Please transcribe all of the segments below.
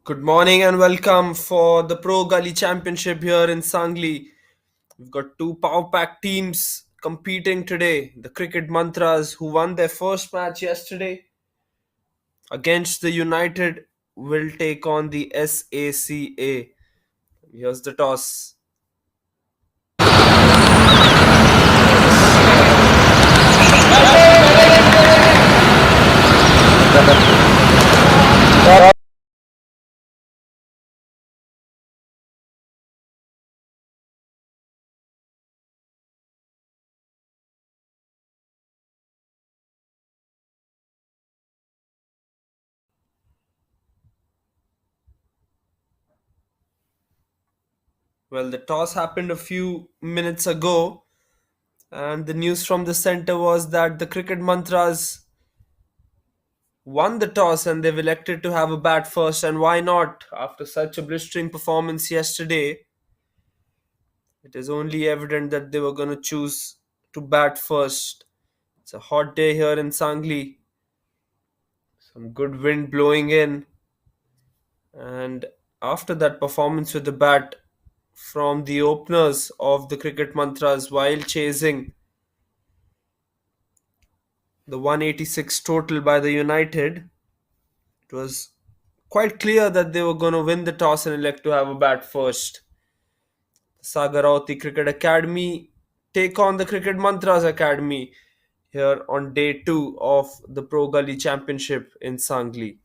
Good morning and welcome for the Pro Gully Championship here in Sangli. We've got two power pack teams competing today. The Cricket Mantras, who won their first match yesterday against the United, will take on the SACA. Here's the toss. Well, the toss happened a few minutes ago, and the news from the center was that the Cricket Mantras won the toss and they've elected to have a bat first. And why not? After such a blistering performance yesterday, it is only evident that they were going to choose to bat first. It's a hot day here in Sangli, some good wind blowing in, and after that performance with the bat from the openers of the Cricket Mantras while chasing the 186 total by the United, it was quite clear that they were going to win the toss and elect to have a bat first. Sagarauti Cricket Academy take on the Cricket Mantras Academy here on day two of the Pro Gully Championship in Sangli.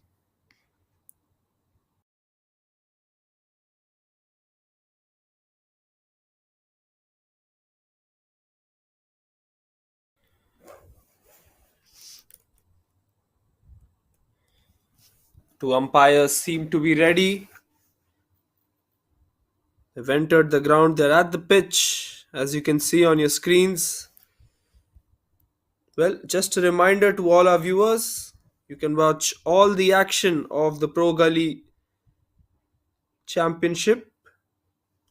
Two umpires seem to be ready. They've entered the ground, they're at the pitch, as you can see on your screens. Well, just a reminder to all our viewers, you can watch all the action of the Pro Gully Championship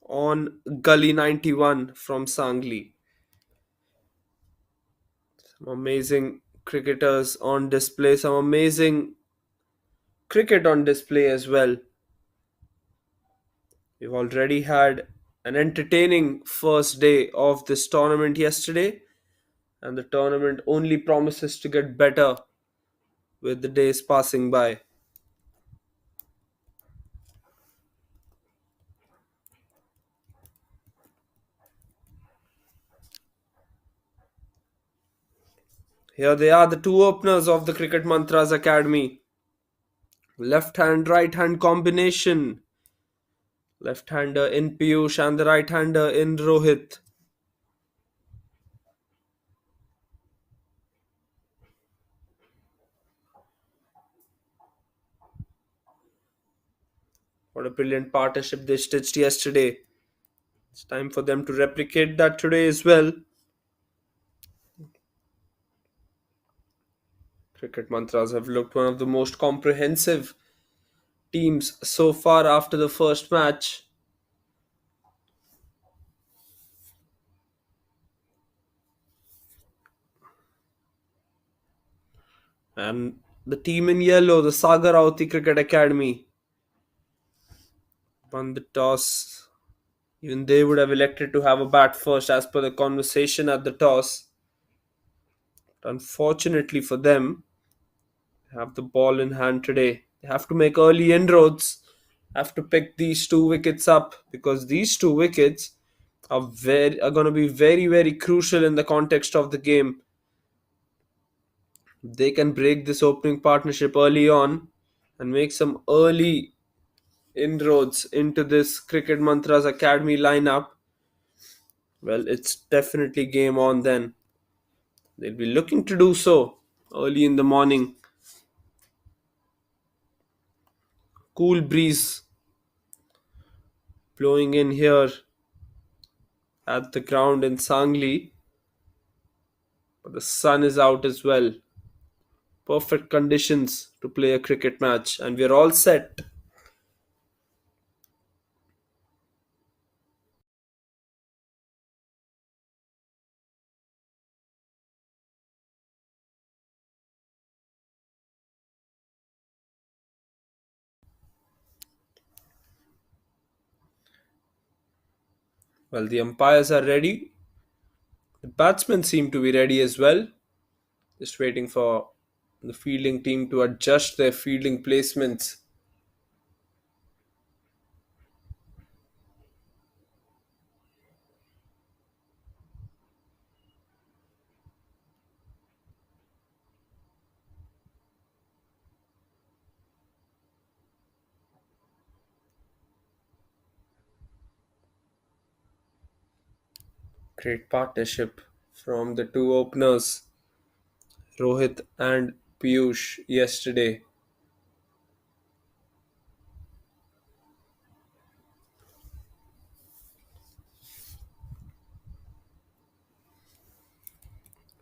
on Gully 91 from Sangli. Some amazing cricketers on display, some amazing cricket on display as well. We've already had an entertaining first day of this tournament yesterday, and the tournament only promises to get better with the days passing by. Here they are, the two openers of the Cricket Mantras Academy. Left hand, right hand combination. Left hander in Piyush and the right hander in Rohit. What a brilliant partnership they stitched yesterday. It's time for them to replicate that today as well. Cricket Mantras have looked one of the most comprehensive teams so far after the first match. And the team in yellow, the Sagarauti Cricket Academy, won the toss. Even they would have elected to have a bat first as per the conversation at the toss. But unfortunately for them, they have the ball in hand today. They have to make early inroads, have to pick these two wickets up because these two wickets are going to be very crucial in the context of the game. They can break this opening partnership early on and make some early inroads into this Cricket Mantras Academy lineup. Well, it's definitely game on then. They'll be looking to do so early in the morning. Cool breeze blowing in here at the ground in Sangli, but the sun is out as well. Perfect conditions to play a cricket match, and we're all set. Well, the umpires are ready. The batsmen seem to be ready as well. Just waiting for the fielding team to adjust their fielding placements. Great partnership from the two openers, Rohit and Piyush, yesterday.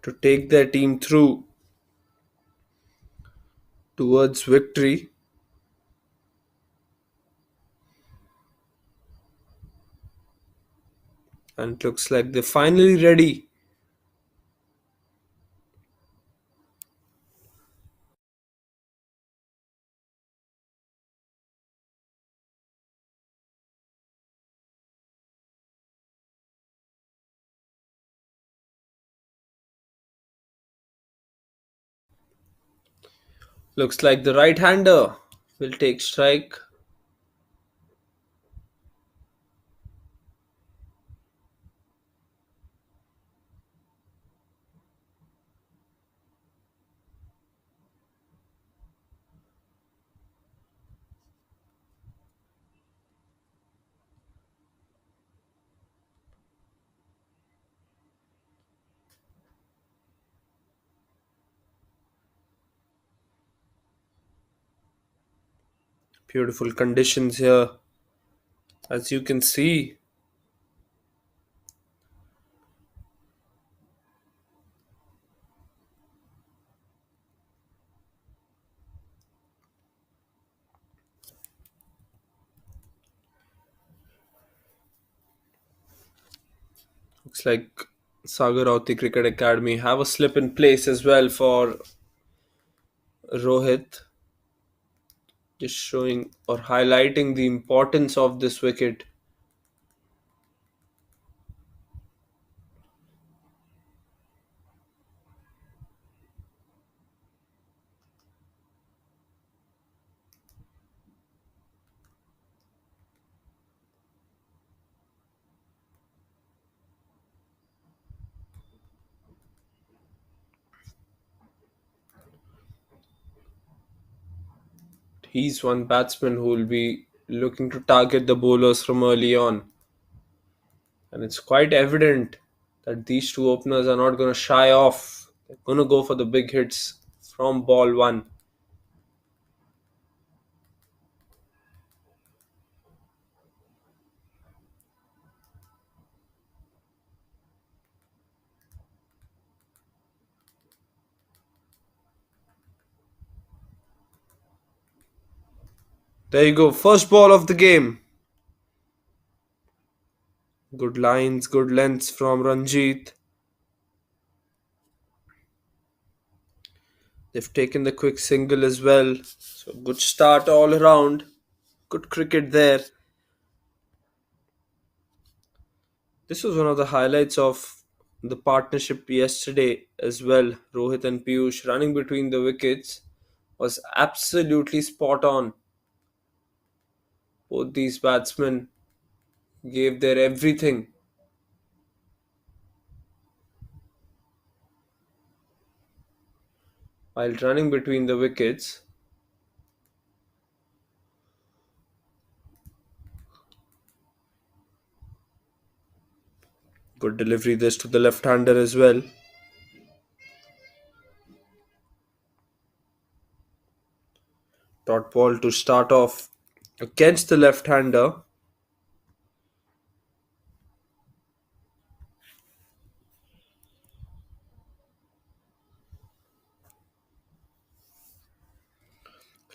To take their team through towards victory. And it looks like they're finally ready. Looks like the right hander will take strike. Beautiful conditions here, as you can see. Looks like Sagarauti Cricket Academy have a slip in place as well for Rohit, just showing or highlighting the importance of this wicket. He's one batsman who will be looking to target the bowlers from early on. And it's quite evident that these two openers are not going to shy off. They're going to go for the big hits from ball one. There you go, first ball of the game. Good lines, good lengths from Ranjit. They've taken the quick single as well. So good start all around. Good cricket there. This was one of the highlights of the partnership yesterday as well. Rohit and Piyush running between the wickets was absolutely spot on. Both these batsmen gave their everything while running between the wickets. Good delivery this to the left-hander as well. Dot ball to start off against the left-hander.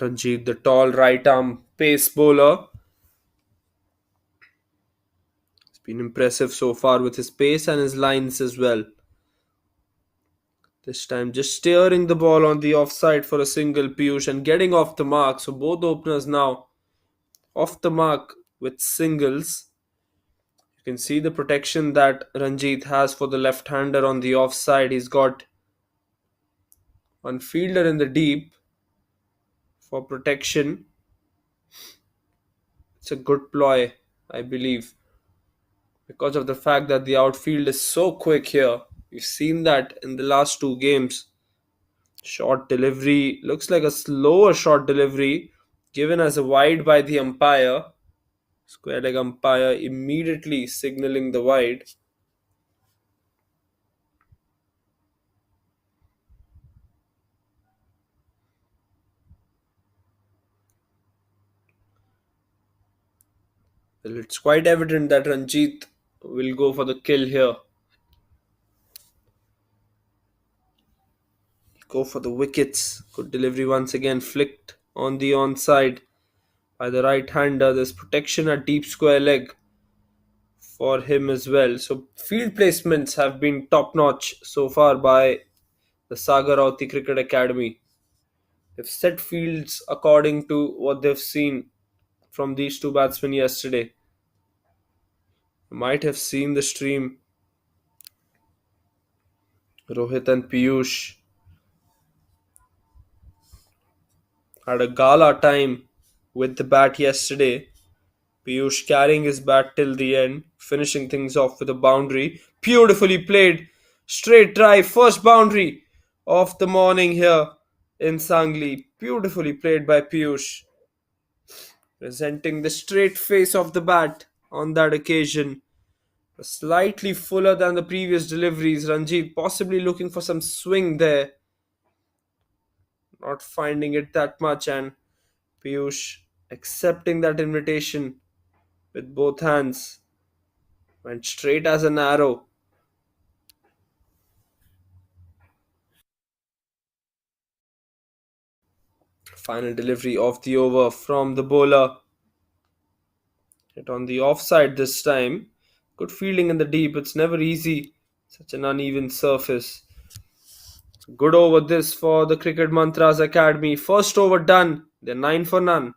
Ranjit, the tall right arm pace bowler. He's been impressive so far with his pace and his lines as well. This time just steering the ball on the offside for a single, Piyush, and getting off the mark. So both openers now off the mark with singles. You can see the protection that Ranjit has for the left-hander on the offside. He's got one fielder in the deep for protection. It's a good ploy, I believe, because of the fact that the outfield is so quick here. We've seen that in the last two games. Short delivery looks like a slower short delivery given as a wide by the umpire. Square leg umpire immediately signaling the wide. Well, it's quite evident that Ranjit will go for the kill here. Go for the wickets. Good delivery once again flicked on the onside by the right hander. There's protection at deep square leg for him as well. So field placements have been top notch so far by the Saga Rauti Cricket Academy. They've set fields according to what they've seen from these two batsmen yesterday. You might have seen the stream. Rohit and Piyush had a gala time with the bat yesterday. Piyush carrying his bat till the end, finishing things off with a boundary. Beautifully played. Straight drive, first boundary of the morning here in Sangli. Beautifully played by Piyush, presenting the straight face of the bat on that occasion. Slightly fuller than the previous deliveries. Ranjit possibly looking for some swing there, not finding it that much, and Piyush accepting that invitation with both hands. Went straight as an arrow. Final delivery of the over from the bowler. Hit on the offside this time. Good fielding in the deep. It's never easy. Such an uneven surface. Good over this for the Cricket Mantras Academy. First over done. They're 9 for none.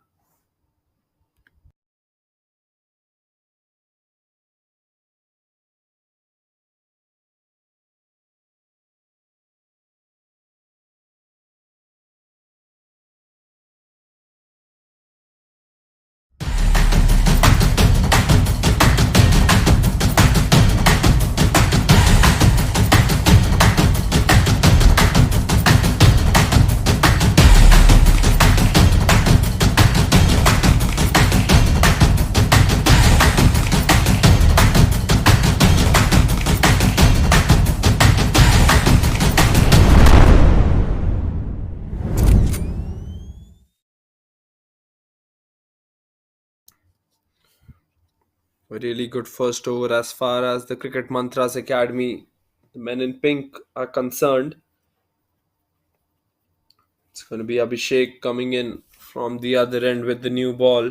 A really good first over as far as the Cricket Mantras Academy, the men in pink, are concerned. It's going to be Abhishek coming in from the other end with the new ball.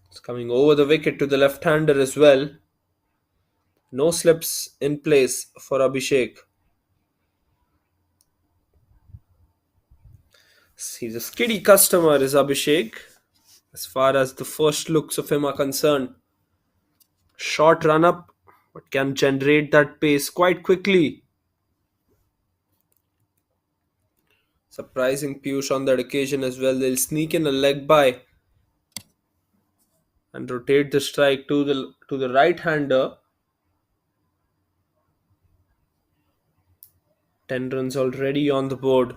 It's coming over the wicket to the left-hander as well. No slips in place for Abhishek. He's a skiddy customer, is Abhishek, as far as the first looks of him are concerned. Short run up, but can generate that pace quite quickly. Surprising Piyush on that occasion as well. They'll sneak in a leg by and rotate the strike to the right hander. 10 runs already on the board.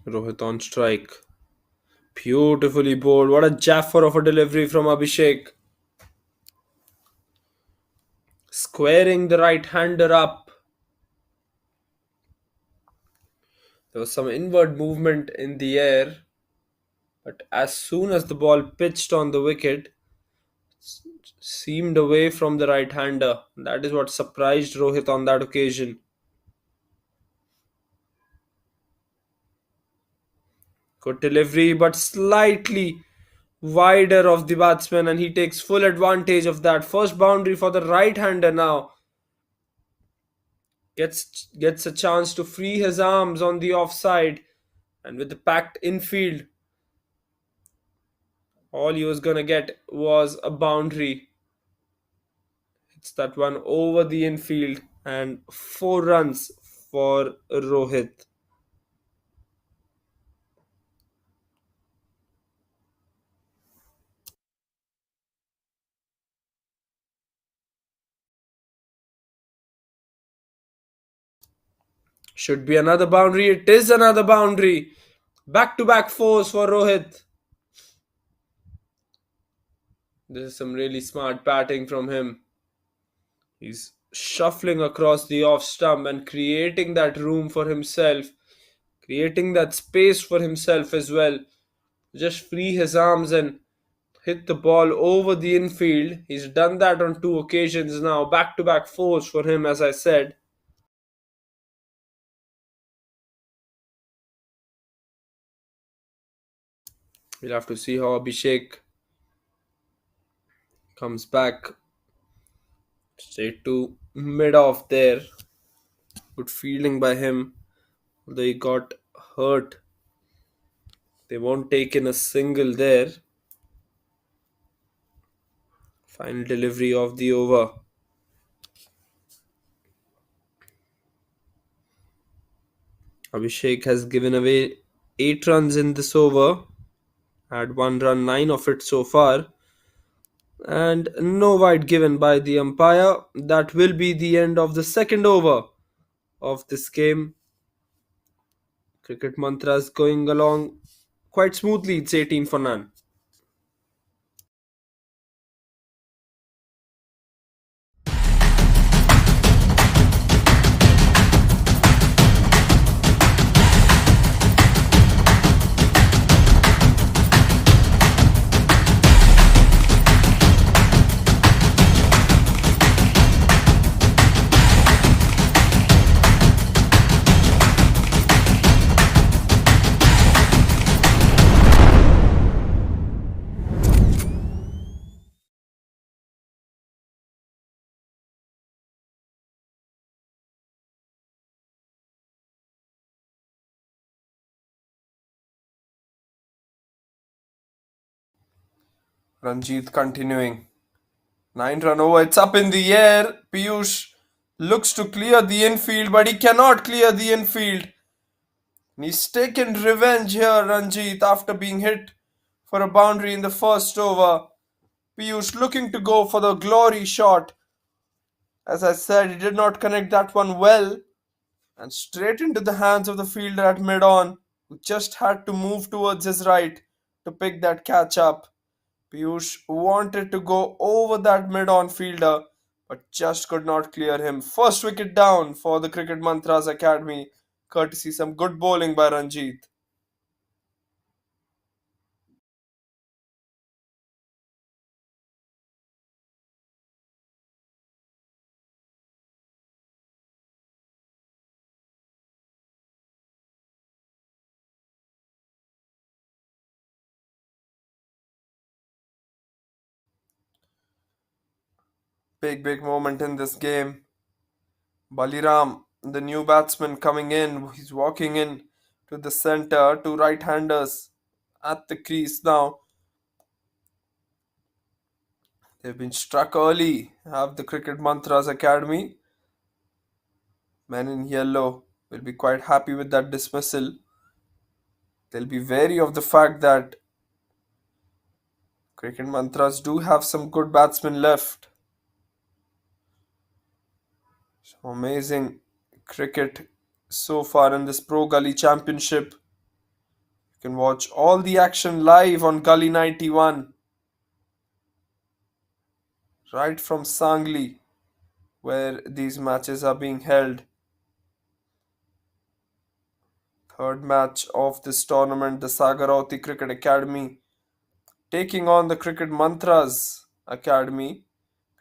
Rohit on strike. Beautifully bowled. What a jaffer of a delivery from Abhishek. Squaring the right hander up. There was some inward movement in the air, but as soon as the ball pitched on the wicket, seemed away from the right hander. That is what surprised Rohit on that occasion. Good delivery, but slightly wider of the batsman, and he takes full advantage of that. First boundary for the right hander now. Gets a chance to free his arms on the offside, and with the packed infield, all he was gonna get was a boundary. It's that one over the infield, and 4 runs for Rohit. Should be another boundary. It is another boundary. Back to back fours for Rohit. This is some really smart batting from him. He's shuffling across the off stump and creating that room for himself, creating that space for himself as well. Just free his arms and hit the ball over the infield. He's done that on 2 occasions now. Back to back fours for him, as I said. We'll have to see how Abhishek comes back. Straight to mid off there. Good fielding by him. Although he got hurt, they won't take in a single there. Final delivery of the over. Abhishek has given away 8 runs in this over. Had 1 run, 9 of it so far. And no wide given by the umpire. That will be the end of the second over of this game. Cricket Mantras going along quite smoothly. It's 18 for none. Ranjit continuing. 9 run over. It's up in the air. Piyush looks to clear the infield, but he cannot clear the infield. And he's taken revenge here, Ranjit, after being hit for a boundary in the first over. Piyush looking to go for the glory shot. As I said, he did not connect that one well. And straight into the hands of the fielder at mid on, who just had to move towards his right to pick that catch up. Piyush wanted to go over that mid on fielder, but just could not clear him. First wicket down for the Cricket Mantras Academy, courtesy some good bowling by Ranjit. Big moment in this game. Baliram, the new batsman coming in, he's walking in to the center, two right-handers at the crease now. They've been struck early, have the Cricket Mantras Academy. Men in yellow will be quite happy with that dismissal. They'll be wary of the fact that Cricket Mantras do have some good batsmen left. So amazing cricket so far in this Pro Gully Championship. You can watch all the action live on Gully 91, right from Sangli, where these matches are being held. Third match of this tournament, the Sagarauti Cricket Academy taking on the Cricket Mantras Academy.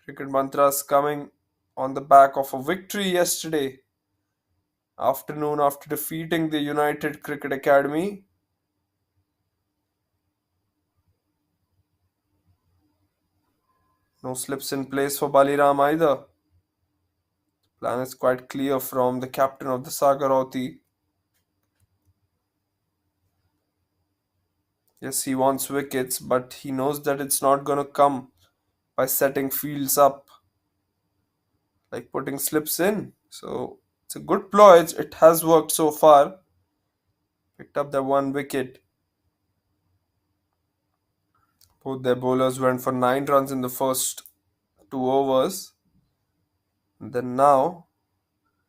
Cricket Mantras coming on the back of a victory yesterday afternoon after defeating the United Cricket Academy. No slips in place for Baliram either. Plan is quite clear from the captain of the Sagaroti. Yes, he wants wickets, but he knows that it's not gonna come by setting fields up, like putting slips in. So it's a good ploy. It has worked so far. Picked up the one wicket. Both their bowlers went for 9 runs in the first 2 overs. And then now,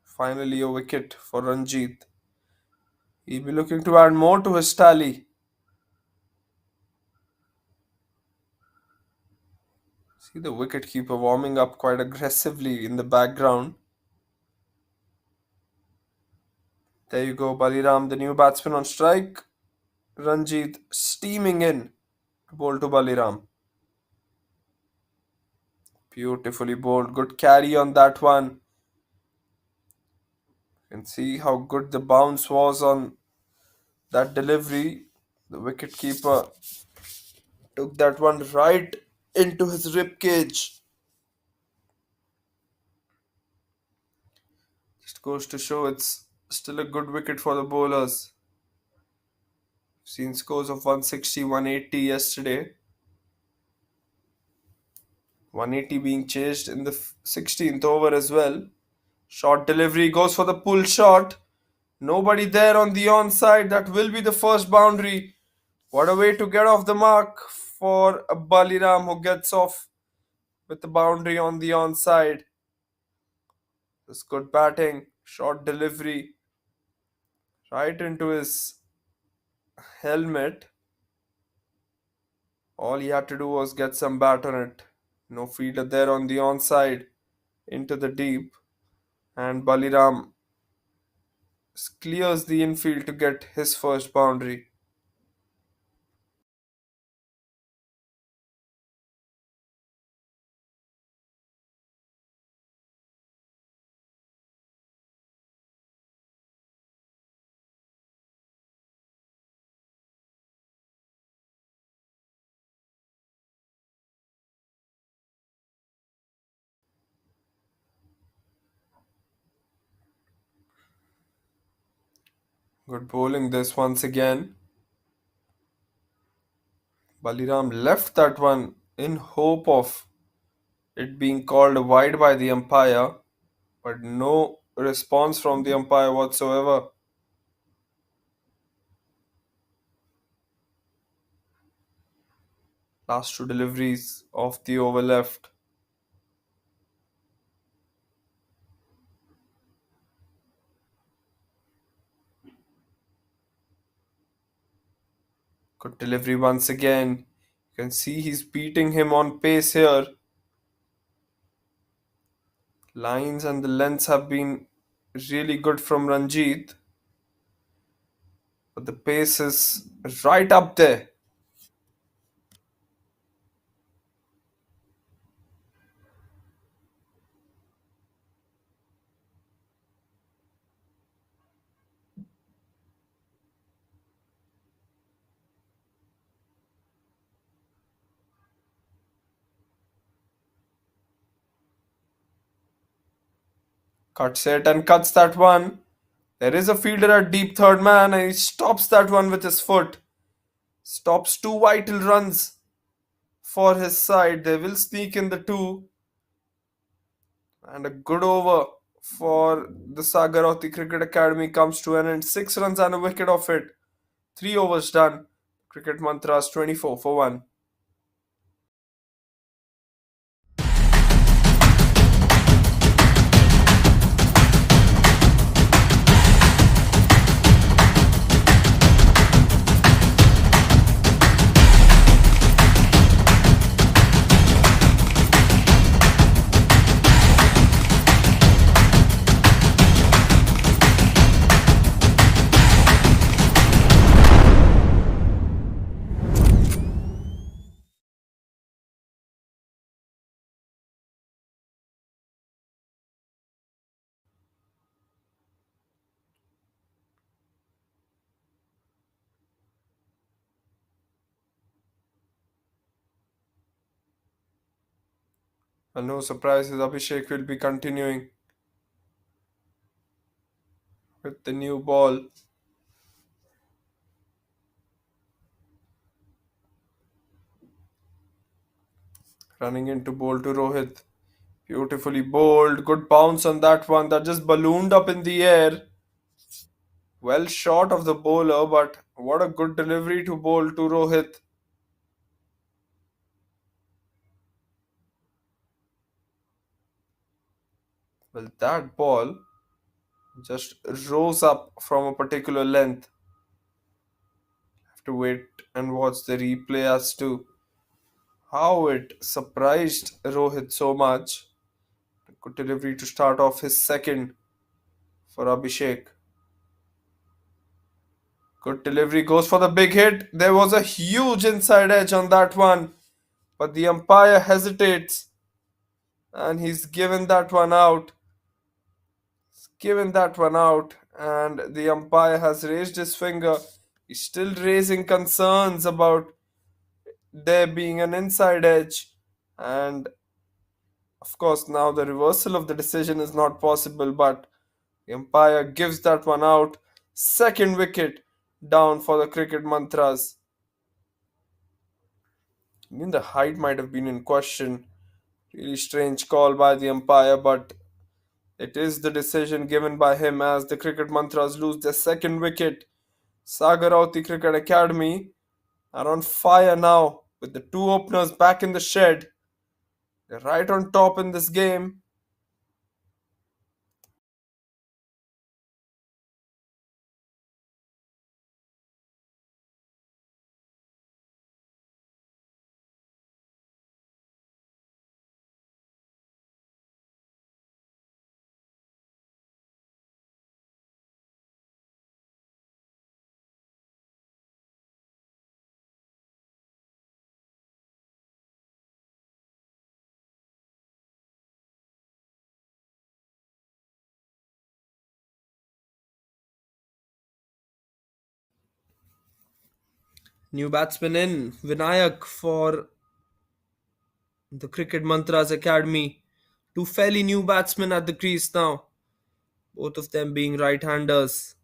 finally a wicket for Ranjit. He'll be looking to add more to his tally. See the wicketkeeper warming up quite aggressively in the background. There you go, Baliram, the new batsman on strike. Ranjit steaming in to bowl to Baliram. Beautifully bowled. Good carry on that one. You can see how good the bounce was on that delivery. The wicketkeeper took that one right into his rib cage. Just goes to show it's still a good wicket for the bowlers. Seen scores of 160, 180 yesterday. 180 being chased in the 16th over as well. Short delivery goes for the pull shot. Nobody there on the onside. That will be the first boundary. What a way to get off the mark for a Baliram who gets off with the boundary on the onside. This good batting, short delivery right into his helmet. All he had to do was get some bat on it. No fielder there on the onside into the deep. And Baliram clears the infield to get his first boundary. Good bowling this once again. Baliram left that one in hope of it being called wide by the umpire, but no response from the umpire whatsoever. Last two deliveries of the over left. Good delivery once again. You can see he's beating him on pace here. Lines and the lengths have been really good from Ranjit, but the pace is right up there. Cuts it and cuts that one. There is a fielder at deep third man and he stops that one with his foot. Stops two vital runs for his side. They will sneak in the two. And a good over for the Sagaroti Cricket Academy comes to an end. 6 runs and a wicket off it. 3 overs done. Cricket Mantras 24 for 1. And no surprises, Abhishek will be continuing with the new ball. Running into bowl to Rohit. Beautifully bowled. Good bounce on that one. That just ballooned up in the air. Well short of the bowler, but what a good delivery to bowl to Rohit. Well, that ball just rose up from a particular length. Have to wait and watch the replay as to how it surprised Rohit so much. Good delivery to start off his second for Abhishek. Good delivery goes for the big hit. There was a huge inside edge on that one, but the umpire hesitates and he's given that one out. Given that one out, and the umpire has raised his finger. He's still raising concerns about there being an inside edge, and of course, now the reversal of the decision is not possible, but the umpire gives that one out. Second wicket down for the cricket mantras. I mean, the height might have been in question. Really strange call by the umpire, but it is the decision given by him as the cricket mantras lose their second wicket. Sagarauti Cricket Academy are on fire now with the two openers back in the shed. They're right on top in this game. New batsman in Vinayak for the Cricket Mantras Academy. Two fairly new batsmen at the crease now, both of them being right handers.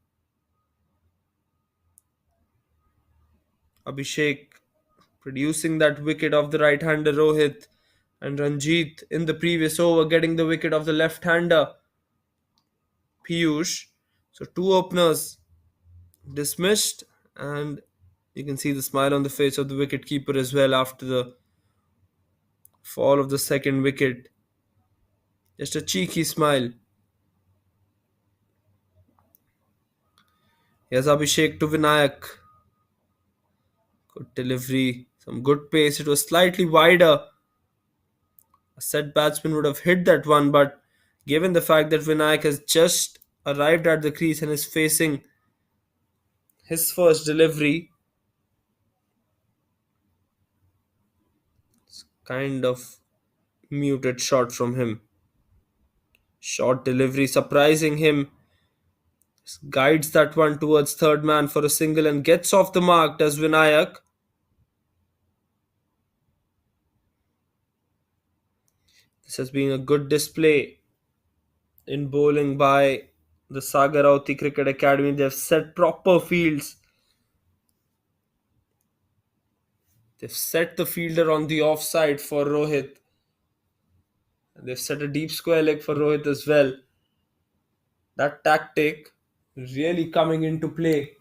Abhishek producing that wicket of the right hander Rohit, and Ranjit in the previous over getting the wicket of the left hander Piyush. So, two openers dismissed, and you can see the smile on the face of the wicket keeper as well after the fall of the second wicket. Just a cheeky smile. Here's Abhishek to Vinayak. Good delivery, some good pace. It was slightly wider. A set batsman would have hit that one, but given the fact that Vinayak has just arrived at the crease and is facing his first delivery, kind of muted shot from him. Short delivery surprising him. Guides that one towards third man for a single and gets off the mark, does Vinayak. This has been a good display in bowling by the Sagarauti Cricket Academy. They've set proper fields. They've set the fielder on the offside for Rohit. And they've set a deep square leg for Rohit as well. That tactic really coming into play.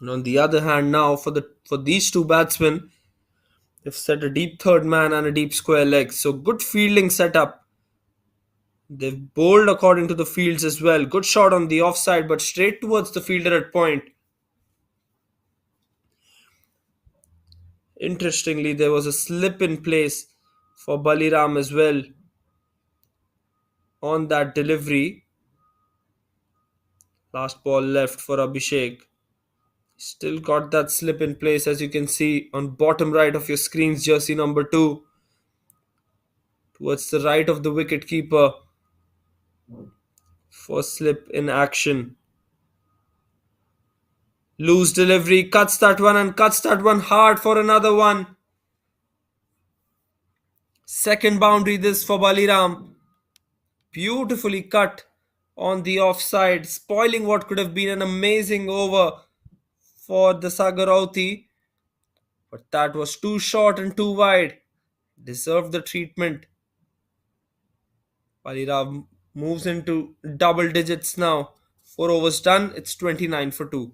And on the other hand, now for these two batsmen, they've set a deep third man and a deep square leg. So good fielding setup. They've bowled according to the fields as well. Good shot on the offside, but straight towards the fielder at point. Interestingly, there was a slip in place for Baliram as well on that delivery. Last ball left for Abhishek. Still got that slip in place, as you can see on bottom right of your screen's jersey number 2. Towards the right of the wicket keeper. First slip in action. Loose delivery, cuts that one and cuts that one hard for another one. Second boundary this for Baliram. Beautifully cut on the offside, spoiling what could have been an amazing over for the Sagarauti. But that was too short and too wide. Deserved the treatment. Baliram moves into double digits now. 4 overs done, it's 29 for 2.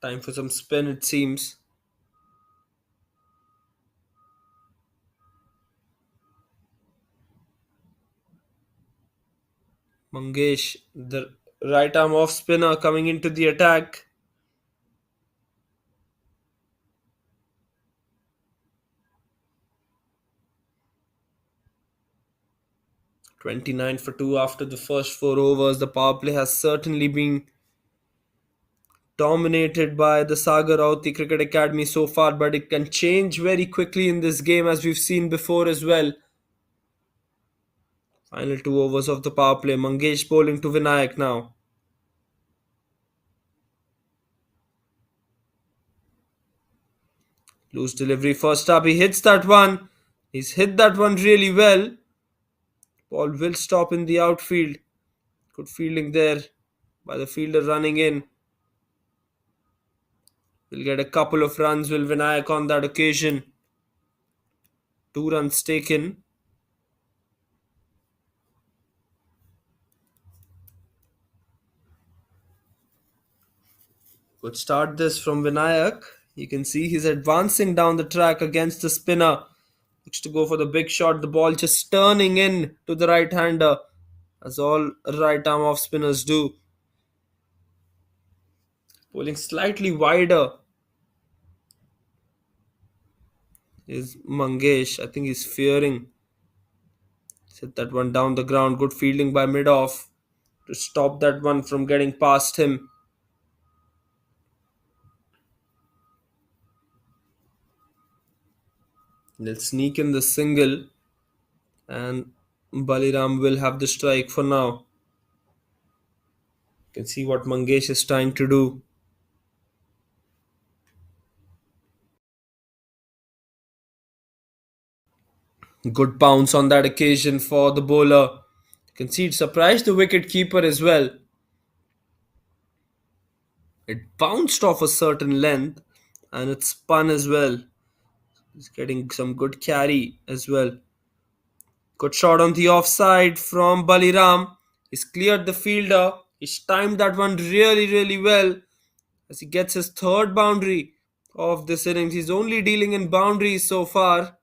Time for some spin, it seems. Mangesh, the right arm off spinner, coming into the attack. 29 for 2 after the first 4 overs. The power play has certainly been dominated by the Sagar Rauti Cricket Academy so far, but it can change very quickly in this game as we've seen before as well. Final 2 overs of the power play. Mangesh bowling to Vinayak now. Loose delivery first up. He hits that one. He's hit that one really well. Ball will stop in the outfield. Good fielding there by the fielder running in. Will get a couple of runs, will Vinayak on that occasion. 2 runs taken. Good start this from Vinayak. You can see he's advancing down the track against the spinner. Looks to go for the big shot. The ball just turning in to the right hander, as all right arm off spinners do. Bowling slightly wider is Mangesh. I think he's fearing. Set that one down the ground. Good fielding by mid off to stop that one from getting past him. They'll sneak in the single, and Baliram will have the strike for now. You can see what Mangesh is trying to do. Good bounce on that occasion for the bowler. You can see it surprised the wicket keeper as well. It bounced off a certain length and it spun as well. He's getting some good carry as well. Good shot on the offside from Baliram. He's cleared the fielder. He's timed that one really, really well as he gets his third boundary of this innings. He's only dealing in boundaries so far.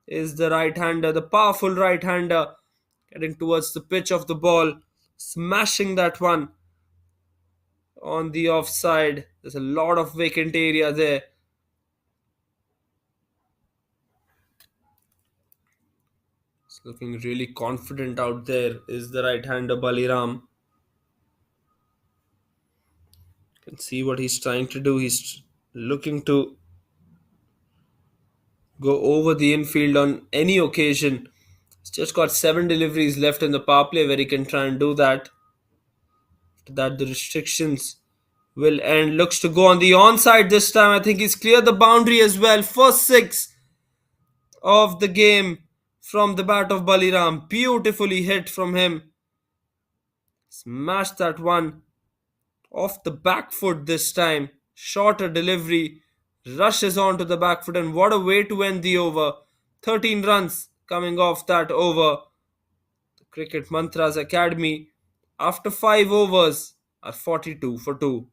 Is the right hander, the powerful right hander, getting towards the pitch of the ball, smashing that one on the offside. There's a lot of vacant area there. It's looking really confident out there. Is the right hander Baliram. You can see what he's trying to do. He's looking to go over the infield on any occasion. He's just got 7 deliveries left in the power play where he can try and do that. After that, the restrictions will end. Looks to go on the onside this time. I think he's cleared the boundary as well. First 6 of the game from the bat of Baliram. Beautifully hit from him. Smashed that one off the back foot this time. Shorter delivery. Rushes onto the back foot, and what a way to end the over. 13 runs coming off that over. The Cricket Mantras Academy, after 5 overs, are 42 for 2.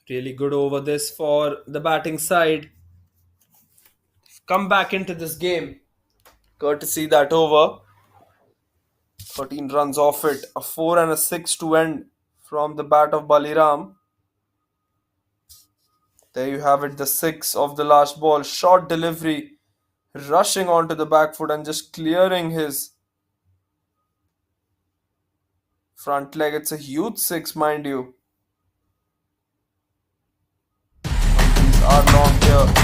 Really good over this for the batting side. Come back into this game. Courtesy that over. 13 runs off it. A 4 and a 6 to end from the bat of Baliram. There you have it, the 6 of the last ball. Short delivery. Rushing onto the back foot and just clearing his front leg. It's a huge 6, mind you. These are long here.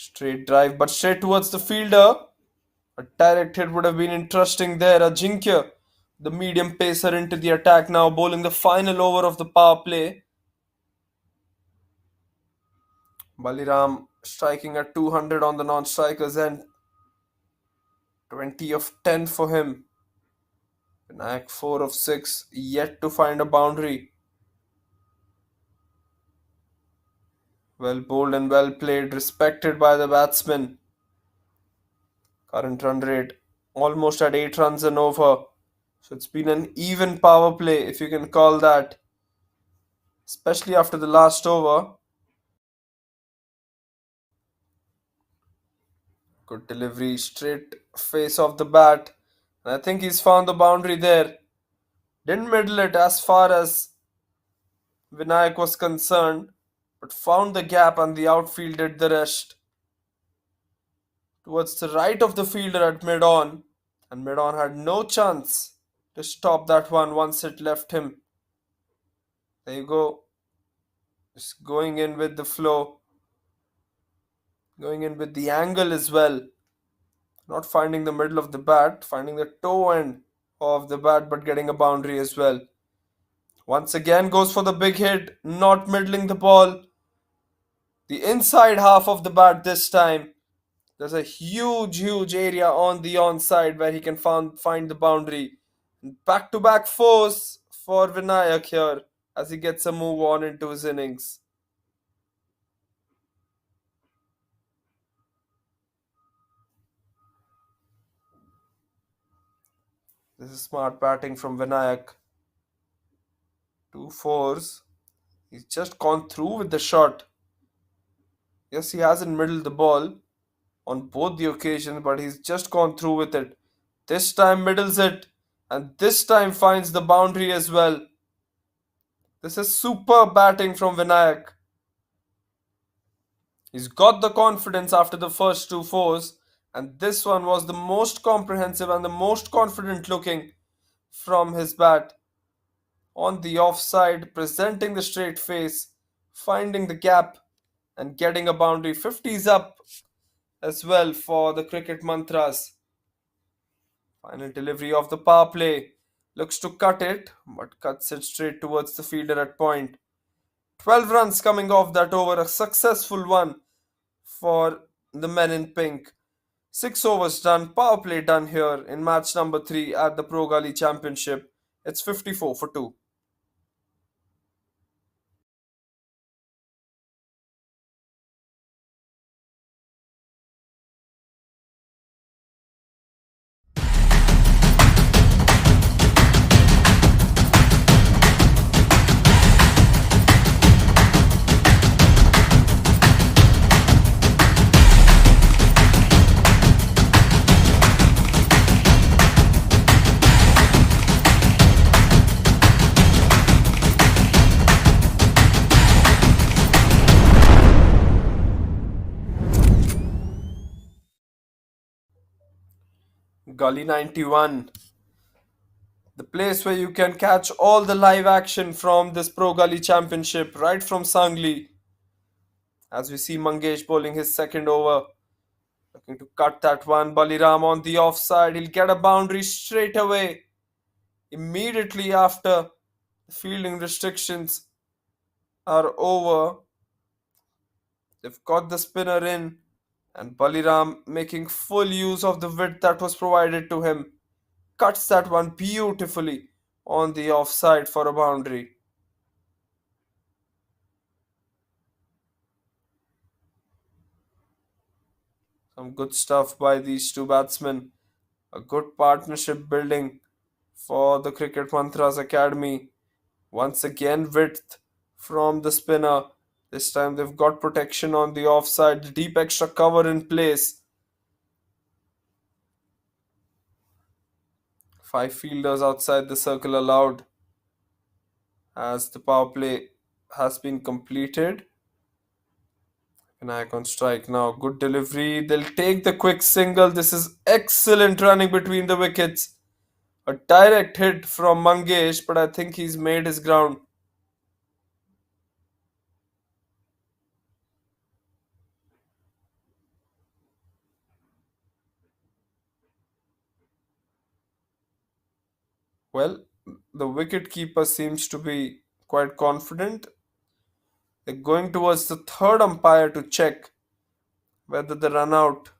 Straight drive, but straight towards the fielder. A direct hit would have been interesting there. Ajinkya, the medium pacer, into the attack now, bowling the final over of the power play. Baliram striking at 200 on the non-strikers end. 20 of 10 for him. Vinayak 4 of 6, yet to find a boundary. Well bowled and well played, respected by the batsman. Current run rate almost at 8 runs and over. So it's been an even power play, if you can call that. Especially after the last over. Good delivery, straight face of the bat. And I think he's found the boundary there. Didn't middle it as far as Vinayak was concerned, but found the gap and the outfield did the rest. Towards the right of the fielder at mid-on, and mid-on had no chance to stop that one once it left him. There you go. Just going in with the flow. Going in with the angle as well. Not finding the middle of the bat, finding the toe end of the bat, but getting a boundary as well. Once again goes for the big hit, not middling the ball. The inside half of the bat this time. There's a huge area on the onside where he can find the boundary. Back-to-back fours for Vinayak here as he gets a move on into his innings. This is smart batting from Vinayak. 2 fours. He's just gone through with the shot. Yes, he hasn't middled the ball on both the occasions, but he's just gone through with it. This time middles it, and this time finds the boundary as well. This is superb batting from Vinayak. He's got the confidence after the first 2 fours, and this one was the most comprehensive and the most confident looking from his bat. On the offside, presenting the straight face, finding the gap, and getting a boundary. 50s up as well for the cricket mantras. Final delivery of the power play. Looks to cut it, but cuts it straight towards the fielder at point. 12 runs coming off that over, a successful one for the men in pink. 6 overs done, power play done here in match number 3 at the Pro Gully Championship. It's 54 for 2. Gully 91, the place where you can catch all the live action from this Pro Gully Championship right from Sangli. As we see Mangesh bowling his second over, looking to cut that one. Baliram on the offside, he'll get a boundary straight away. Immediately after Fielding restrictions are over. They've got the spinner in, and Baliram, making full use of the width that was provided to him, cuts that one beautifully on the offside for a boundary. Some good stuff by these two batsmen. A good partnership building for the Cricket Mantras Academy. Once again, width from the spinner. This time they've got protection on the offside, the deep extra cover in place. Five fielders outside the circle allowed as the power play has been completed. Vinayak on strike now. Good delivery. They'll take the quick single. This is excellent running between the wickets. A direct hit from Mangesh, but I think he's made his ground. Well, the wicket keeper seems to be quite confident. They're going towards the third umpire to check whether the run out.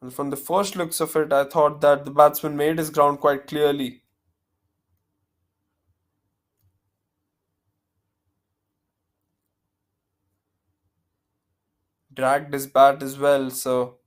And from the first looks of it, I thought that the batsman made his ground quite clearly. Dragged his bat as well, so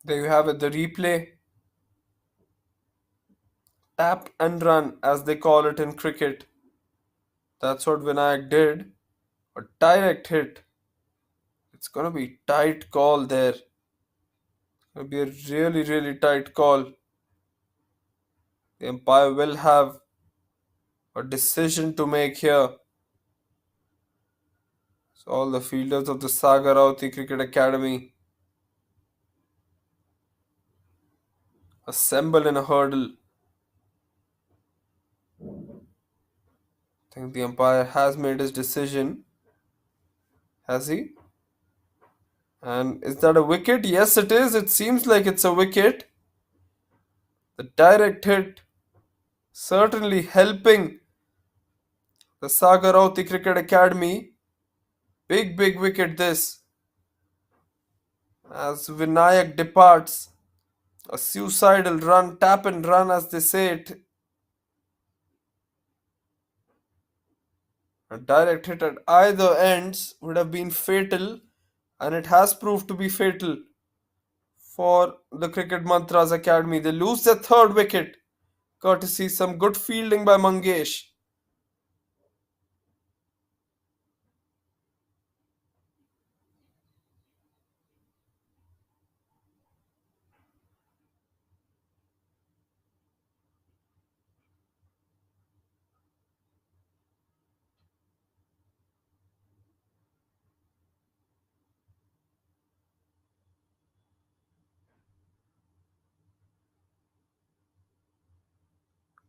there you have it, the replay. Tap and run, as they call it in cricket. That's what Vinayak did. A direct hit. It's gonna be tight call there. Gonna be a really, really tight call. The umpire will have a decision to make here. So all the fielders of the Saga Rauti Cricket Academy assemble in a hurdle. I think the umpire has made his decision. Has he? And is that a wicket? Yes, it is. It seems like it's a wicket. The direct hit certainly helping the Saga Rauti Cricket Academy. Big, big wicket this. As Vinayak departs, a suicidal run, tap and run as they say it. A direct hit at either ends would have been fatal, and it has proved to be fatal for the Cricket Mantras Academy. They lose their third wicket, courtesy some good fielding by Mangesh.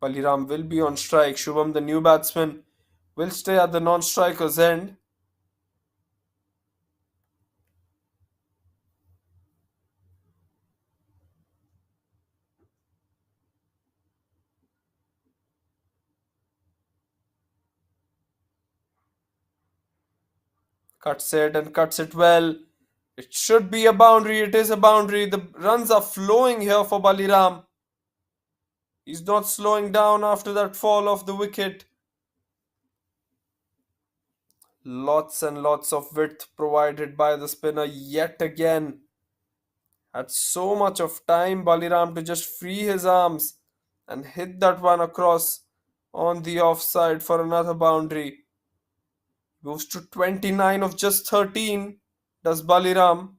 Baliram will be on strike. Shubham, the new batsman, will stay at the non-striker's end. Cuts it and cuts it well. It should be a boundary. It is a boundary. The runs are flowing here for Baliram. He's not slowing down after that fall of the wicket. Lots and lots of width provided by the spinner yet again. Had so much of time, Baliram, to just free his arms and hit that one across on the offside for another boundary. Moves to 29 of just 13, does Baliram.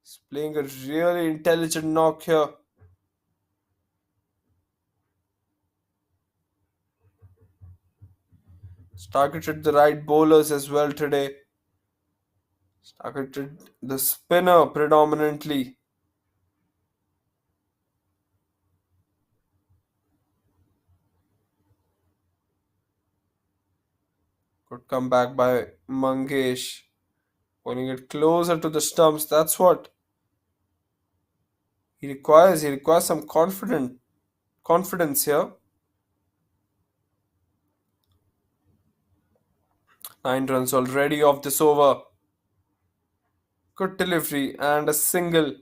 He's playing a really intelligent knock here. He's targeted the right bowlers as well today. He's targeted the spinner predominantly. Good comeback by Mangesh. Pulling it closer to the stumps. That's what he requires. He requires some confidence here. 9 runs already off this over. Good delivery and a single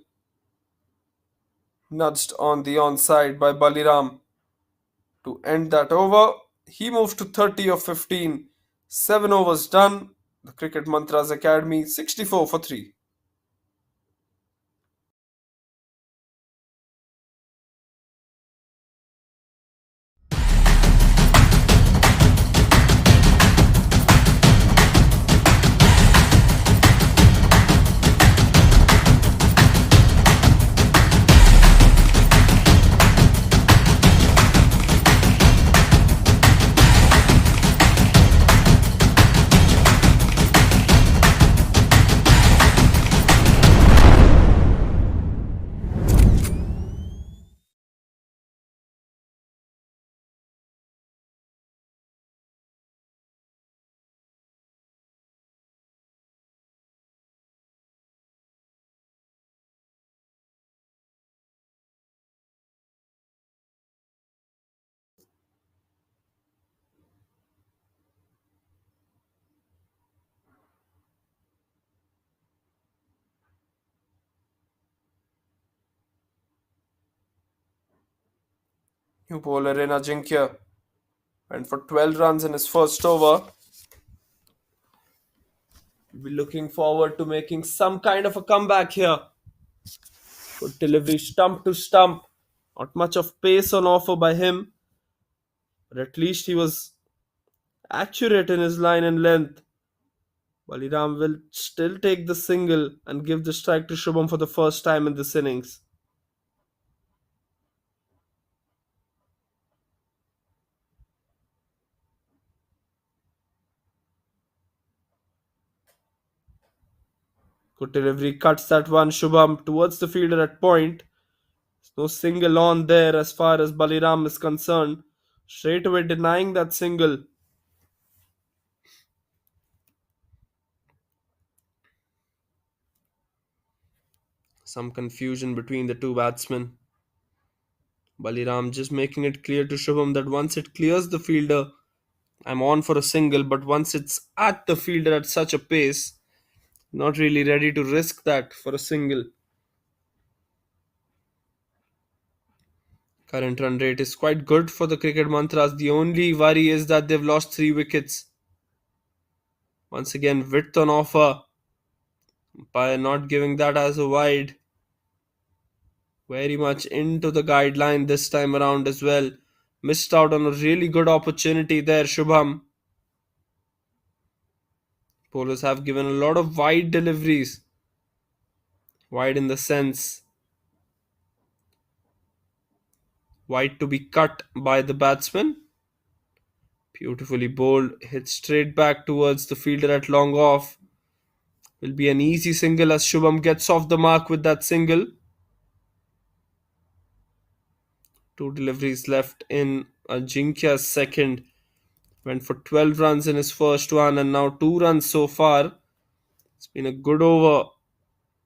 nudged on the onside by Baliram to end that over. He moves to 30 of 15. 7 overs done. The Cricket Mantras Academy 64 for 3. New bowler in Ajinkya went for 12 runs in his first over. We'll be looking forward to making some kind of a comeback here. Good delivery, stump to stump. Not much of pace on offer by him, but at least he was accurate in his line and length. Baliram will still take the single and give the strike to Shubham for the first time in this innings. Good delivery, cuts that one. Shubham towards the fielder at point. No single on there as far as Baliram is concerned. Straight away denying that single. Some confusion between the two batsmen. Baliram just making it clear to Shubham that once it clears the fielder, I'm on for a single, but once it's at the fielder at such a pace, not really ready to risk that for a single. Current run rate is quite good for the Cricket Mantras. The only worry is that they've lost 3 wickets. Once again, width on offer by not giving that as a wide. Very much into the guideline this time around as well. Missed out on a really good opportunity there, Shubham. Bowlers have given a lot of wide deliveries. Wide in the sense, wide to be cut by the batsman. Beautifully bowled, hit straight back towards the fielder at long off. Will be an easy single as Shubham gets off the mark with that single. 2 deliveries left in Ajinkya's second. Went for 12 runs in his first one and now 2 runs so far. It's been a good over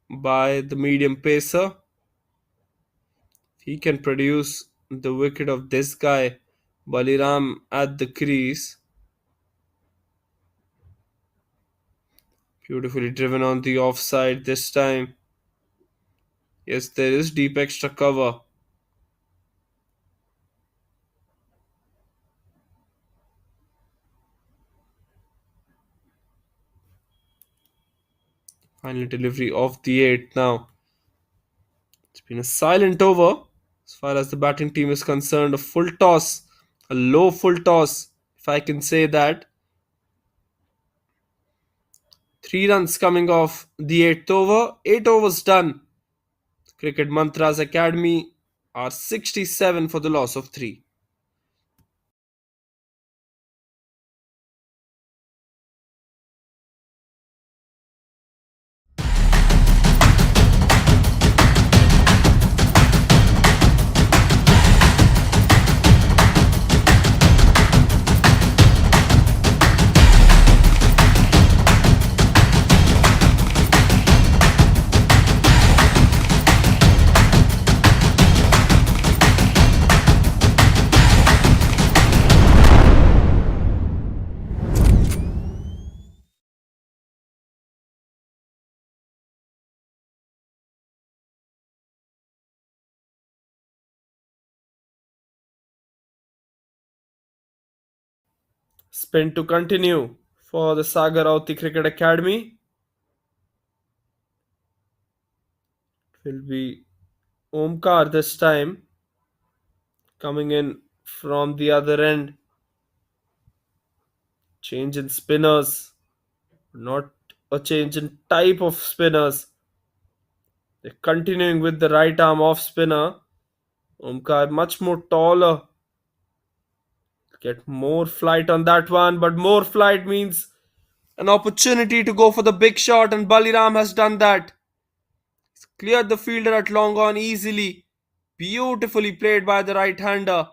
by the medium pacer. If he can produce the wicket of this guy, Baliram at the crease. Beautifully driven on the offside this time. Yes, there is deep extra cover. Final delivery of the 8th now. It's been a silent over as far as the batting team is concerned. A full toss, a low full toss, if I can say that. 3 runs coming off the 8th over. 8 overs done. Cricket Mantras Academy are 67 for the loss of 3. Spin to continue for the Sagar Rauti Cricket Academy. It will be Omkar this time coming in from the other end. Change in spinners, not a change in type of spinners. They're continuing with the right arm off spinner. Omkar much more taller. Get more flight on that one, but more flight means an opportunity to go for the big shot, and Baliram has done that. He's cleared the fielder at long on easily. Beautifully played by the right hander.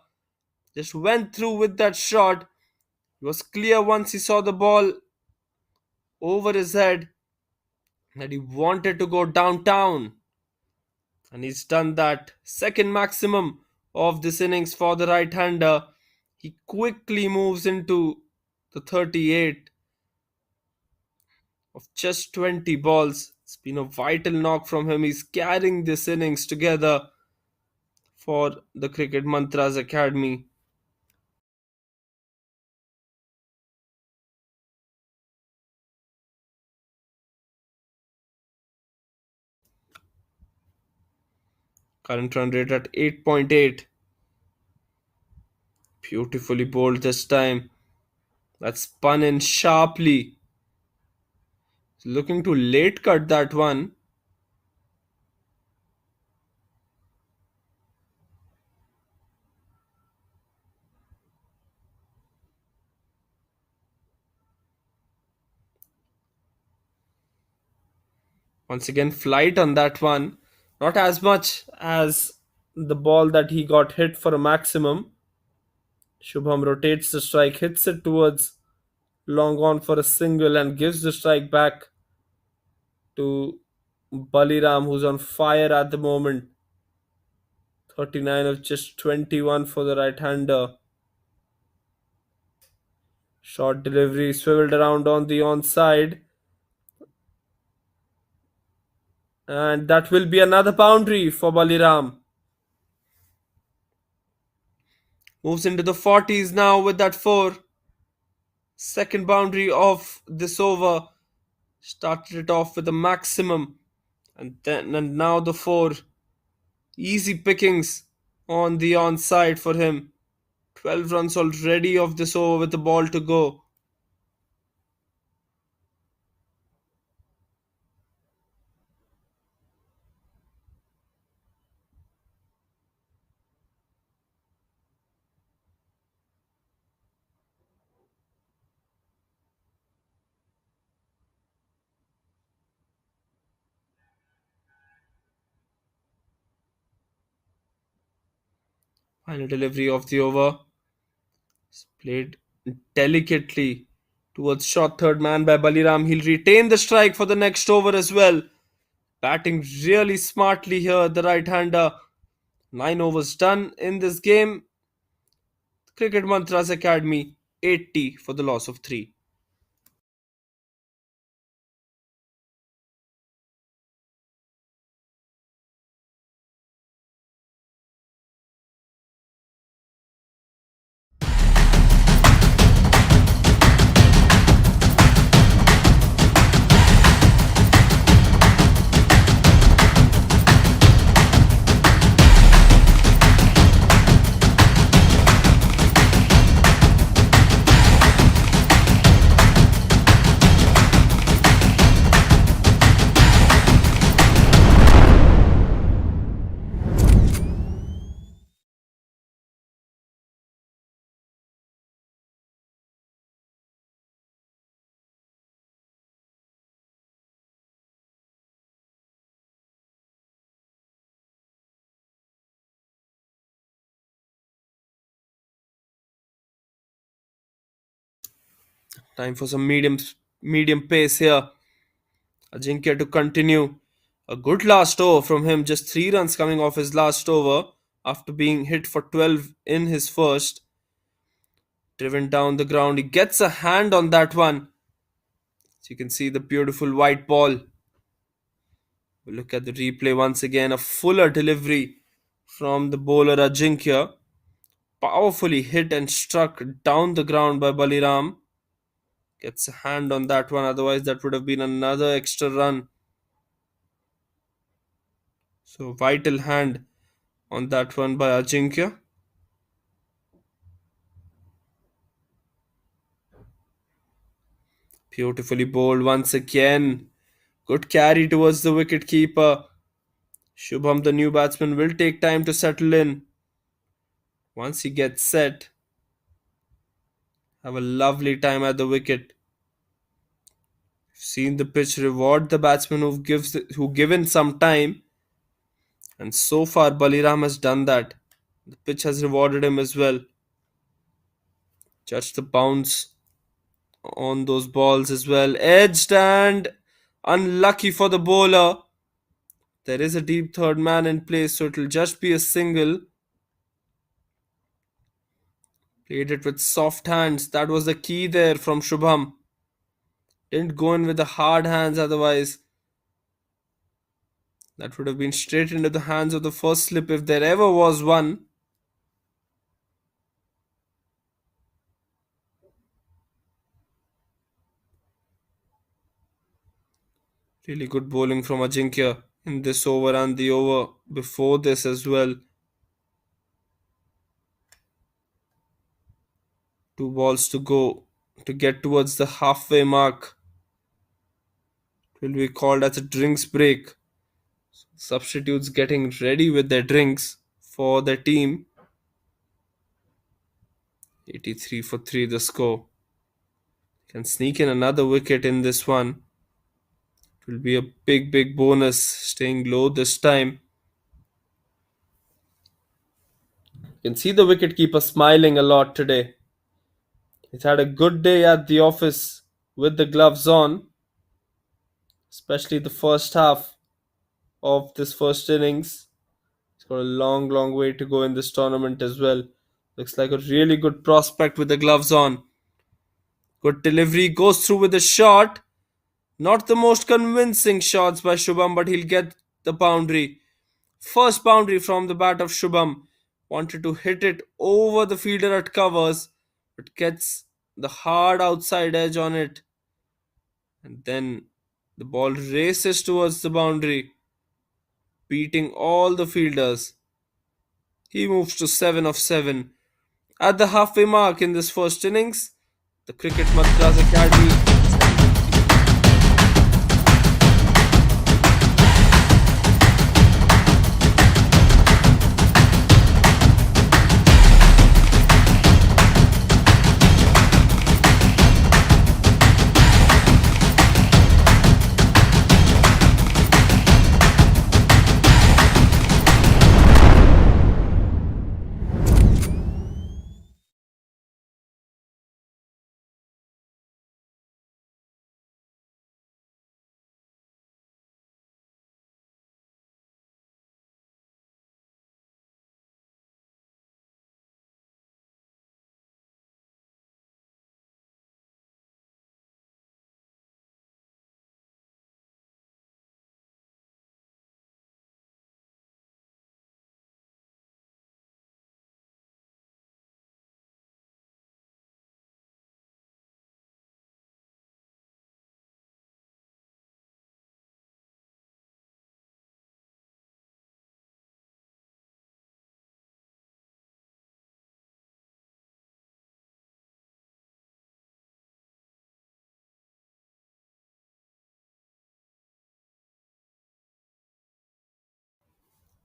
Just went through with that shot. He was clear once he saw the ball over his head that he wanted to go downtown. And he's done that. Second maximum of this innings for the right hander. He quickly moves into the 38 of just 20 balls. It's been a vital knock from him. He's carrying this innings together for the Cricket Mantras Academy. Current run rate at 8.8. Beautifully bowled this time. That spun in sharply. Looking to late cut that one. Once again, flight on that one. Not as much as the ball that he got hit for a maximum. Shubham rotates the strike, hits it towards long on for a single, and gives the strike back to Baliram, who's on fire at the moment. 39 of just 21 for the right hander. Short delivery swiveled around on the onside. And that will be another boundary for Baliram. Moves into the 40s now with that 4. Second boundary of this over. Started it off with a maximum. And now the 4. Easy pickings on the onside for him. 12 runs already off this over with the ball to go. Final delivery of the over. It's played delicately towards short third man by Baliram. He'll retain the strike for the next over as well. Batting really smartly here, the right hander. 9 overs done in this game. Cricket Mantras Academy 80 for the loss of 3. Time for some medium pace here. Ajinkya to continue. A good last over from him, just 3 runs coming off his last over after being hit for 12 in his first. Driven down the ground, he gets a hand on that one. So you can see the beautiful white ball. We look at the replay once again. A fuller delivery from the bowler Ajinkya. Powerfully hit and struck down the ground by Baliram. Gets a hand on that one, otherwise, that would have been another extra run. So, vital hand on that one by Ajinkya. Beautifully bowled once again. Good carry towards the wicket keeper. Shubham, the new batsman, will take time to settle in. Once he gets set, have a lovely time at the wicket. Seen the pitch reward the batsman who given some time, and so far Baliram has done that. The pitch has rewarded him as well. Judge the bounce on those balls as well. Edged and unlucky for the bowler. There is a deep third man in place, so it'll just be a single. Played it with soft hands. That was the key there from Shubham. Didn't go in with the hard hands, otherwise that would have been straight into the hands of the first slip if there ever was one. Really good bowling from Ajinkya in this over and the over before this as well. 2 balls to go to get towards the halfway mark. It will be called as a drinks break. Substitutes getting ready with their drinks for their team. 83 for 3 the score. Can sneak in another wicket in this one. It will be a big bonus, staying low this time. You can see the wicketkeeper smiling a lot today. He's had a good day at the office with the gloves on, especially the first half of this first innings. He's got a long way to go in this tournament as well. Looks like a really good prospect with the gloves on. Good delivery, goes through with a shot. Not the most convincing shots by Shubham, but he'll get the boundary. First boundary from the bat of Shubham. Wanted to hit it over the fielder at covers, but gets the hard outside edge on it. And then the ball races towards the boundary, beating all the fielders. He moves to 7 of 7. At the halfway mark in this first innings, the Cricket Madras Academy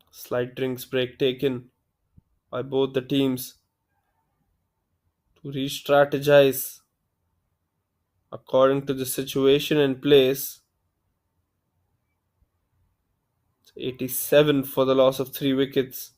slight drinks break taken by both the teams to re-strategize according to the situation in place. 87 for the loss of 3 wickets.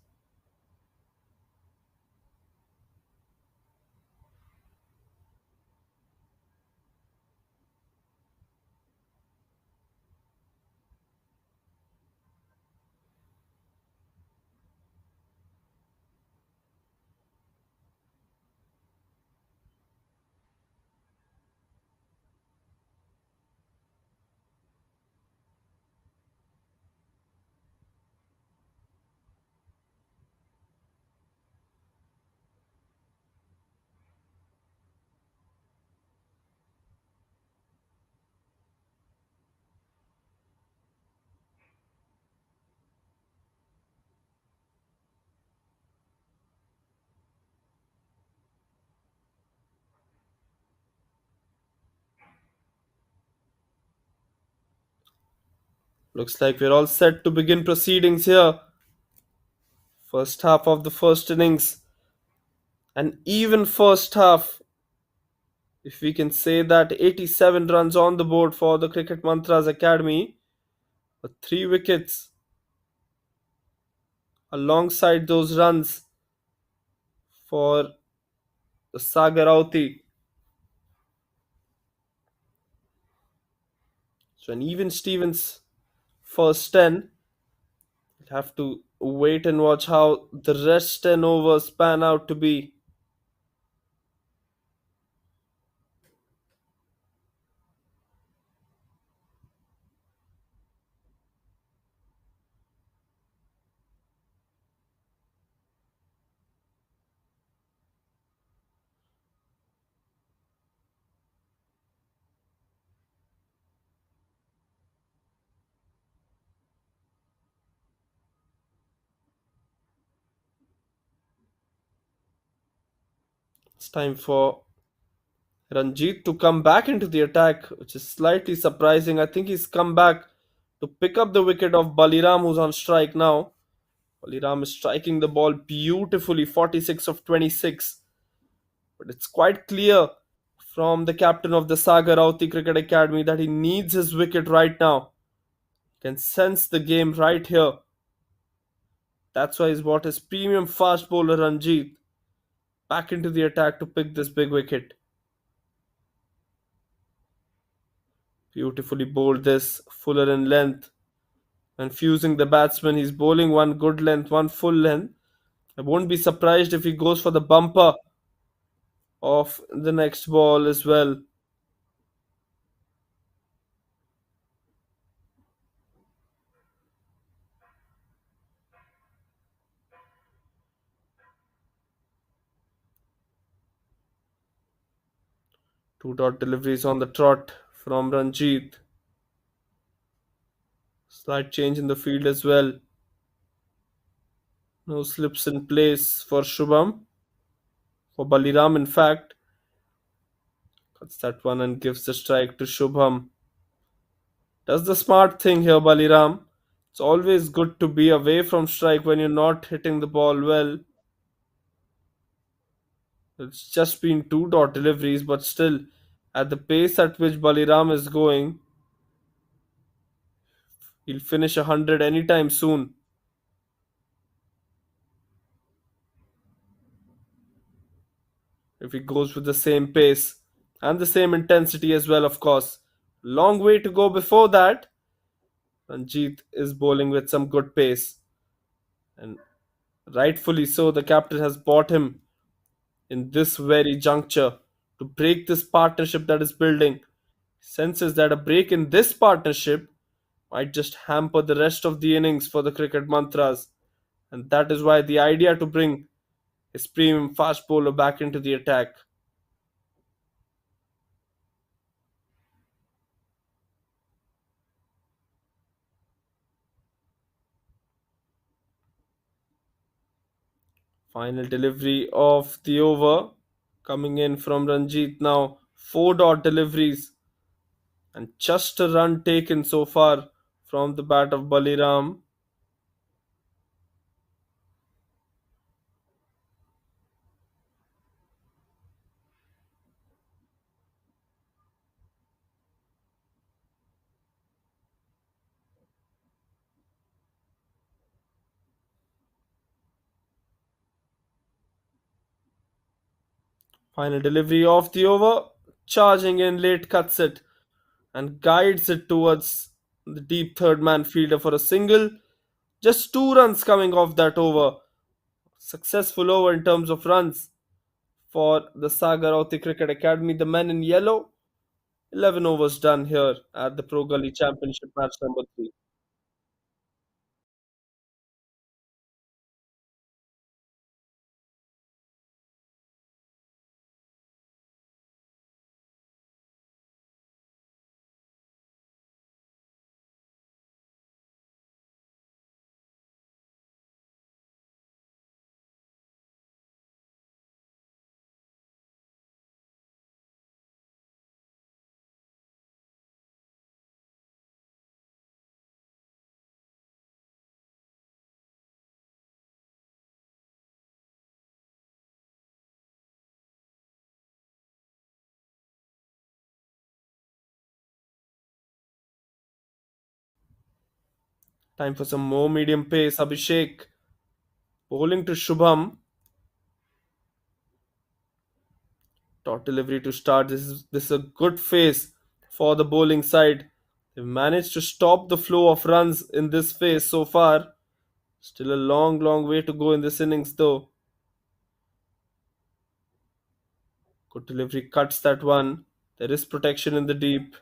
Looks like we're all set to begin proceedings here. First half of the first innings, an even first half, if we can say that. 87 runs on the board for the Cricket Mantras Academy, with 3 wickets alongside those runs for the Sagarauti. So an even Stevens first 10. We'll have to wait and watch how the rest 10 overs pan out to be. It's time for Ranjit to come back into the attack, which is slightly surprising. I think he's come back to pick up the wicket of Baliram, who's on strike now. Baliram is striking the ball beautifully, 46 of 26. But it's quite clear from the captain of the Saga Rauti Cricket Academy that he needs his wicket right now. Can sense the game right here. That's why he's brought his premium fast bowler Ranjit back into the attack to pick this big wicket. Beautifully bowled this, fuller in length. Confusing the batsman, he's bowling one good length, one full length. I won't be surprised if he goes for the bumper of the next ball as well. Two dot deliveries on the trot from Ranjit. Slight change in the field as well. No slips in place for Shubham. For Baliram, in fact. Cuts that one and gives the strike to Shubham. Does the smart thing here, Baliram. It's always good to be away from strike when you're not hitting the ball well. It's just been two dot deliveries, but still, at the pace at which Baliram is going, he'll finish 100 anytime soon. If he goes with the same pace and the same intensity as well, of course. Long way to go before that. Ranjit is bowling with some good pace, and rightfully so, the captain has bought him in this very juncture to break this partnership that is building. Senses that a break in this partnership might just hamper the rest of the innings for the cricket mantras, and that is why the idea to bring his premium fast bowler back into the attack. Final delivery of the over coming in from Ranjit now. Four dot deliveries and just a run taken so far from the bat of Baliram. Final delivery of the over, charging in late, cuts it and guides it towards the deep third man fielder for a single. Just 2 runs coming off that over. Successful over in terms of runs for the Sagarauti Cricket Academy. The men in yellow, 11 overs done here at the Pro Gully Championship match number 3. Time for some more medium pace. Abhishek bowling to Shubham. Dot delivery to start. This is a good phase for the bowling side. They've managed to stop the flow of runs in this phase so far. Still a long, long way to go in this innings though. Good delivery cuts that one. There is protection in the deep.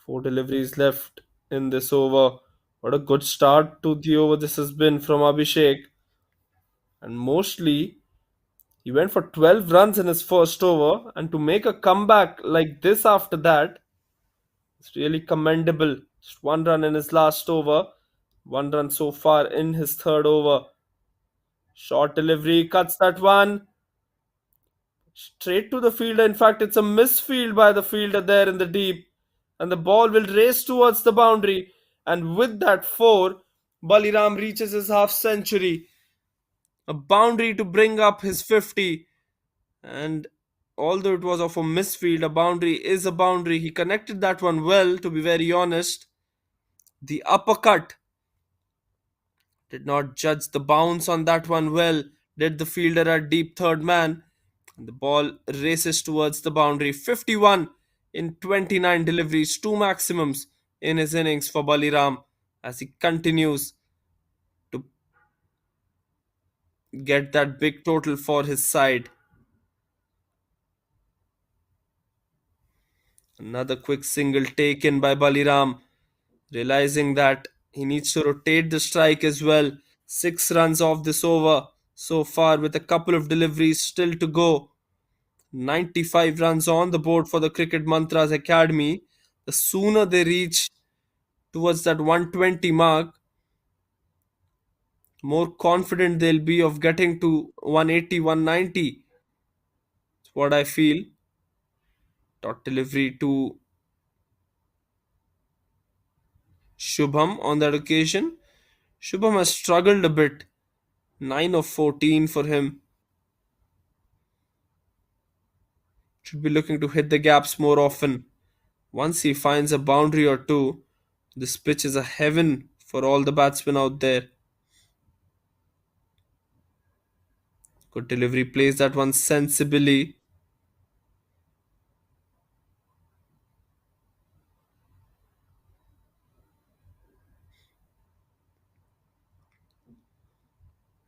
Four deliveries left in this over. What a good start to the over this has been from Abhishek. And mostly, he went for 12 runs in his first over. And to make a comeback like this after that, it's really commendable. Just one run in his last over. One run so far in his third over. Short delivery cuts that one. Straight to the fielder. In fact, it's a misfield by the fielder there in the deep. And the ball will race towards the boundary. And with that four, Baliram reaches his half century. A boundary to bring up his 50. And although it was of a misfield, a boundary is a boundary. He connected that one well, to be very honest. The uppercut did not judge the bounce on that one well, did the fielder at deep third man. And the ball races towards the boundary. 51 in 29 deliveries, two maximums in his innings for Baliram as he continues to get that big total for his side. Another quick single taken by Baliram, realizing that he needs to rotate the strike as well. 6 runs off this over so far with a couple of deliveries still to go. 95 runs on the board for the Cricket Mantras Academy. The sooner they reach towards that 120 mark, more confident they'll be of getting to 180, 190. That's what I feel. Dot delivery to Shubham on that occasion. Shubham has struggled a bit. 9 of 14 for him. Should be looking to hit the gaps more often. Once he finds a boundary or two, this pitch is a heaven for all the batsmen out there. Good delivery, plays that one sensibly.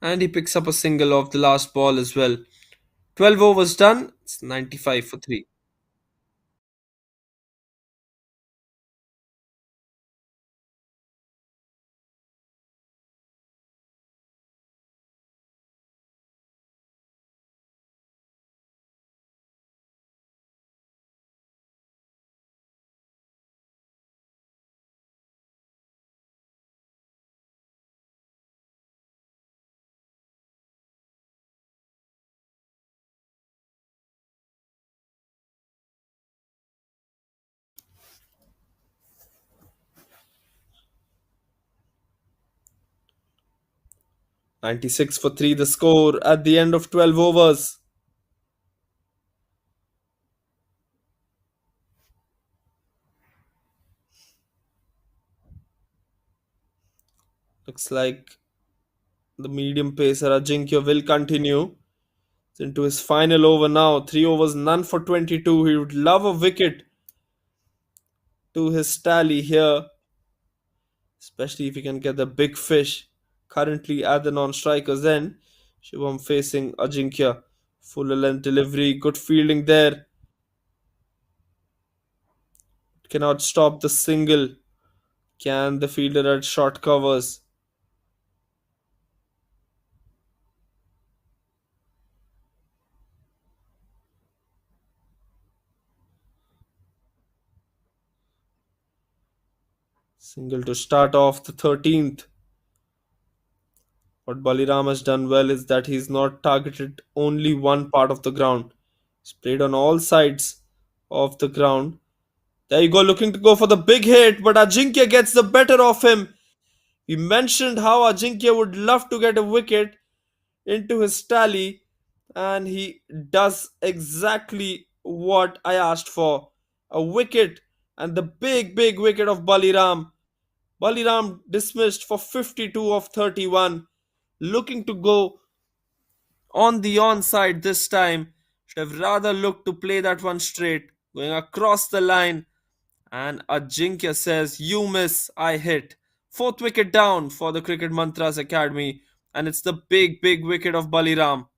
And he picks up a single off the last ball as well. 12 overs done, it's 95 for 3. Ninety-six for 3 the score at the end of 12 overs. Looks like the medium pacer Ajinkya will continue. It's into his final over now. 3 overs, none for 22. He would love a wicket to his tally here, especially if he can get the big fish currently at the non-strikers end. Shivam facing Ajinkya. Full length delivery, good fielding there. Cannot stop the single. Can the fielder at short covers? Single to start off the 13th. What Baliram has done well is that he's not targeted only one part of the ground. He's played on all sides of the ground. There you go, looking to go for the big hit, but Ajinkya gets the better of him. He mentioned how Ajinkya would love to get a wicket into his tally, and he does exactly what I asked for, a wicket, and the big wicket of Baliram. Baliram dismissed for 52 of 31, looking to go on the onside this time. Should have rather looked to play that one straight, going across the line. And Ajinkya says, "You miss, I hit." Fourth wicket down for the Cricket Mantras Academy, and it's the big wicket of Baliram.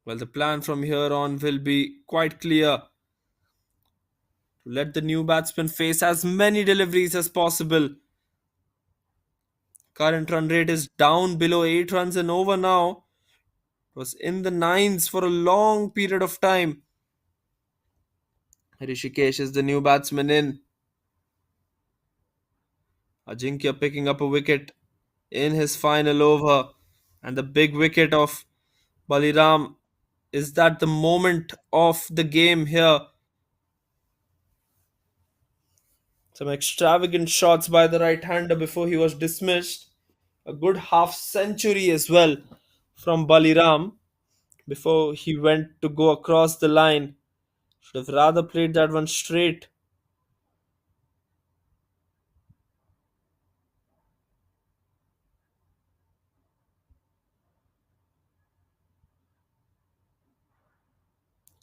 Well, the plan from here on will be quite clear, to let the new batsman face as many deliveries as possible. Current run rate is down below 8 runs an over now. It was in the nines for a long period of time. Rishikesh is the new batsman in. Ajinkya picking up a wicket in his final over. And the big wicket of Baliram, is that the moment of the game here? Some extravagant shots by the right hander before he was dismissed. A good half century as well from Baliram before he went to go across the line. Should have rather played that one straight.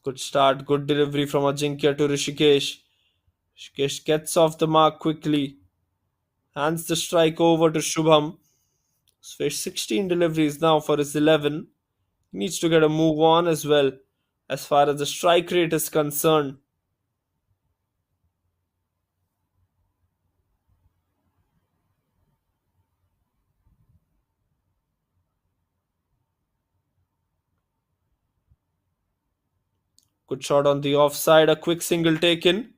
Good start, good delivery from Ajinkya to Rishikesh. Rishikesh gets off the mark quickly, hands the strike over to Shubham. He's faced 16 deliveries now for his 11. He needs to get a move on as well as far as the strike rate is concerned. Good shot on the offside, a quick single taken.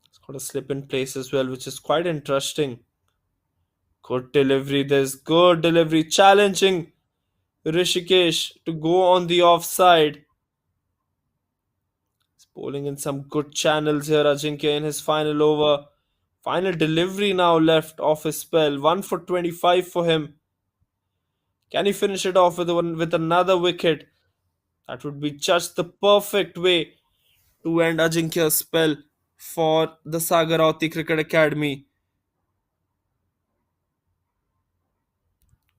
It's got a slip in place as well, which is quite interesting. Good delivery, there's good delivery, challenging Rishikesh to go on the offside. He's bowling in some good channels here, Ajinkya, in his final over. Final delivery now left off his spell. 1 for 25 for him. Can he finish it off with another wicket? That would be just the perfect way to end Ajinkya's spell for the Sagarauti Cricket Academy.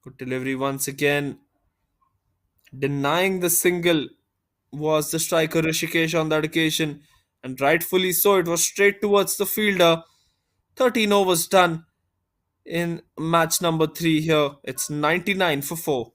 Good delivery once again. Denying the single was the striker Rishikesh on that occasion, and rightfully so. It was straight towards the fielder. 13 overs done in match number 3 here. It's 99 for 4.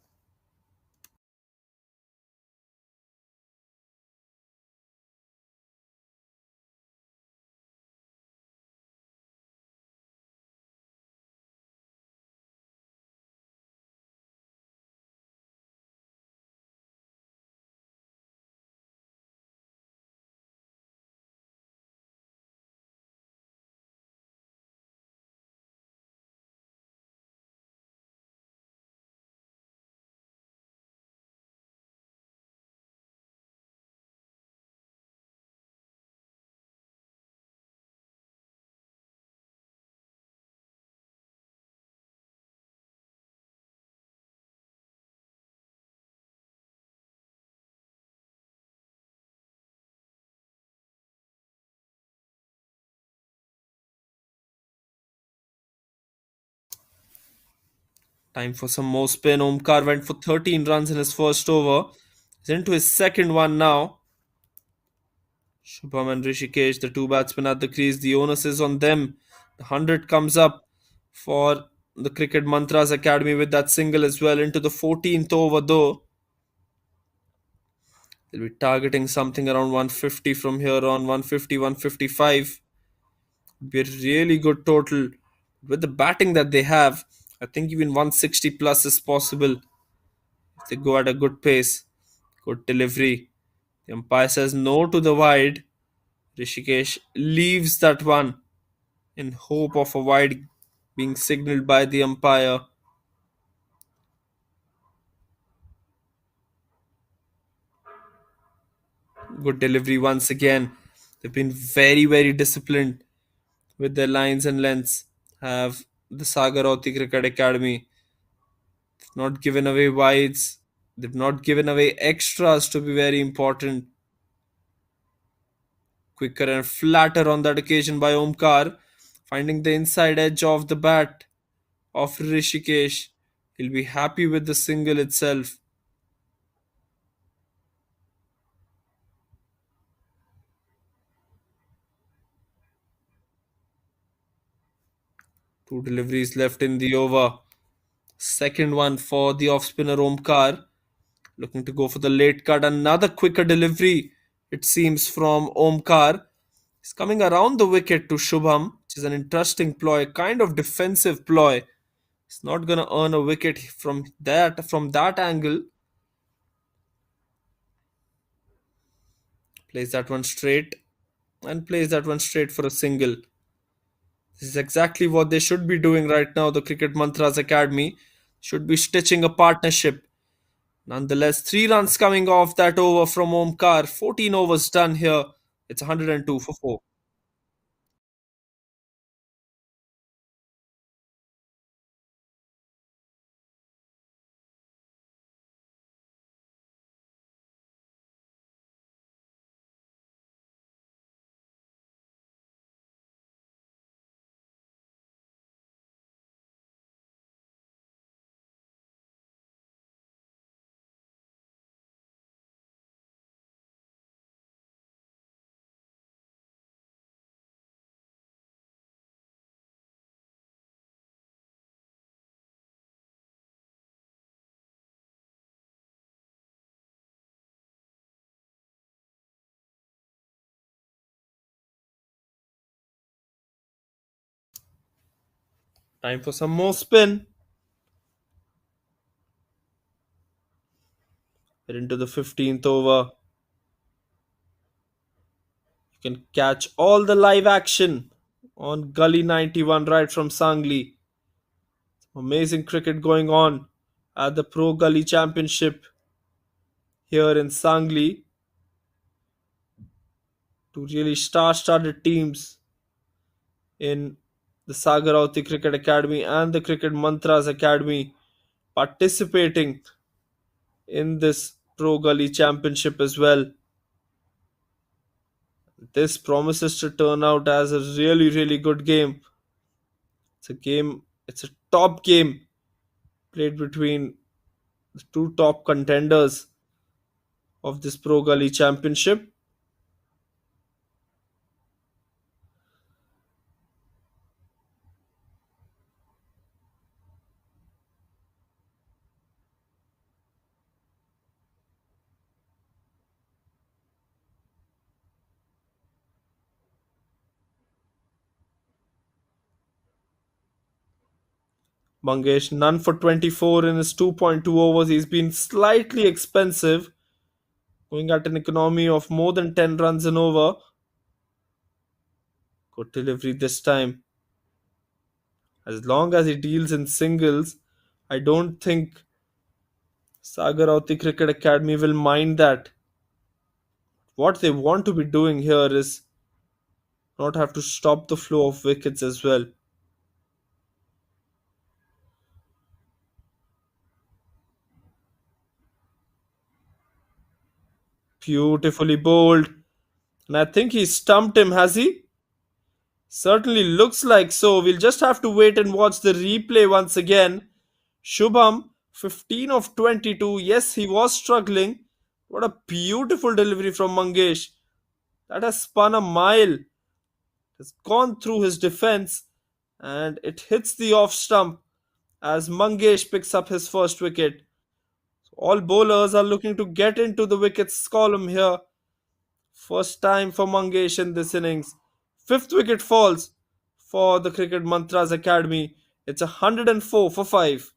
Time for some more spin. Omkar went for 13 runs in his first over. He's into his second one now. Shubham and Rishikesh, the two batsmen at the crease, the onus is on them. The 100 comes up for the Cricket Mantras Academy with that single as well into the 14th over though. They'll be targeting something around 150 from here on, 150, 155. Be a really good total. With the batting that they have, I think even 160 plus is possible if they go at a good pace. Good delivery. The umpire says no to the wide. Rishikesh leaves that one in hope of a wide being signaled by the umpire. Good delivery once again. They've been very, very disciplined with their lines and lengths. Have the Sagaroti Cricket Academy not given away wides. They've not given away extras to be very important. Quicker and flatter on that occasion by Omkar, finding the inside edge of the bat of Rishikesh. He'll be happy with the single itself. Two deliveries left in the over. Second one for the off spinner Omkar. Looking to go for the late cut. Another quicker delivery, it seems, from Omkar. He's coming around the wicket to Shubham, which is an interesting ploy, kind of defensive ploy. He's not gonna earn a wicket from that angle. Plays that one straight and plays that one straight for a single. This is exactly what they should be doing right now. The Cricket Mantras Academy should be stitching a partnership. Nonetheless, 3 runs coming off that over from Omkar. 14 overs done here. It's 102 for 4. Time for some more spin. We're into the 15th over. You can catch all the live action on Gully 91 right from Sangli. Amazing cricket going on at the Pro Gully Championship here in Sangli. Two really star-studded teams in the Sagarauti Cricket Academy and the Cricket Mantras Academy participating in this Pro Gully Championship as well. This promises to turn out as a really, really good game. It's a top game played between the two top contenders of this Pro Gully Championship. Mangesh, none for 24 in his 2.2 overs. He's been slightly expensive, going at an economy of more than 10 runs an over. Good delivery this time. As long as he deals in singles, I don't think Sagarauti Cricket Academy will mind that. What they want to be doing here is not have to stop the flow of wickets as well. Beautifully bowled. And I think he stumped him, has he? Certainly looks like so. We'll just have to wait and watch the replay once again. Shubham, 15 of 22. Yes, he was struggling. What a beautiful delivery from Mangesh. That has spun a mile. It has gone through his defense and it hits the off stump as Mangesh picks up his first wicket. All bowlers are looking to get into the wickets column here. First time for Mangesh in this innings. Fifth wicket falls for the Cricket Mantras Academy. It's 104 for 5.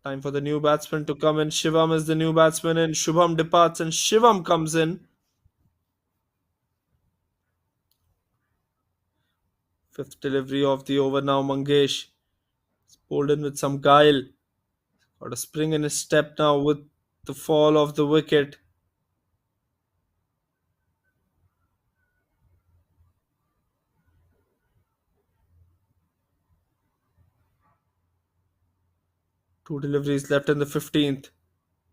Time for the new batsman to come in. Shivam is the new batsman in. Shubham departs and Shivam comes in. Fifth delivery of the over now. Mangesh is pulled in with some guile. Got a spring in his step now with the fall of the wicket. Two deliveries left in the 15th.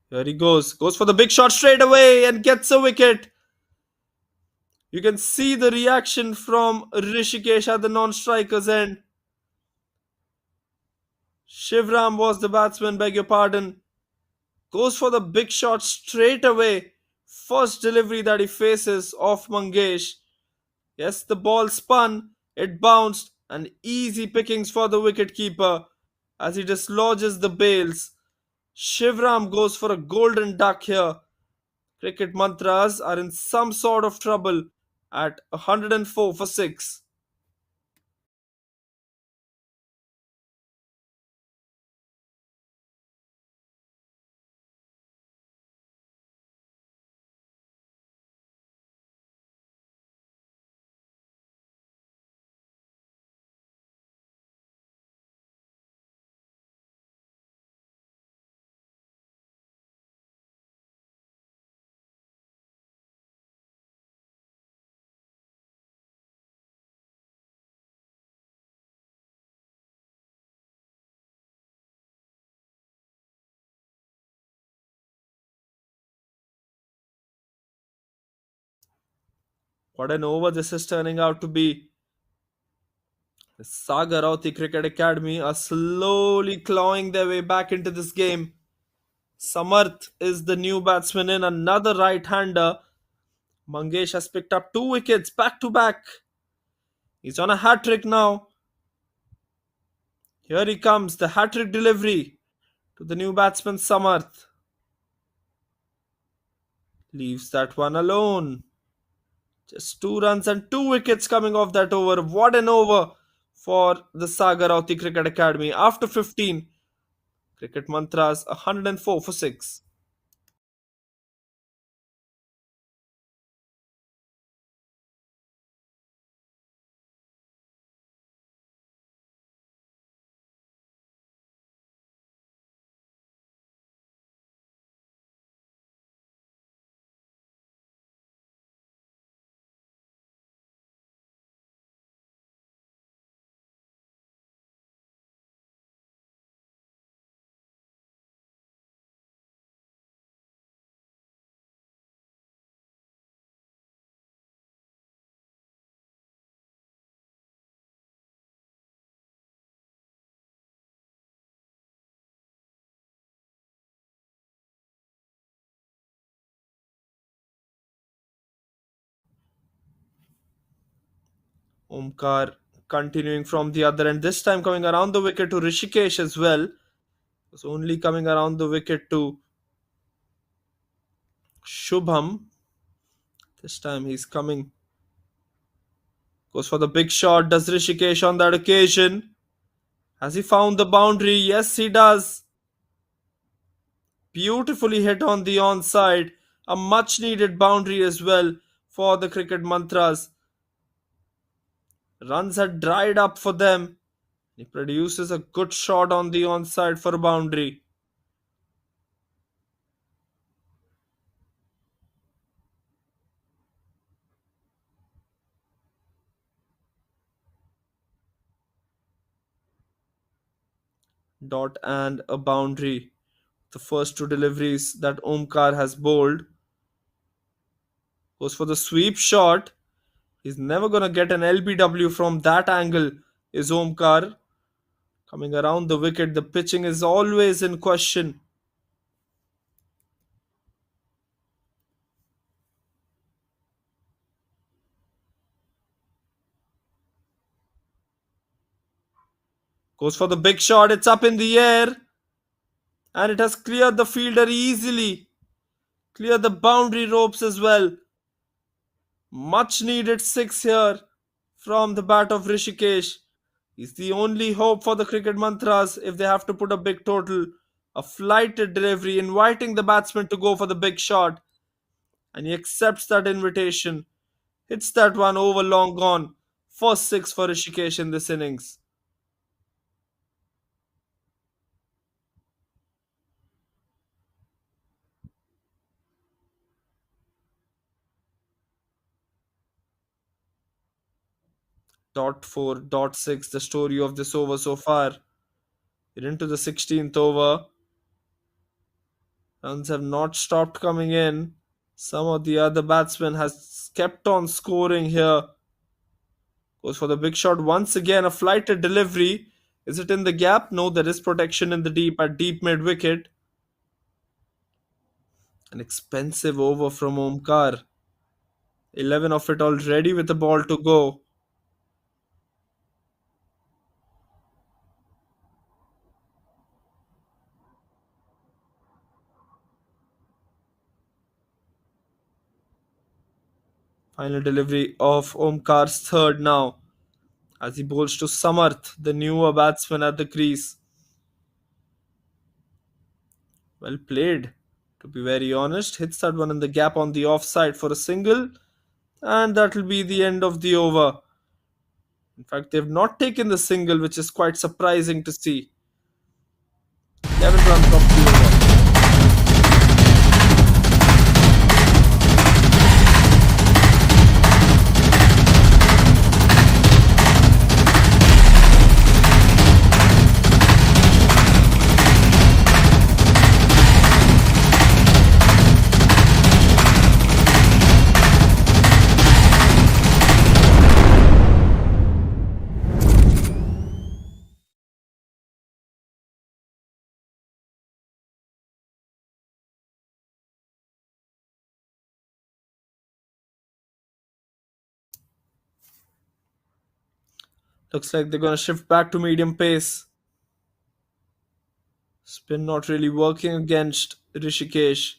Here he goes. Goes for the big shot straight away and gets a wicket. You can see the reaction from Rishikesh at the non-striker's end. Shivram was the batsman, beg your pardon. Goes for the big shot straight away. First delivery that he faces off Mangesh. Yes, the ball spun, it bounced, and easy pickings for the wicketkeeper as he dislodges the bails. Shivram goes for a golden duck here. Cricket Mantras are in some sort of trouble at 104 for 6. What an over this is turning out to be. The Saga Rauti Cricket Academy are slowly clawing their way back into this game. Samarth is the new batsman in, another right-hander. Mangesh has picked up 2 wickets back to back. He's on a hat trick now. Here he comes, the hat trick delivery to the new batsman Samarth. Leaves that one alone. Just 2 runs and 2 wickets coming off that over. What an over for the Saga Rauti Cricket Academy. After 15, Cricket Mantras 104 for 6. Omkar continuing from the other end, this time coming around the wicket to Rishikesh as well. Was only coming around the wicket to Shubham. This time he's coming. Goes for the big shot. Does Rishikesh on that occasion? Has he found the boundary? Yes, he does. Beautifully hit on the onside. A much needed boundary as well for the Cricket Mantras. Runs had dried up for them. He produces a good shot on the onside for a boundary. Dot and a boundary. The first two deliveries that Omkar has bowled goes for the sweep shot. He's never gonna get an LBW from that angle. Is Omkar coming around the wicket? The pitching is always in question. Goes for the big shot. It's up in the air and it has cleared the fielder easily. Clear the boundary ropes as well. Much needed six here from the bat of Rishikesh. He's the only hope for the cricket mantras if they have to put a big total. A flighted delivery inviting the batsman to go for the big shot. And he accepts that invitation. Hits that one over long gone. First six for Rishikesh in this innings. Dot 4, dot 6, the story of this over so far. We're into the 16th over. Runs have not stopped coming in. Some of the other batsmen has kept on scoring here. Goes for the big shot once again. A flighted delivery. Is it in the gap? No, there is protection in the deep at deep mid wicket. An expensive over from Omkar. 11 of it already with the ball to go. Final delivery of Omkar's third now as he bowls to Samarth, the newer batsman at the crease. Well played, to be very honest. Hits that one in the gap on the offside for a single, and that'll be the end of the over. In fact, they've not taken the single, which is quite surprising to see. 11 runs off the over. Looks like they're going to shift back to medium pace. Spin not really working against Rishikesh.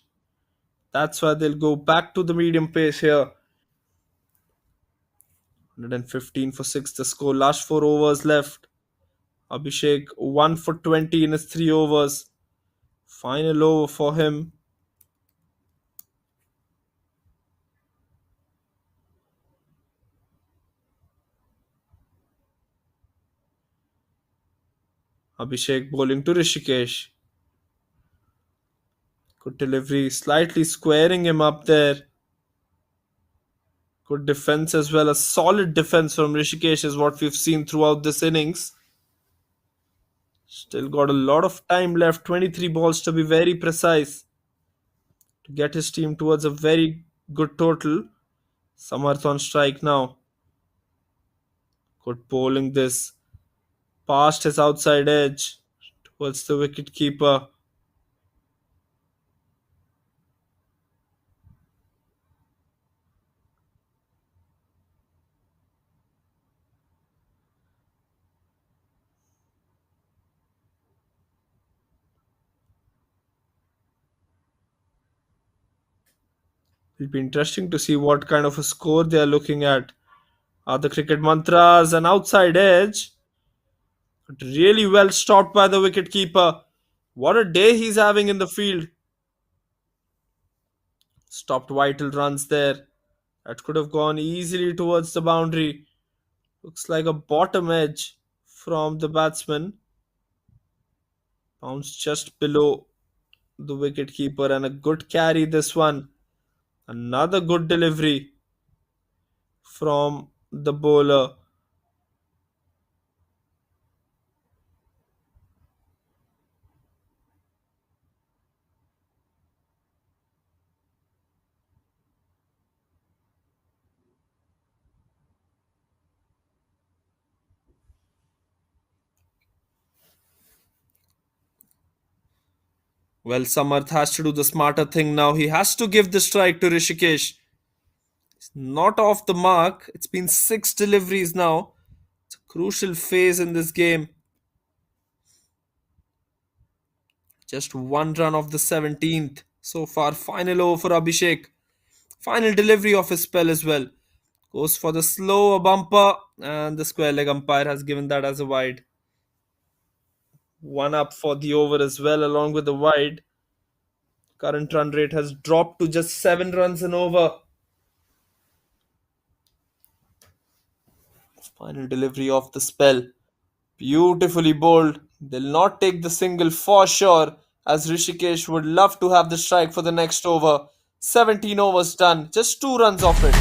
That's why they'll go back to the medium pace here. 115 for 6 the score. Last 4 overs left. Abhishek 1 for 20 in his 3 overs. Final over for him. Abhishek bowling to Rishikesh. Good delivery, slightly squaring him up there. Good defense as well. A solid defense from Rishikesh is what we've seen throughout this innings. Still got a lot of time left. 23 balls to be very precise. To get his team towards a very good total. Samarth on strike now. Good bowling this. Past his outside edge. Towards the wicket keeper. It'll be interesting to see what kind of a score they are looking at. Are the cricket mantras an outside edge? But really well stopped by the wicketkeeper. What a day he's having in the field. Stopped vital runs there. That could have gone easily towards the boundary. Looks like a bottom edge from the batsman. Bounced just below the wicketkeeper and a good carry this one. Another good delivery from the bowler. Well, Samarth has to do the smarter thing now. He has to give the strike to Rishikesh. It's not off the mark. It's been six deliveries now. It's a crucial phase in this game. Just one run of the 17th. So far, final over for Abhishek. Final delivery of his spell as well. Goes for the slow bumper, and the square leg umpire has given that as a wide. One up for the over as well, along with the wide. Current run rate has dropped to just 7 runs and over. Final delivery of the spell. Beautifully bowled. They'll not take the single for sure, as Rishikesh would love to have the strike for the next over. 17 overs done, just 2 runs off it.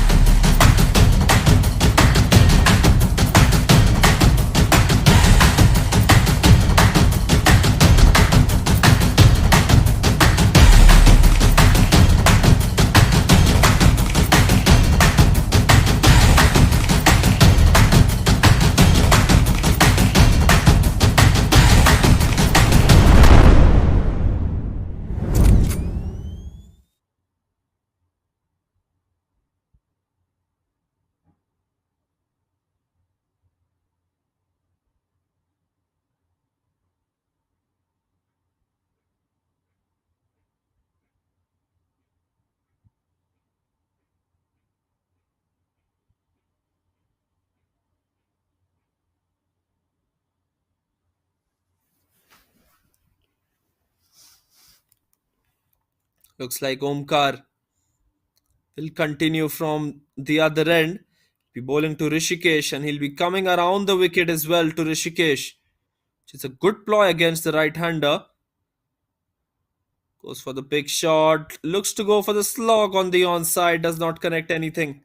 Looks like Omkar will continue from the other end. Be bowling to Rishikesh, and he'll be coming around the wicket as well to Rishikesh. Which is a good ploy against the right-hander. Goes for the big shot. Looks to go for the slog on the onside. Does not connect anything.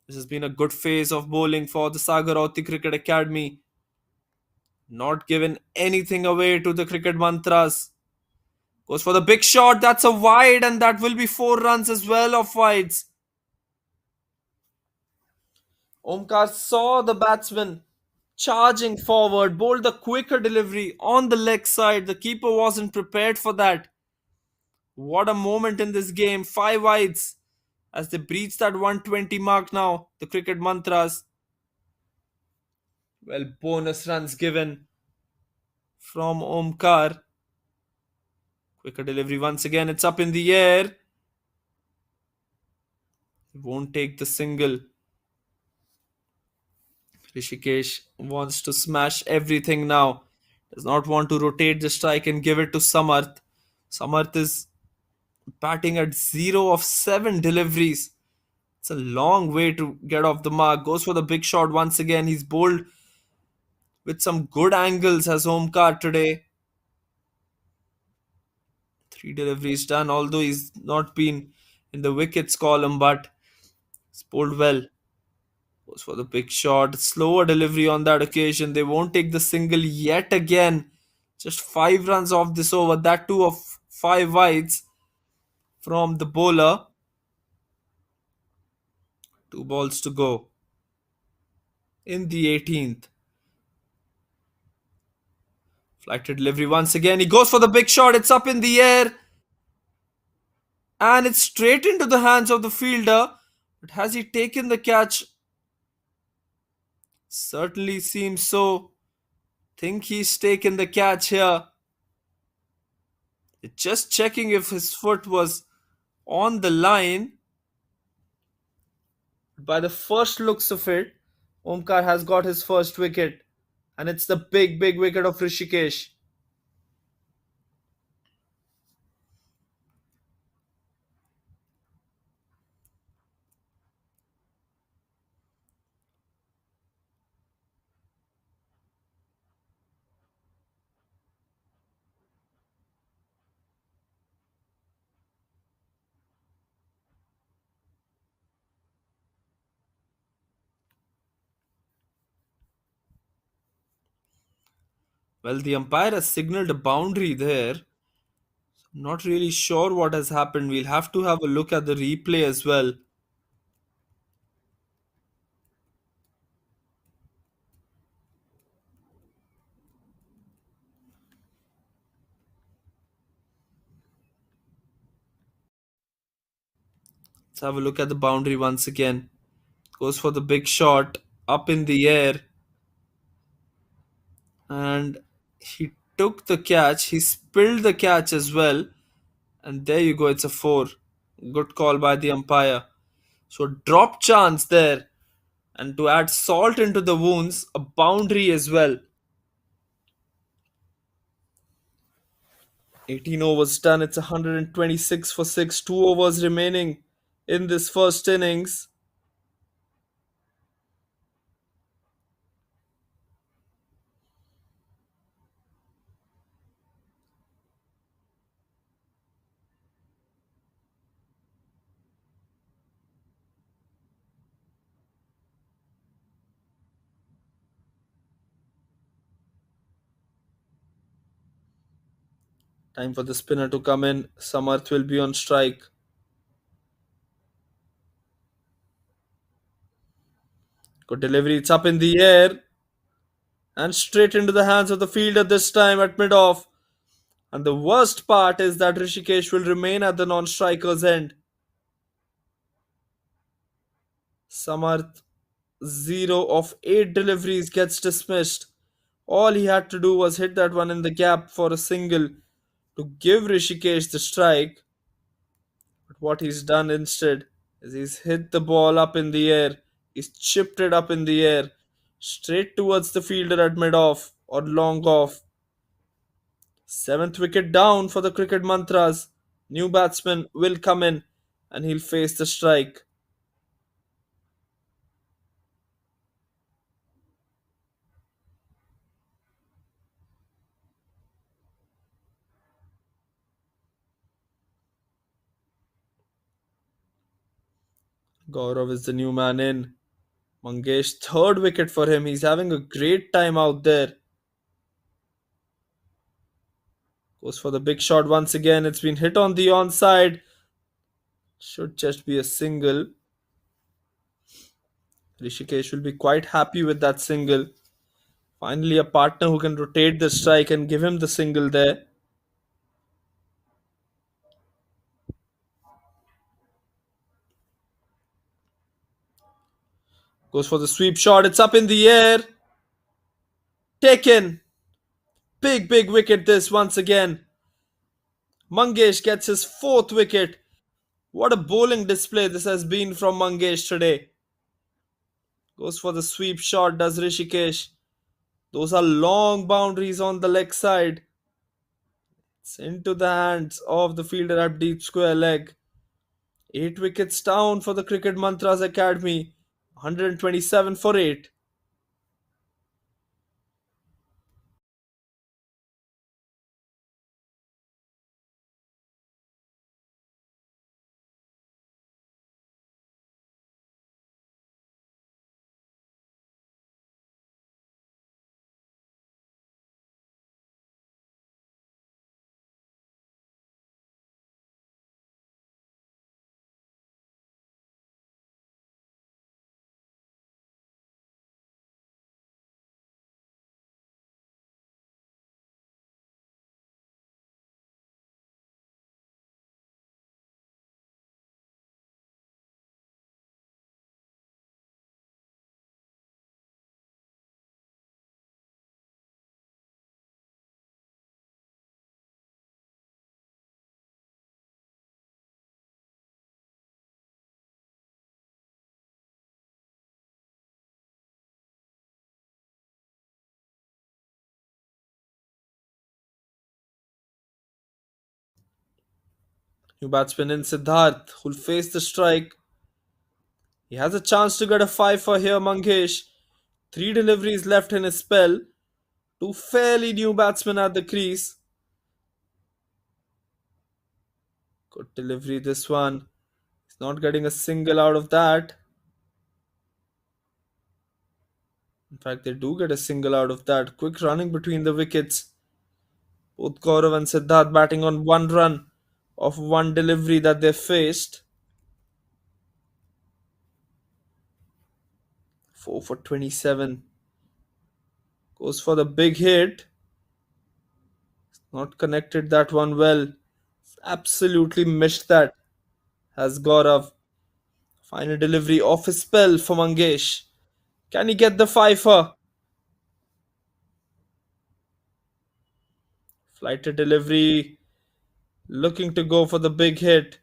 This has been a good phase of bowling for the Sagarauti Cricket Academy. Not given anything away to the cricket mantras. Goes for the big shot. That's a wide, and that will be 4 runs as well of wides. Omkar saw the batsman charging forward, bowled the quicker delivery on the leg side. The keeper wasn't prepared for that. What a moment in this game. 5 wides as they breach that 120 mark now. The cricket mantras. Well, bonus runs given from Omkar. Quicker delivery once again. It's up in the air. Won't take the single. Rishikesh wants to smash everything now. Does not want to rotate the strike and give it to Samarth. Samarth is batting at 0 of 7 deliveries. It's a long way to get off the mark. Goes for the big shot once again. He's bowled with some good angles as Omkar today. 3 deliveries done, although he's not been in the wickets column, but he's bowled well. Goes for the big shot. Slower delivery on that occasion. They won't take the single yet again. Just 5 runs off this over. That too of 5 wides from the bowler. 2 balls to go in the 18th. Flighted delivery once again. He goes for the big shot. It's up in the air. And it's straight into the hands of the fielder. But has he taken the catch? Certainly seems so. Think he's taken the catch here. Just checking if his foot was on the line. By the first looks of it, Omkar has got his first wicket. And it's the big, big wicket of Rishikesh. Well, the umpire has signaled a boundary there. Not really sure what has happened. We'll have to have a look at the replay as well. Let's have a look at the boundary once again. Goes for the big shot up in the air, and he took the catch. He spilled the catch as well, and there you go. It's a four. Good call by the umpire. So drop chance there, and to add salt into the wounds, a boundary as well. 18 overs done. It's 126 for 6. 2 overs remaining in this first innings. Time for the spinner to come in. Samarth will be on strike. Good delivery. It's up in the air and straight into the hands of the fielder this time at mid-off. And the worst part is that Rishikesh will remain at the non-striker's end. Samarth, 0 of 8 deliveries, gets dismissed. All he had to do was hit that one in the gap for a single to give Rishikesh the strike. But what he's done instead is he's hit the ball up in the air. He's chipped it up in the air, straight towards the fielder at mid-off or long off. Seventh wicket down for the cricket mantras. New batsman will come in and he'll face the strike. Gaurav is the new man in. Mangesh, third wicket for him. He's having a great time out there. Goes for the big shot once again. It's been hit on the onside. Should just be a single. Rishikesh will be quite happy with that single. Finally, a partner who can rotate the strike and give him the single there. Goes for the sweep shot. It's up in the air. Taken. Big, big wicket this once again. Mangesh gets his fourth wicket. What a bowling display this has been from Mangesh today. Goes for the sweep shot, does Rishikesh. Those are long boundaries on the leg side. It's into the hands of the fielder at deep square leg. 8 wickets down for the Cricket Mantras Academy. 127 for 8. New batsman in Siddharth, who'll face the strike. He has a chance to get a 5 for here, Mangesh. 3 deliveries left in his spell. Two fairly new batsmen at the crease. Good delivery this one. He's not getting a single out of that. In fact, they do get a single out of that. Quick running between the wickets. Both Gaurav and Siddharth batting on one run of one delivery that they faced. 4 for 27. Goes for the big hit. Not connected that one well. Absolutely missed that. Has Gaurav. Final delivery off his spell for Mangesh. Can he get the fifer? Flighted delivery. Looking to go for the big hit.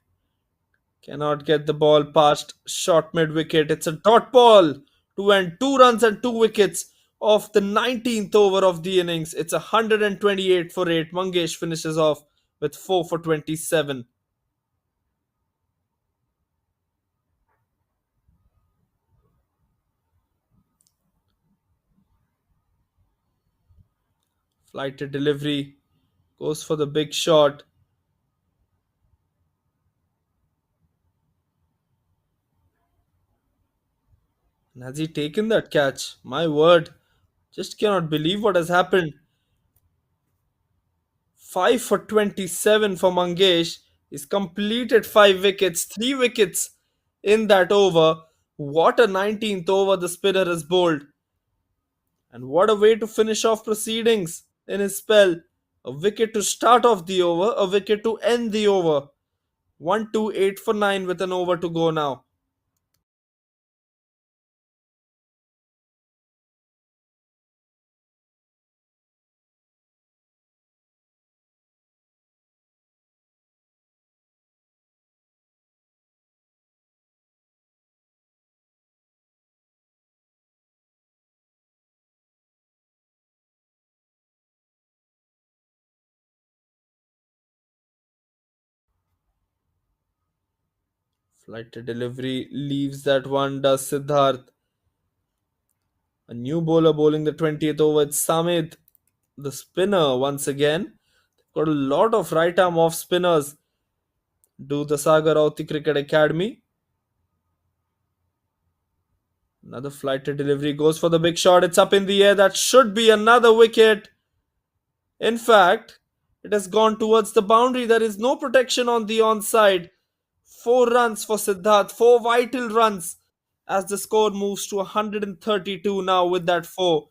Cannot get the ball past short mid wicket. It's a dot ball to end 2 runs and 2 wickets of the 19th over of the innings. It's 128 for 8. Mangesh finishes off with 4 for 27. Flighted delivery goes for the big shot. And has he taken that catch? My word. Just cannot believe what has happened. 5 for 27 for Mangesh. He's completed 5 wickets, 3 wickets in that over. What a 19th over the spinner has bowled. And what a way to finish off proceedings in his spell. A wicket to start off the over, a wicket to end the over. 1-2-8 for 9 with an over to go now. Flight to delivery leaves that one, does Siddharth. A new bowler bowling the 20th over. It's Samit, the spinner once again. Got a lot of right arm off spinners. Do the Sagar Rauti Cricket Academy. Another flight to delivery goes for the big shot. It's up in the air. That should be another wicket. In fact, it has gone towards the boundary. There is no protection on the onside. 4 runs for Siddharth. 4 vital runs as the score moves to 132 now with that 4.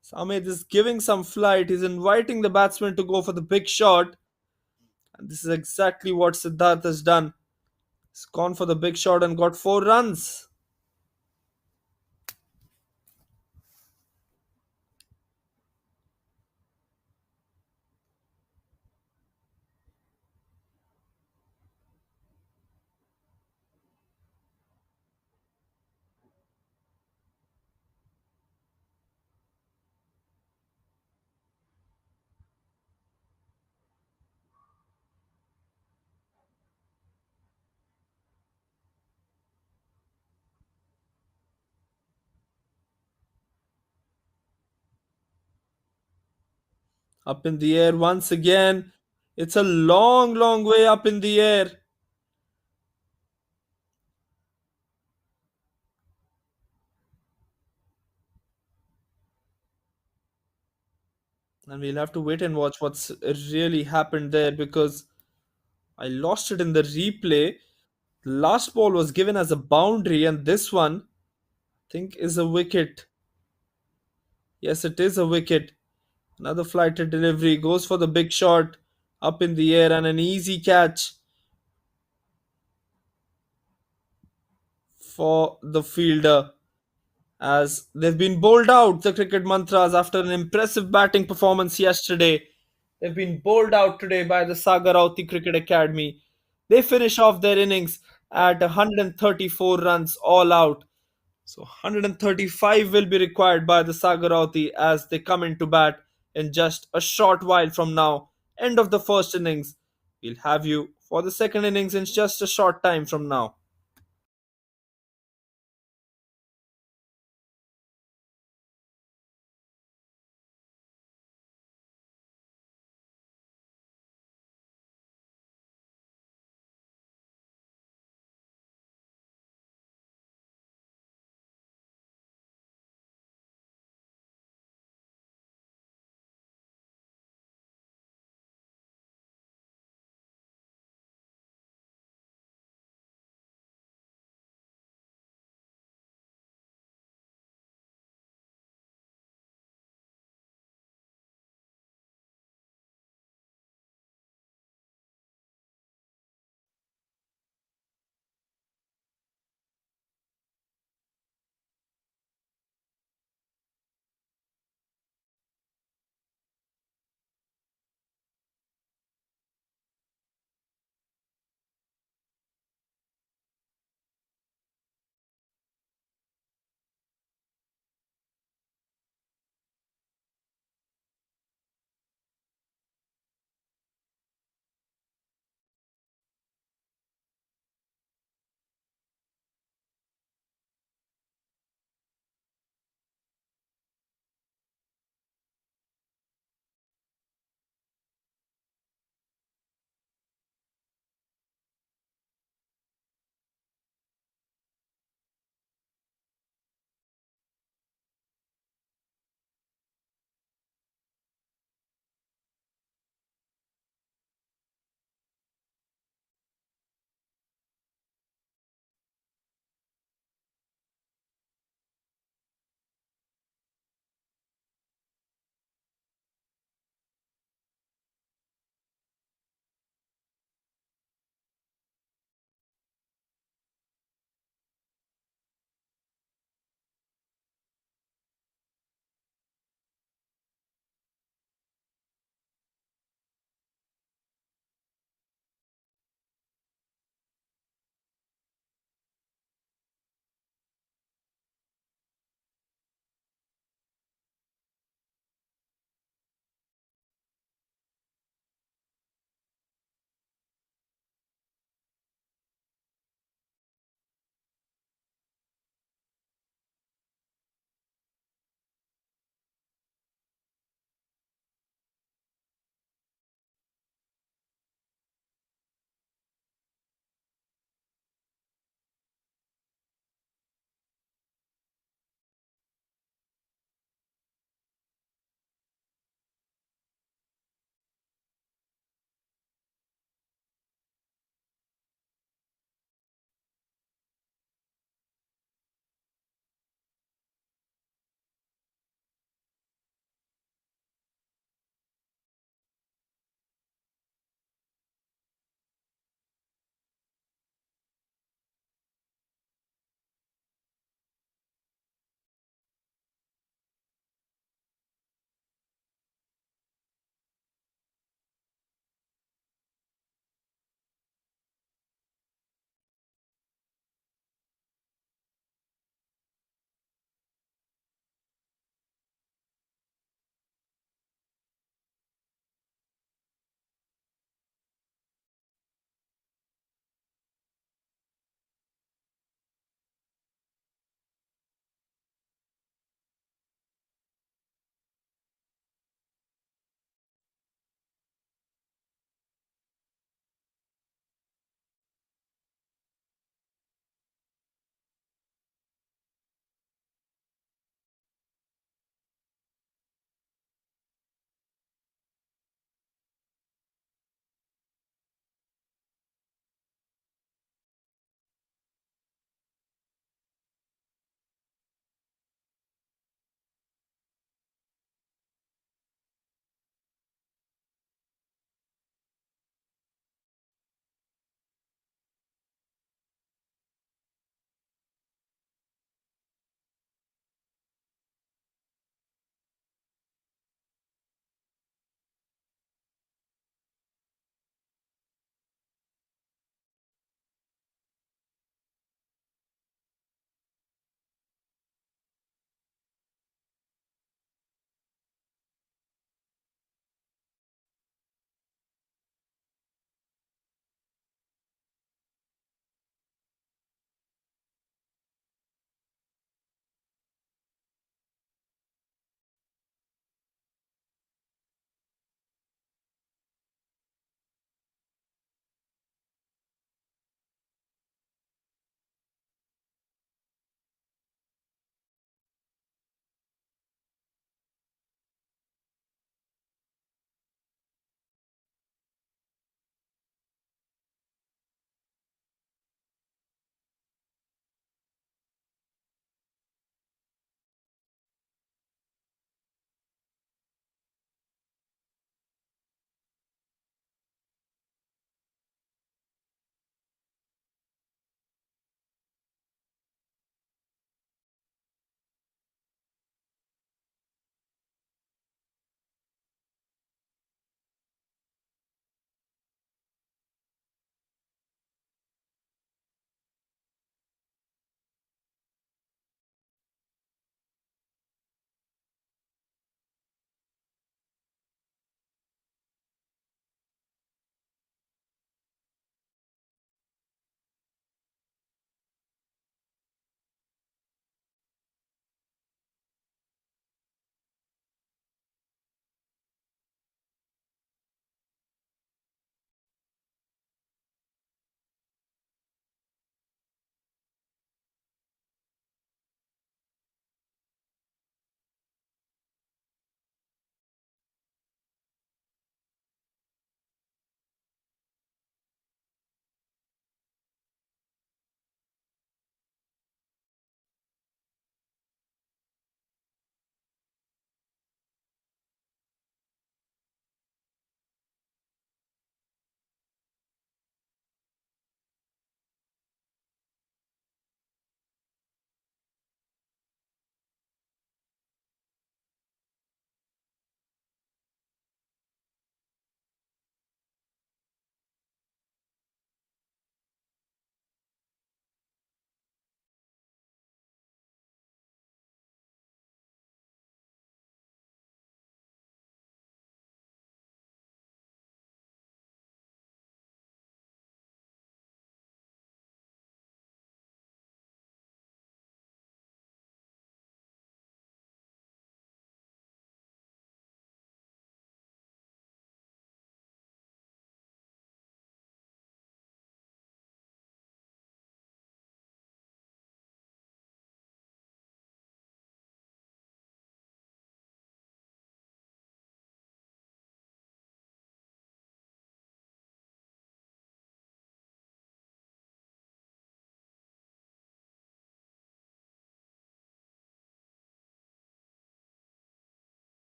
Samit is giving some flight. He's inviting the batsman to go for the big shot. And this is exactly what Siddharth has done. He's gone for the big shot and got 4 runs. Up in the air once again. It's a long, long way up in the air. And we'll have to wait and watch what's really happened there because I lost it in the replay. The last ball was given as a boundary, and this one, I think, is a wicket. Yes, it is a wicket. Another flighted delivery goes for the big shot up in the air and an easy catch for the fielder. As they've been bowled out, the cricket mantras, after an impressive batting performance yesterday. They've been bowled out today by the Sagar Rauti Cricket Academy. They finish off their innings at 134 runs all out. So 135 will be required by the Sagar Rauti as they come into bat in just a short while from now. End of the first innings. We'll have you for the second innings in just a short time from now.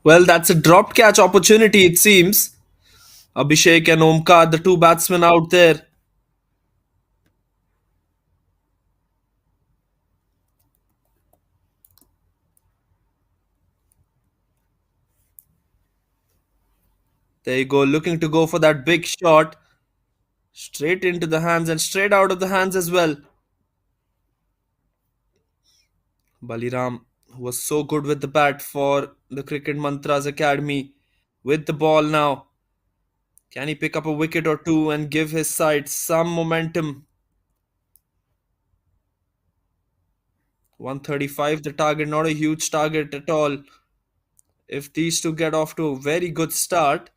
Well, that's a dropped catch opportunity, it seems. Abhishek and Omkar, the two batsmen out there. There you go, looking to go for that big shot. Straight into the hands and straight out of the hands as well. Baliram was so good with the bat for the Cricket Mantras Academy. With the ball now, can he pick up a wicket or two and give his side some momentum? 135 the target, not a huge target at all. If these two get off to a very good start,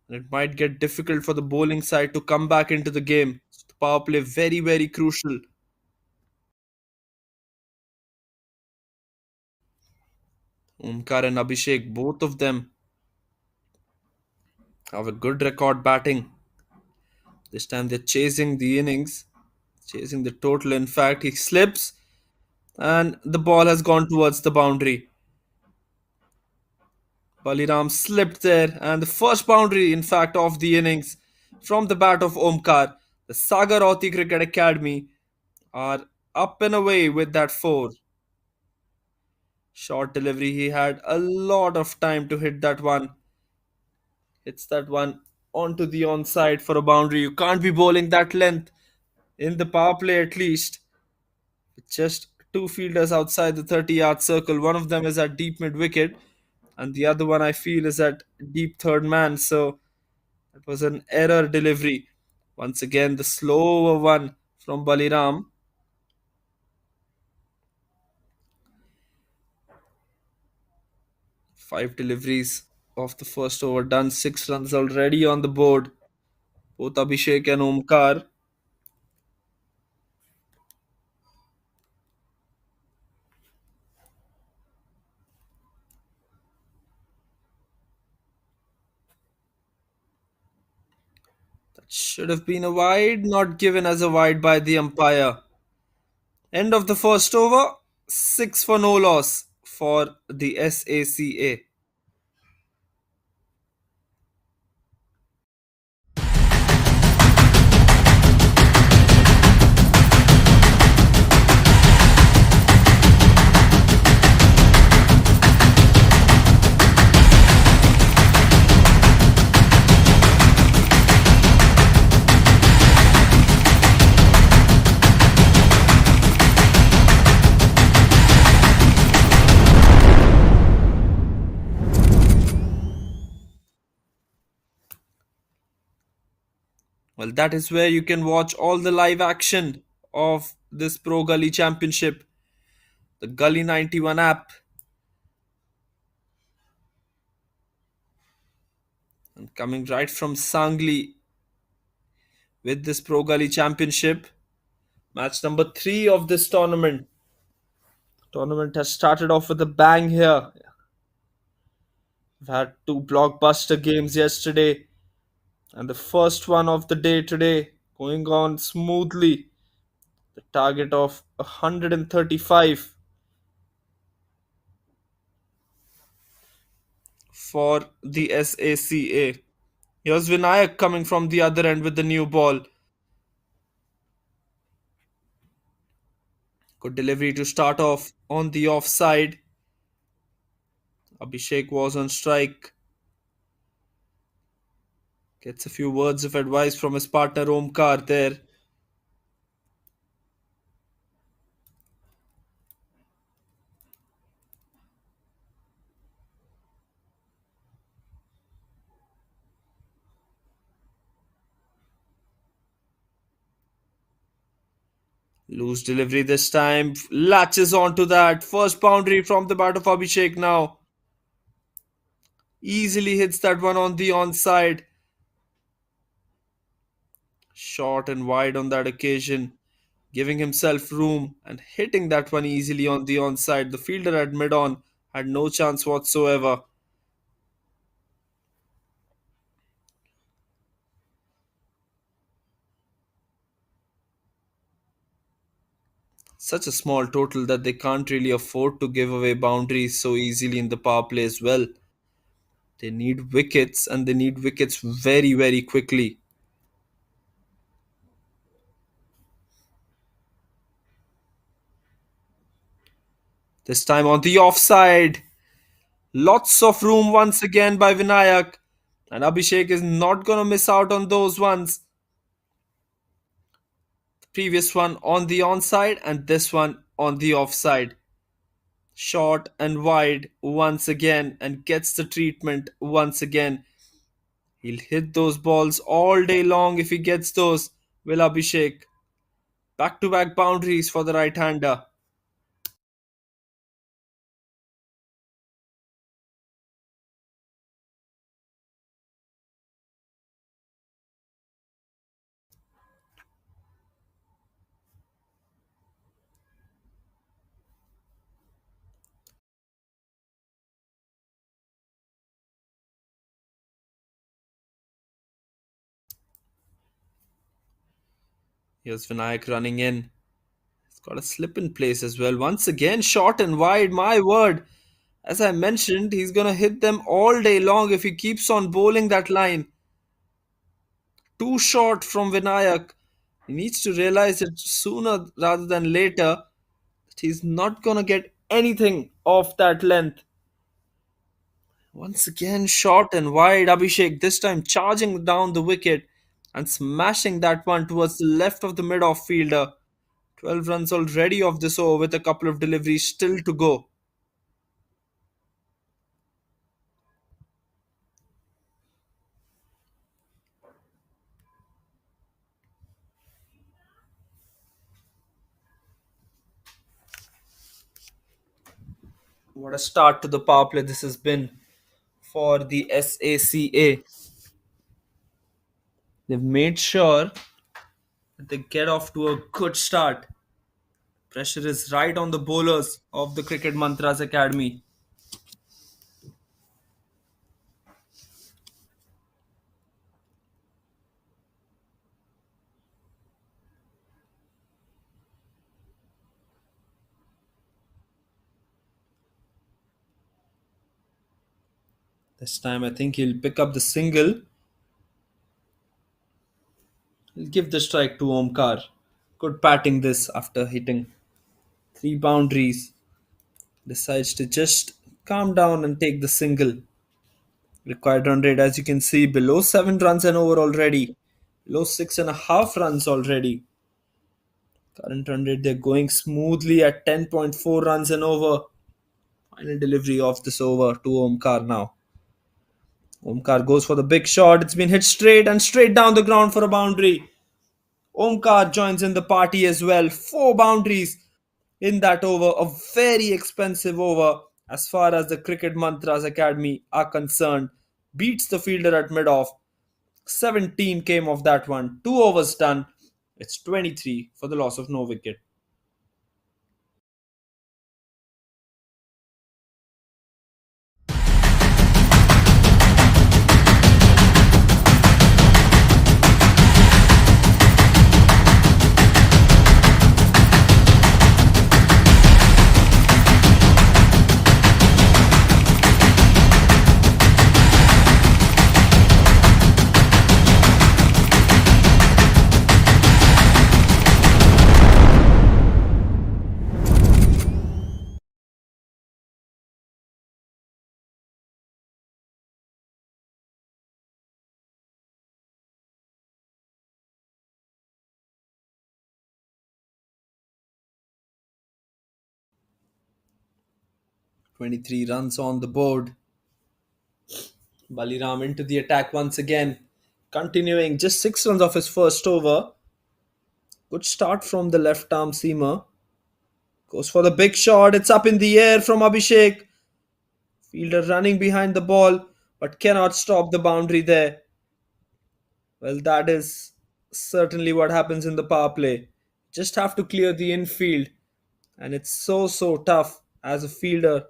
it might get difficult for the bowling side to come back into the game. So the power play very, very crucial. Omkar and Abhishek, both of them have a good record batting. This time they're chasing the innings, chasing the total. In fact, he slips and the ball has gone towards the boundary. Baliram slipped there, and the first boundary, in fact, of the innings from the bat of Omkar. The Sagaroti Cricket Academy are up and away with that four. Short delivery, he had a lot of time to hit that one. Hits that one onto the onside for a boundary. You can't be bowling that length in the power play at least. Just two fielders outside the 30-yard circle. One of them is at deep mid wicket, and the other one I feel is at deep third man. So it was an error delivery. Once again, the slower one from Baliram. Five deliveries of the first over done, 6 runs already on the board. Both Abhishek and Omkar. That should have been a wide, not given as a wide by the umpire. End of the first over, 6 for no loss for the SACA. Well, that is where you can watch all the live action of this Pro Gully Championship. The Gully 91 app. And coming right from Sangli with this Pro Gully Championship. Match number 3 of this tournament. Tournament has started off with a bang here. We've had two blockbuster games yesterday, and the first one of the day today going on smoothly. The target of 135 for the SACA. Here's Vinayak coming from the other end with the new ball. Good delivery to start off on the offside. Abhishek was on strike. Gets a few words of advice from his partner Omkar there. Loose delivery this time. Latches onto that. First boundary from the bat of Abhishek now. Easily hits that one on the onside. Short and wide on that occasion. Giving himself room and hitting that one easily on the onside. The fielder at mid on had no chance whatsoever. Such a small total that they can't really afford to give away boundaries so easily in the power play as well. They need wickets, and they need wickets very, very quickly. This time on the offside. Lots of room once again by Vinayak. And Abhishek is not going to miss out on those ones. The previous one on the onside and this one on the offside. Short and wide once again and gets the treatment once again. He'll hit those balls all day long if he gets those, will Abhishek. Back to back boundaries for the right hander. Here's Vinayak running in. He's got a slip in place as well. Once again, short and wide, my word. As I mentioned, he's going to hit them all day long if he keeps on bowling that line. Too short from Vinayak. He needs to realize it sooner rather than later that he's not going to get anything off that length. Once again, short and wide. Abhishek this time charging down the wicket and smashing that one towards the left of the mid off fielder. 12 runs already off this over with a couple of deliveries still to go. What a start to the power play this has been for the SACA. They've made sure that they get off to a good start. Pressure is right on the bowlers of the Cricket Mantras Academy. This time I think he'll pick up the single. He'll give the strike to Omkar. Good batting this after hitting three boundaries. Decides to just calm down and take the single. Required run rate, as you can see, below 7 runs and over already. Below 6.5 runs already. Current run rate, they're going smoothly at 10.4 runs and over. Final delivery of this over to Omkar now. Omkar goes for the big shot. It's been hit straight and straight down the ground for a boundary. Omkar joins in the party as well. Four boundaries in that over. A very expensive over as far as the Cricket Mantras Academy are concerned. Beats the fielder at mid off. 17 came off that one. 2 overs done. It's 23 for the loss of no wicket. 23 runs on the board. Baliram into the attack once again. Continuing just 6 runs off his first over. Good start from the left arm seamer. Goes for the big shot. It's up in the air from Abhishek. Fielder running behind the ball but cannot stop the boundary there. Well, that is certainly what happens in the power play. Just have to clear the infield. And it's so tough as a fielder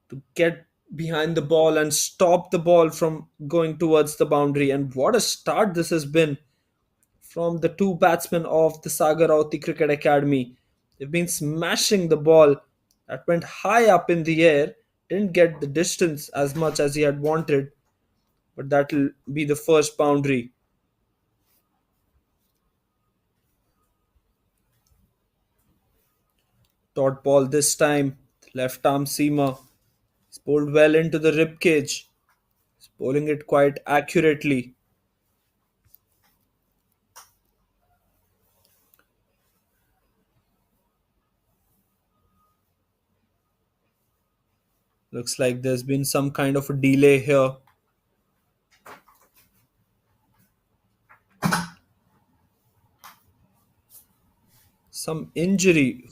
to get behind the ball and stop the ball from going towards the boundary. And what a start this has been from the two batsmen of the Sagar Rauti Cricket Academy. They've been smashing the ball that went high up in the air, didn't get the distance as much as he had wanted, but that'll be the first boundary. Dot ball this time, left arm seamer. He's bowled well into the rib cage. He's bowling it quite accurately. Looks like there's been some kind of a delay here. Some injury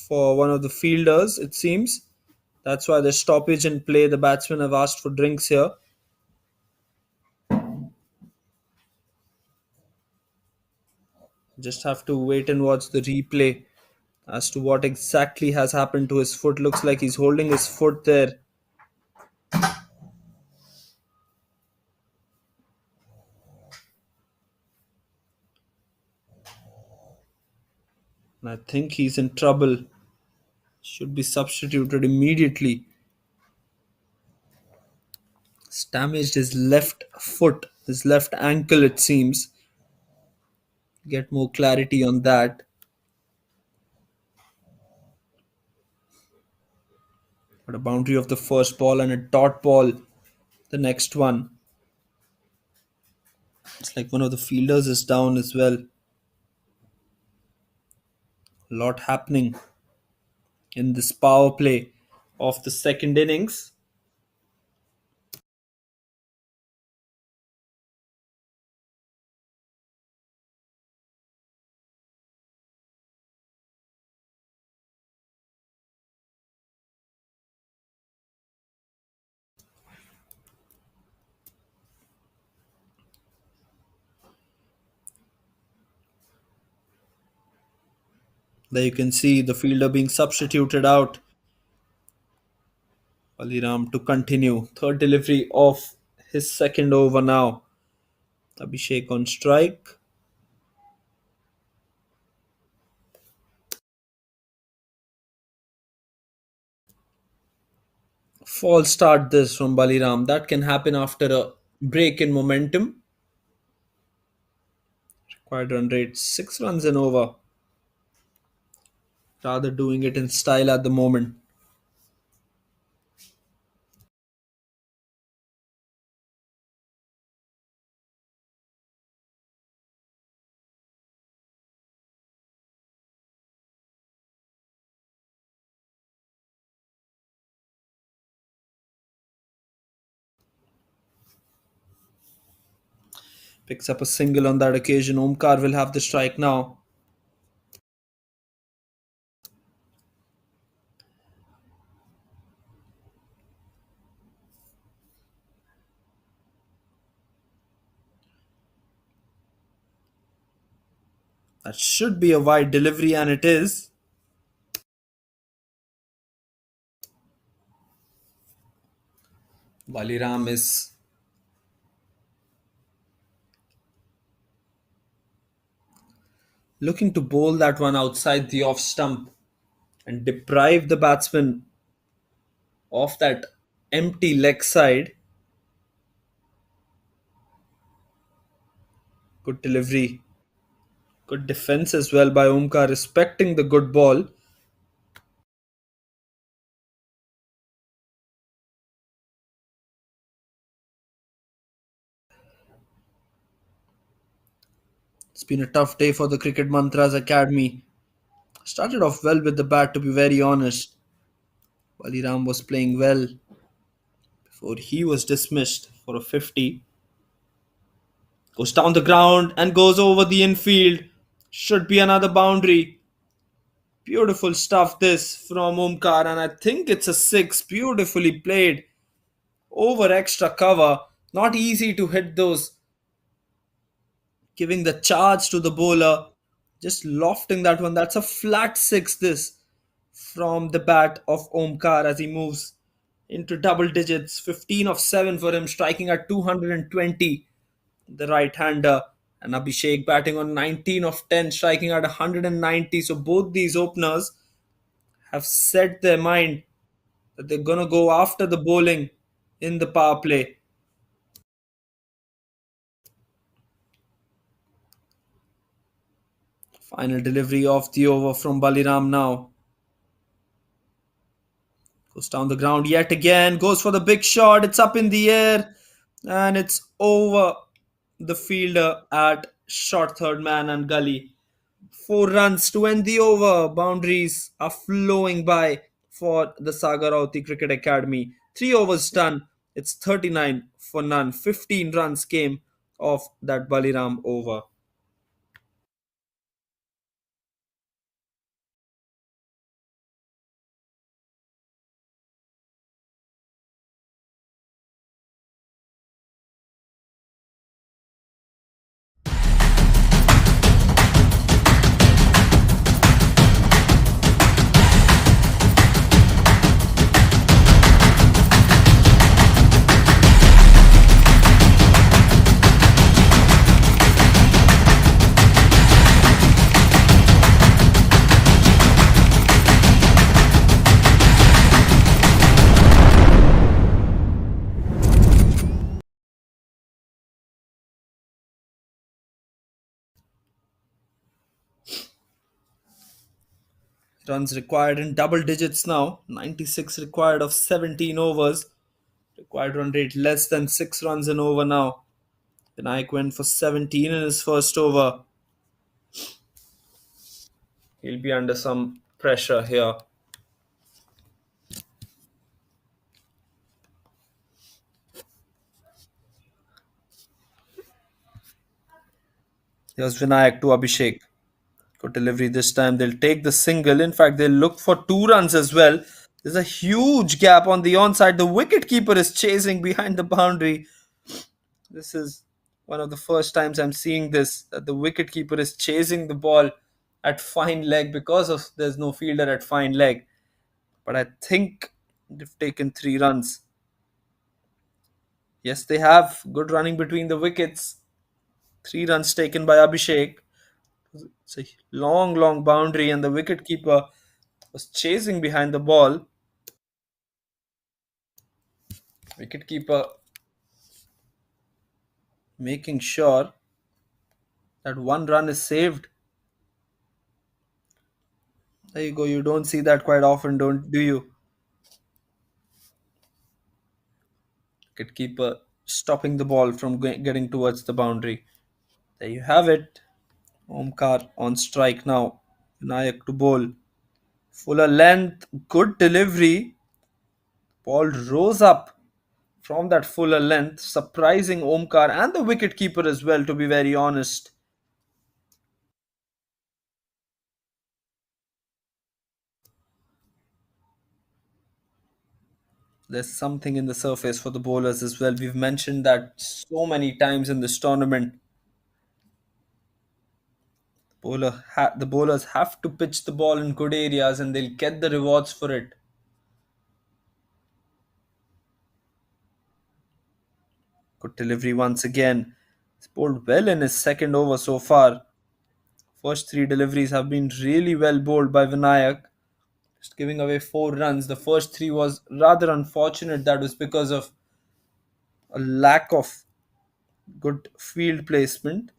for one of the fielders, it seems. That's why the stoppage in play. The batsmen have asked for drinks here. Just have to wait and watch the replay as to what exactly has happened to his foot. Looks like he's holding his foot there. And I think he's in trouble. Should be substituted immediately. He's damaged his left foot, his left ankle, it seems. Get more clarity on that. But a boundary of the first ball and a dot ball, the next one. It's like one of the fielders is down as well. A lot happening in this power play of the second innings. There you can see the fielder being substituted out. Baliram to continue. Third delivery of his second over now. Abhishek on strike. False start this from Baliram. That can happen after a break in momentum. Required run rate 6 runs and over. Rather doing it in style at the moment. Picks up a single on that occasion. Omkar will have the strike now. That should be a wide delivery, and it is. Baliram is looking to bowl that one outside the off stump and deprive the batsman of that empty leg side. Good delivery. Good defense as well by Omkar, respecting the good ball. It's been a tough day for the Cricket Mantras Academy. Started off well with the bat, to be very honest. Baliram was playing well before he was dismissed for a 50. Goes down the ground and goes over the infield. Should be another boundary. Beautiful stuff this from Omkar, and I think it's a six. Beautifully played over extra cover. Not easy to hit those. Giving the charge to the bowler, just lofting that one. That's a flat six this from the bat of Omkar as he moves into double digits. 15 of 7 for him, striking at 220. The right hander, and Abhishek batting on 19 of 10, striking at 190. So both these openers have set their mind that they're gonna go after the bowling in the power play. Final delivery of the over from Baliram now. Goes down the ground yet again, goes for the big shot, it's up in the air, and it's over the fielder at short third man and gully. 4 runs to end the over. Boundaries are flowing by for the Saga Rauti Cricket Academy. 3 overs done. It's 39 for none. 15 runs came off that Baliram over. Runs required in double digits now. 96 required of 17 overs. Required run rate less than 6 runs an over now. Vinayak went for 17 in his first over. He'll be under some pressure here. Here's Vinayak to Abhishek. Good delivery this time. They'll take the single. In fact, they'll look for 2 runs as well. There's a huge gap on the onside. The wicket keeper is chasing behind the boundary. This is one of the first times I'm seeing this, that the wicket keeper is chasing the ball at fine leg because of there's no fielder at fine leg. But I think they've taken 3 runs. Yes, they have. Good running between the wickets. 3 runs taken by Abhishek. It's a long, long boundary, and the wicketkeeper was chasing behind the ball. Wicketkeeper making sure that 1 run is saved. There you go. You don't see that quite often, don't do you? Wicketkeeper stopping the ball from getting towards the boundary. There you have it. Omkar on strike now. Vinayak to bowl. Fuller length, good delivery. Ball rose up from that fuller length, surprising Omkar and the wicketkeeper as well, to be very honest. There's something in the surface for the bowlers as well. We've mentioned that so many times in this tournament. The bowlers have to pitch the ball in good areas and they'll get the rewards for it. Good delivery once again. He's bowled well in his second over so far. First 3 deliveries have been really well bowled by Vinayak. Just giving away 4 runs. The first 3 was rather unfortunate. That was because of a lack of good field placement.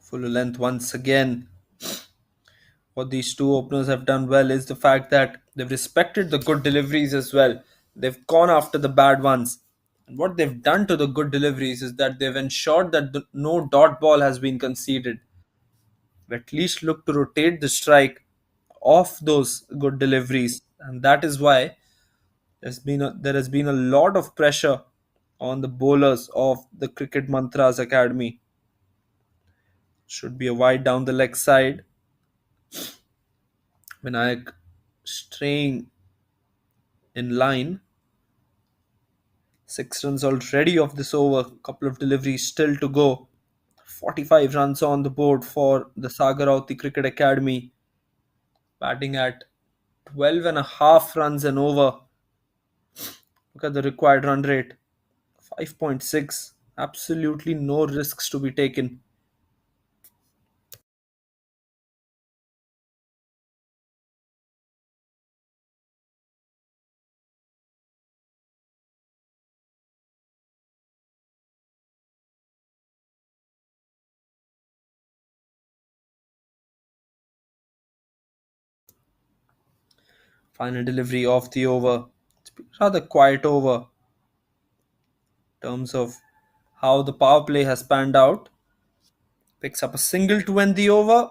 Full length once again. What these two openers have done well is the fact that they've respected the good deliveries as well. They've gone after the bad ones. And what they've done to the good deliveries is that they've ensured that no dot ball has been conceded. We at least look to rotate the strike off those good deliveries. And that is why there has been a lot of pressure on the bowlers of the Cricket Mantras Academy. Should be a wide down the leg side. Vinayak straying in line. 6 runs already off this over. Couple of deliveries still to go. 45 runs on the board for the Sagarauti Cricket Academy. Batting at 12 and a half runs an over. Look at the required run rate. 5.6. Absolutely no risks to be taken. Final delivery of the over. It's been rather quiet over in terms of how the power play has panned out. Picks up a single to end the over,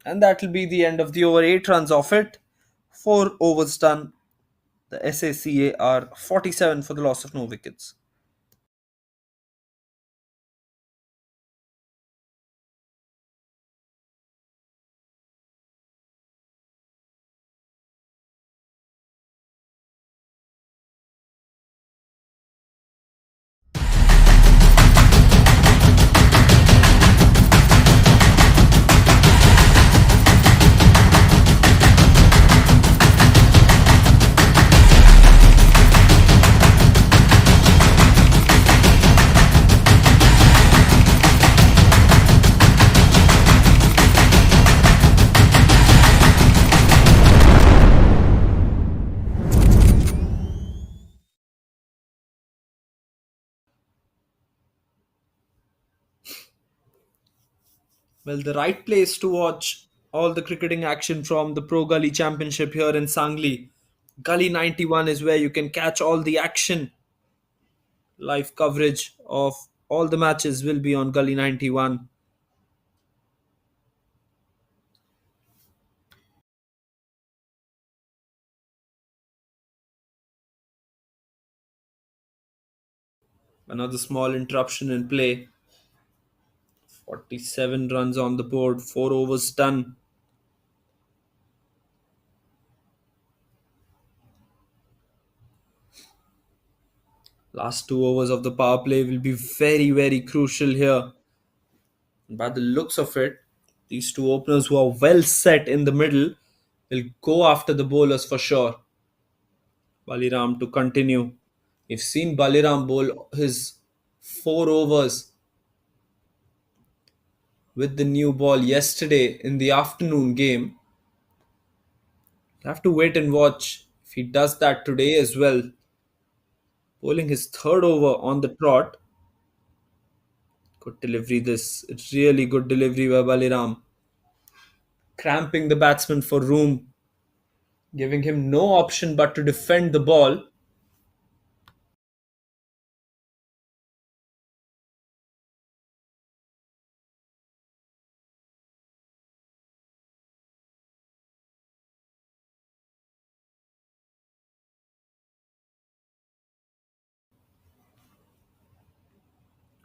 and that will be the end of the over. 8 runs off it. 4 overs done. The SACA are 47 for the loss of no wickets. Well, the right place to watch all the cricketing action from the Pro Gully Championship here in Sangli. Gully 91 is where you can catch all the action. Live coverage of all the matches will be on Gully 91. Another small interruption in play. 47 runs on the board, 4 overs done. Last 2 overs of the power play will be very, very crucial here. By the looks of it, these two openers who are well set in the middle will go after the bowlers for sure. Baliram to continue. We've seen Baliram bowl his 4 overs with the new ball yesterday in the afternoon game. We'll have to wait and watch if he does that today as well. Bowling his third over on the trot. Good delivery this. It's really good delivery by Baliram. Cramping the batsman for room, giving him no option but to defend the ball.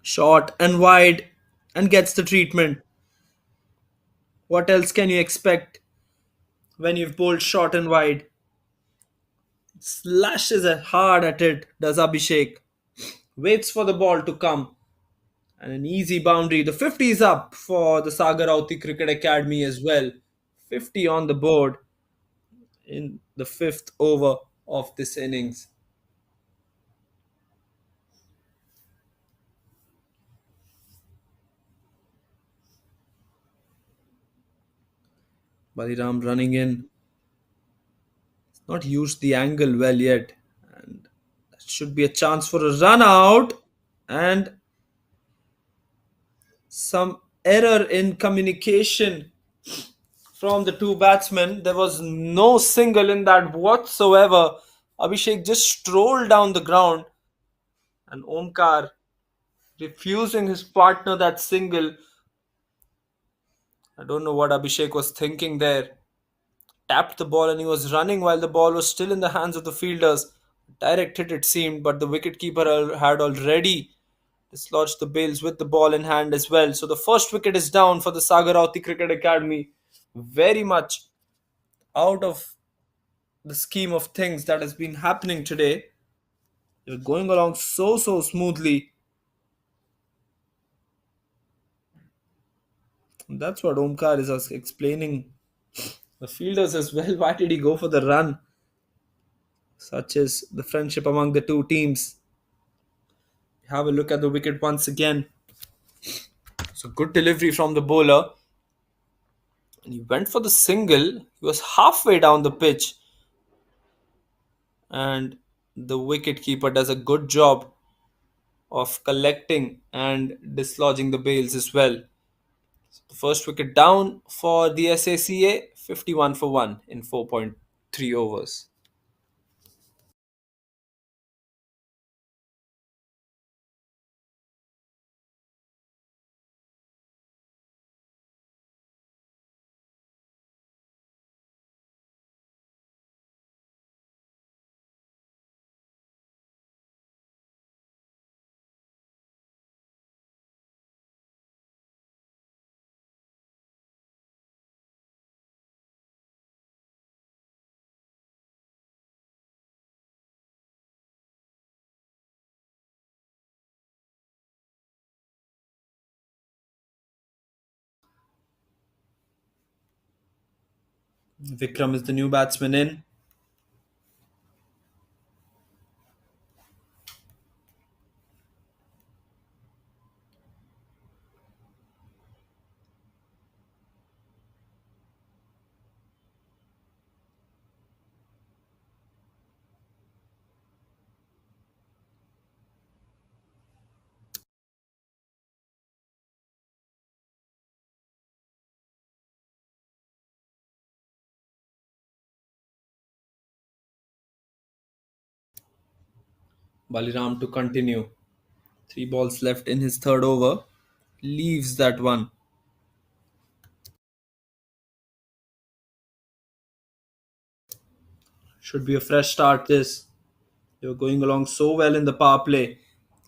Short and wide and gets the treatment. What else can you expect when you've bowled short and wide? Slashes it hard at it, does Abhishek. Waits for the ball to come. And an easy boundary. The 50 is up for the Sagarauti Cricket Academy as well. 50 on the board in the fifth over of this innings. Baliram running in. Not used the angle well yet. And that should be a chance for a run out. And some error in communication from the two batsmen. There was no single in that whatsoever. Abhishek just strolled down the ground, and Omkar refusing his partner that single. I don't know what Abhishek was thinking there. Tapped the ball and he was running while the ball was still in the hands of the fielders. Direct hit it seemed, but the wicketkeeper had already dislodged the bails with the ball in hand as well. So the first wicket is down for the Sagarauti Cricket Academy. Very much out of the scheme of things that has been happening today. You're going along so smoothly. That's what Omkar is explaining the fielders as well. Why did he go for the run? Such is the friendship among the two teams. Have a look at the wicket once again. So good delivery from the bowler. And he went for the single. He was halfway down the pitch. And the wicket keeper does a good job of collecting and dislodging the bails as well. The first wicket down for the SACA, 51 for 1 in 4.3 overs. Vikram is the new batsman in. Baliram to continue. 3 balls left in his third over. Leaves that one. Should be a fresh start this. They were going along so well in the power play.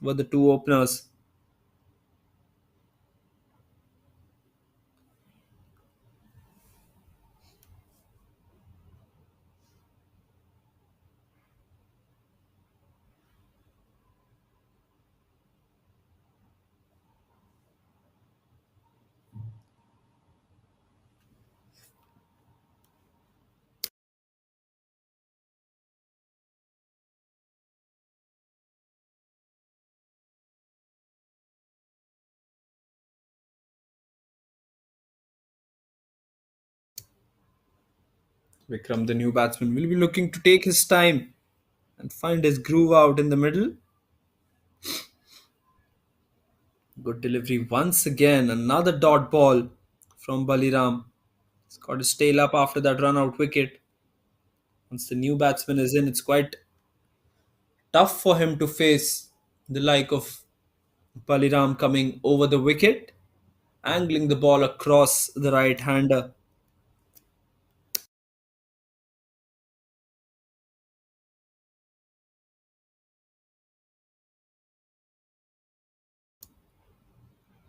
Were the two openers. Vikram, the new batsman, will be looking to take his time and find his groove out in the middle. Good delivery once again. Another dot ball from Baliram. He's got his tail up after that run out wicket. Once the new batsman is in, it's quite tough for him to face the like of Baliram coming over the wicket, angling the ball across the right hander.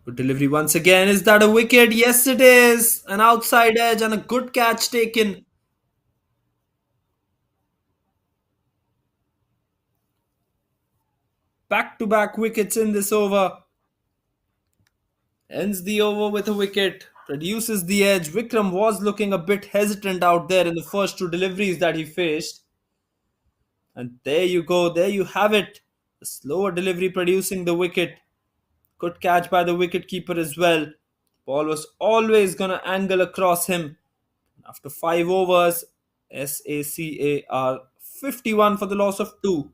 Good delivery once again. Is that a wicket? Yes, it is. An outside edge and a good catch taken. Back to back wickets in this over. Ends the over with a wicket. Produces the edge. Vikram was looking a bit hesitant out there in the first two deliveries that he faced. And there you go. There you have it. The slower delivery producing the wicket. Good catch by the wicket keeper as well. Ball was always gonna angle across him. After 5 overs, SACA are 51 for the loss of 2.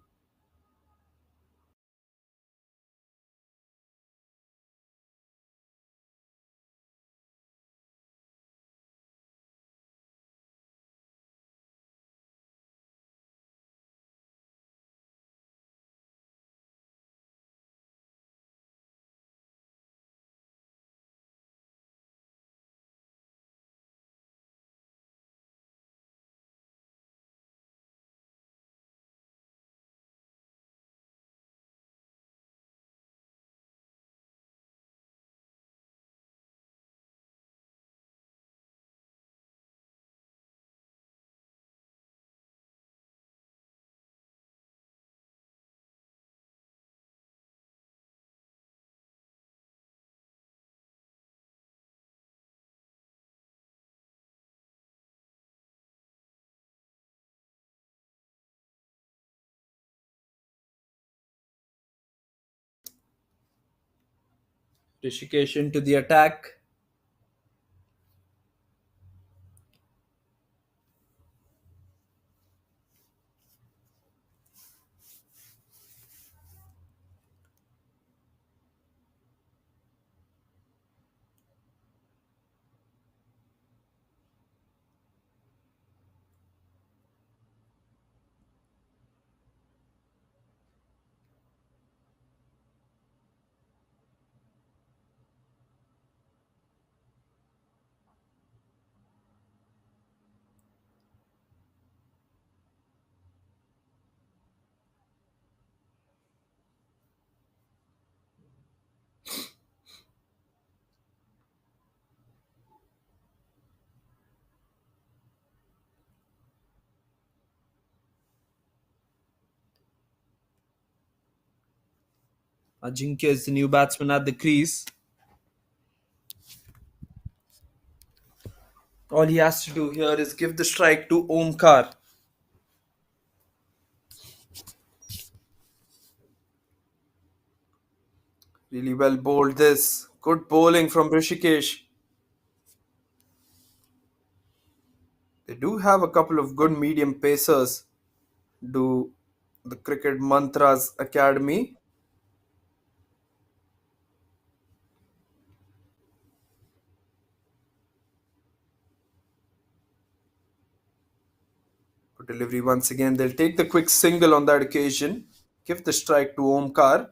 Rishikesh into the attack. Ajinkya is the new batsman at the crease. All he has to do here is give the strike to Omkar. Really well bowled this. Good bowling from Rishikesh. They do have a couple of good medium pacers. Do the Cricket Mantras Academy. Good delivery once again. They'll take the quick single on that occasion. Give the strike to Omkar.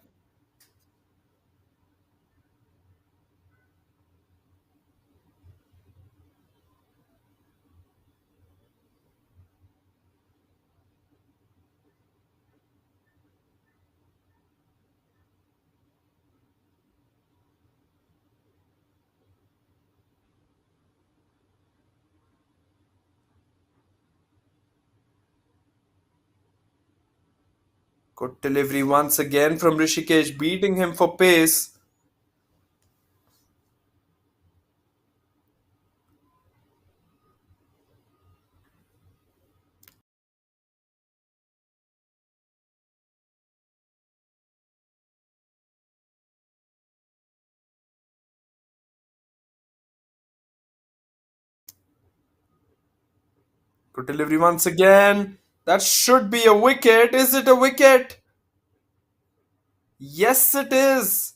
Good delivery once again from Rishikesh, beating him for pace. Good delivery once again. That should be a wicket. Is it a wicket? Yes, it is.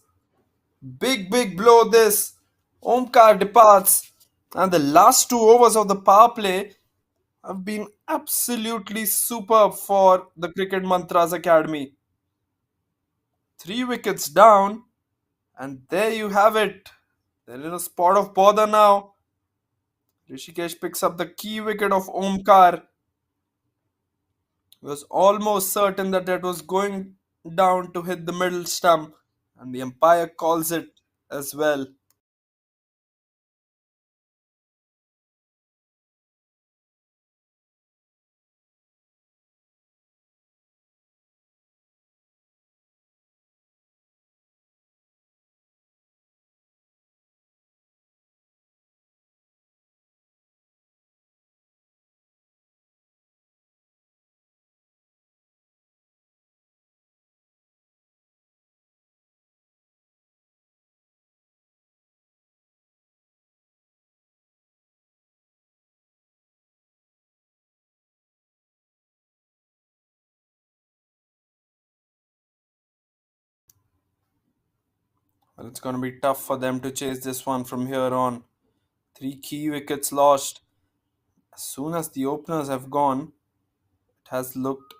Big, big blow this. Omkar departs. And the last 2 overs of the power play have been absolutely superb for the Cricket Mantras Academy. 3 wickets down. And there you have it. They're in a spot of bother now. Rishikesh picks up the key wicket of Omkar. He was almost certain that it was going down to hit the middle stump. And the umpire calls it as well. Well, it's going to be tough for them to chase this one from here on. 3 key wickets lost. As soon as the openers have gone, it has looked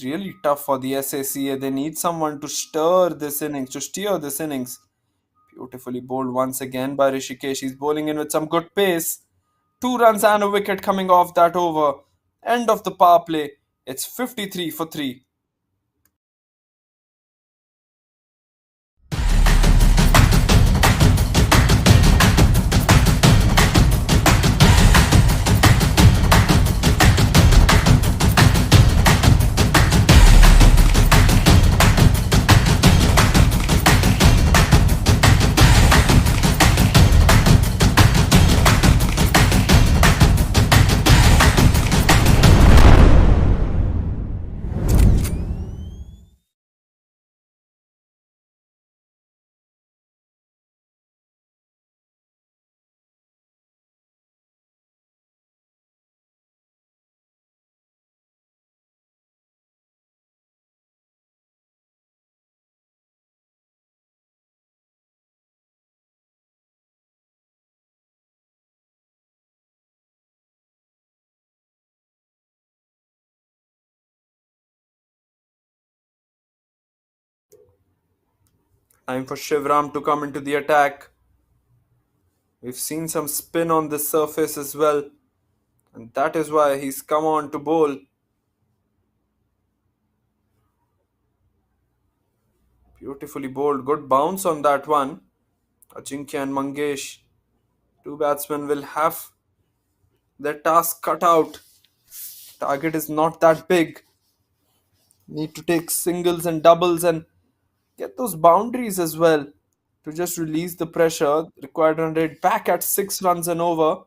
really tough for the SACA. They need someone to stir this innings, to steer this innings. Beautifully bowled once again by Rishikesh. He's bowling in with some good pace. 2 runs and a wicket coming off that over. End of the power play. It's 53 for 3. Time for Shivram to come into the attack. We've seen some spin on this surface as well, and that is why he's come on to bowl. Beautifully bowled. Good bounce on that one. Ajinkya and Mangesh, two batsmen will have their task cut out. Target is not that big. Need to take singles and doubles and get those boundaries as well to just release the pressure. Required run rate back at 6 runs and over.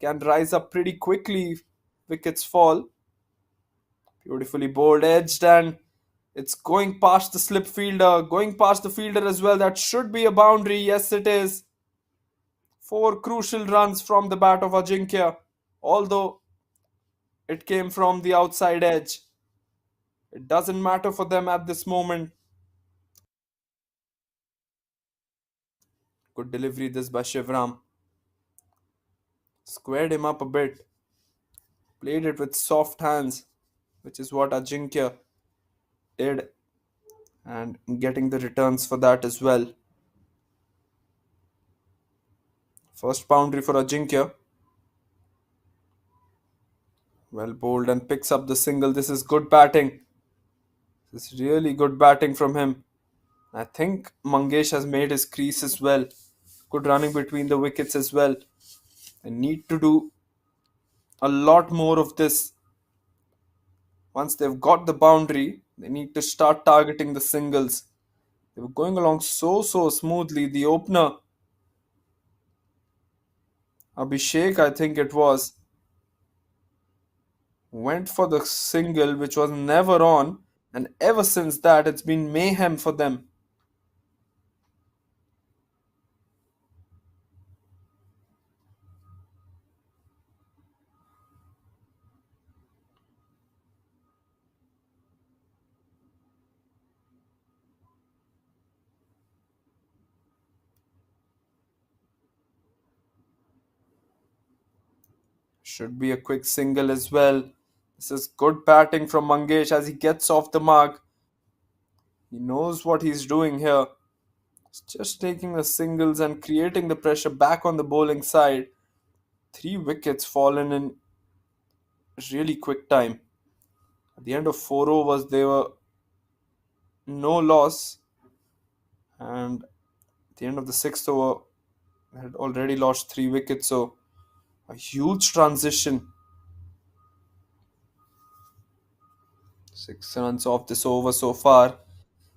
Can rise up pretty quickly if wickets fall. Beautifully bowled, edged, and it's going past the slip fielder, going past the fielder as well. That should be a boundary. Yes, it is. Four crucial runs from the bat of Ajinkya, although it came from the outside edge. It doesn't matter for them at this moment. Good delivery this by Shivram. Squared him up a bit. Played it with soft hands, which is what Ajinkya did, and getting the returns for that as well. First boundary for Ajinkya. Well bowled and picks up the single. This is good batting. This is really good batting from him. I think Mangesh has made his crease as well. Good running between the wickets as well. They need to do a lot more of this. Once they've got the boundary, they need to start targeting the singles. They were going along so smoothly. The opener, Abhishek, I think it was, went for the single which was never on, and ever since that it's been mayhem for them. Should be a quick single as well. This is good batting from Mangesh as he gets off the mark. He knows what he's doing here. He's just taking the singles and creating the pressure back on the bowling side. Three wickets fallen in really quick time. At the end of 4 overs, they were no loss, and at the end of the sixth over, they had already lost 3 wickets. So a huge transition. 6 runs off this over so far.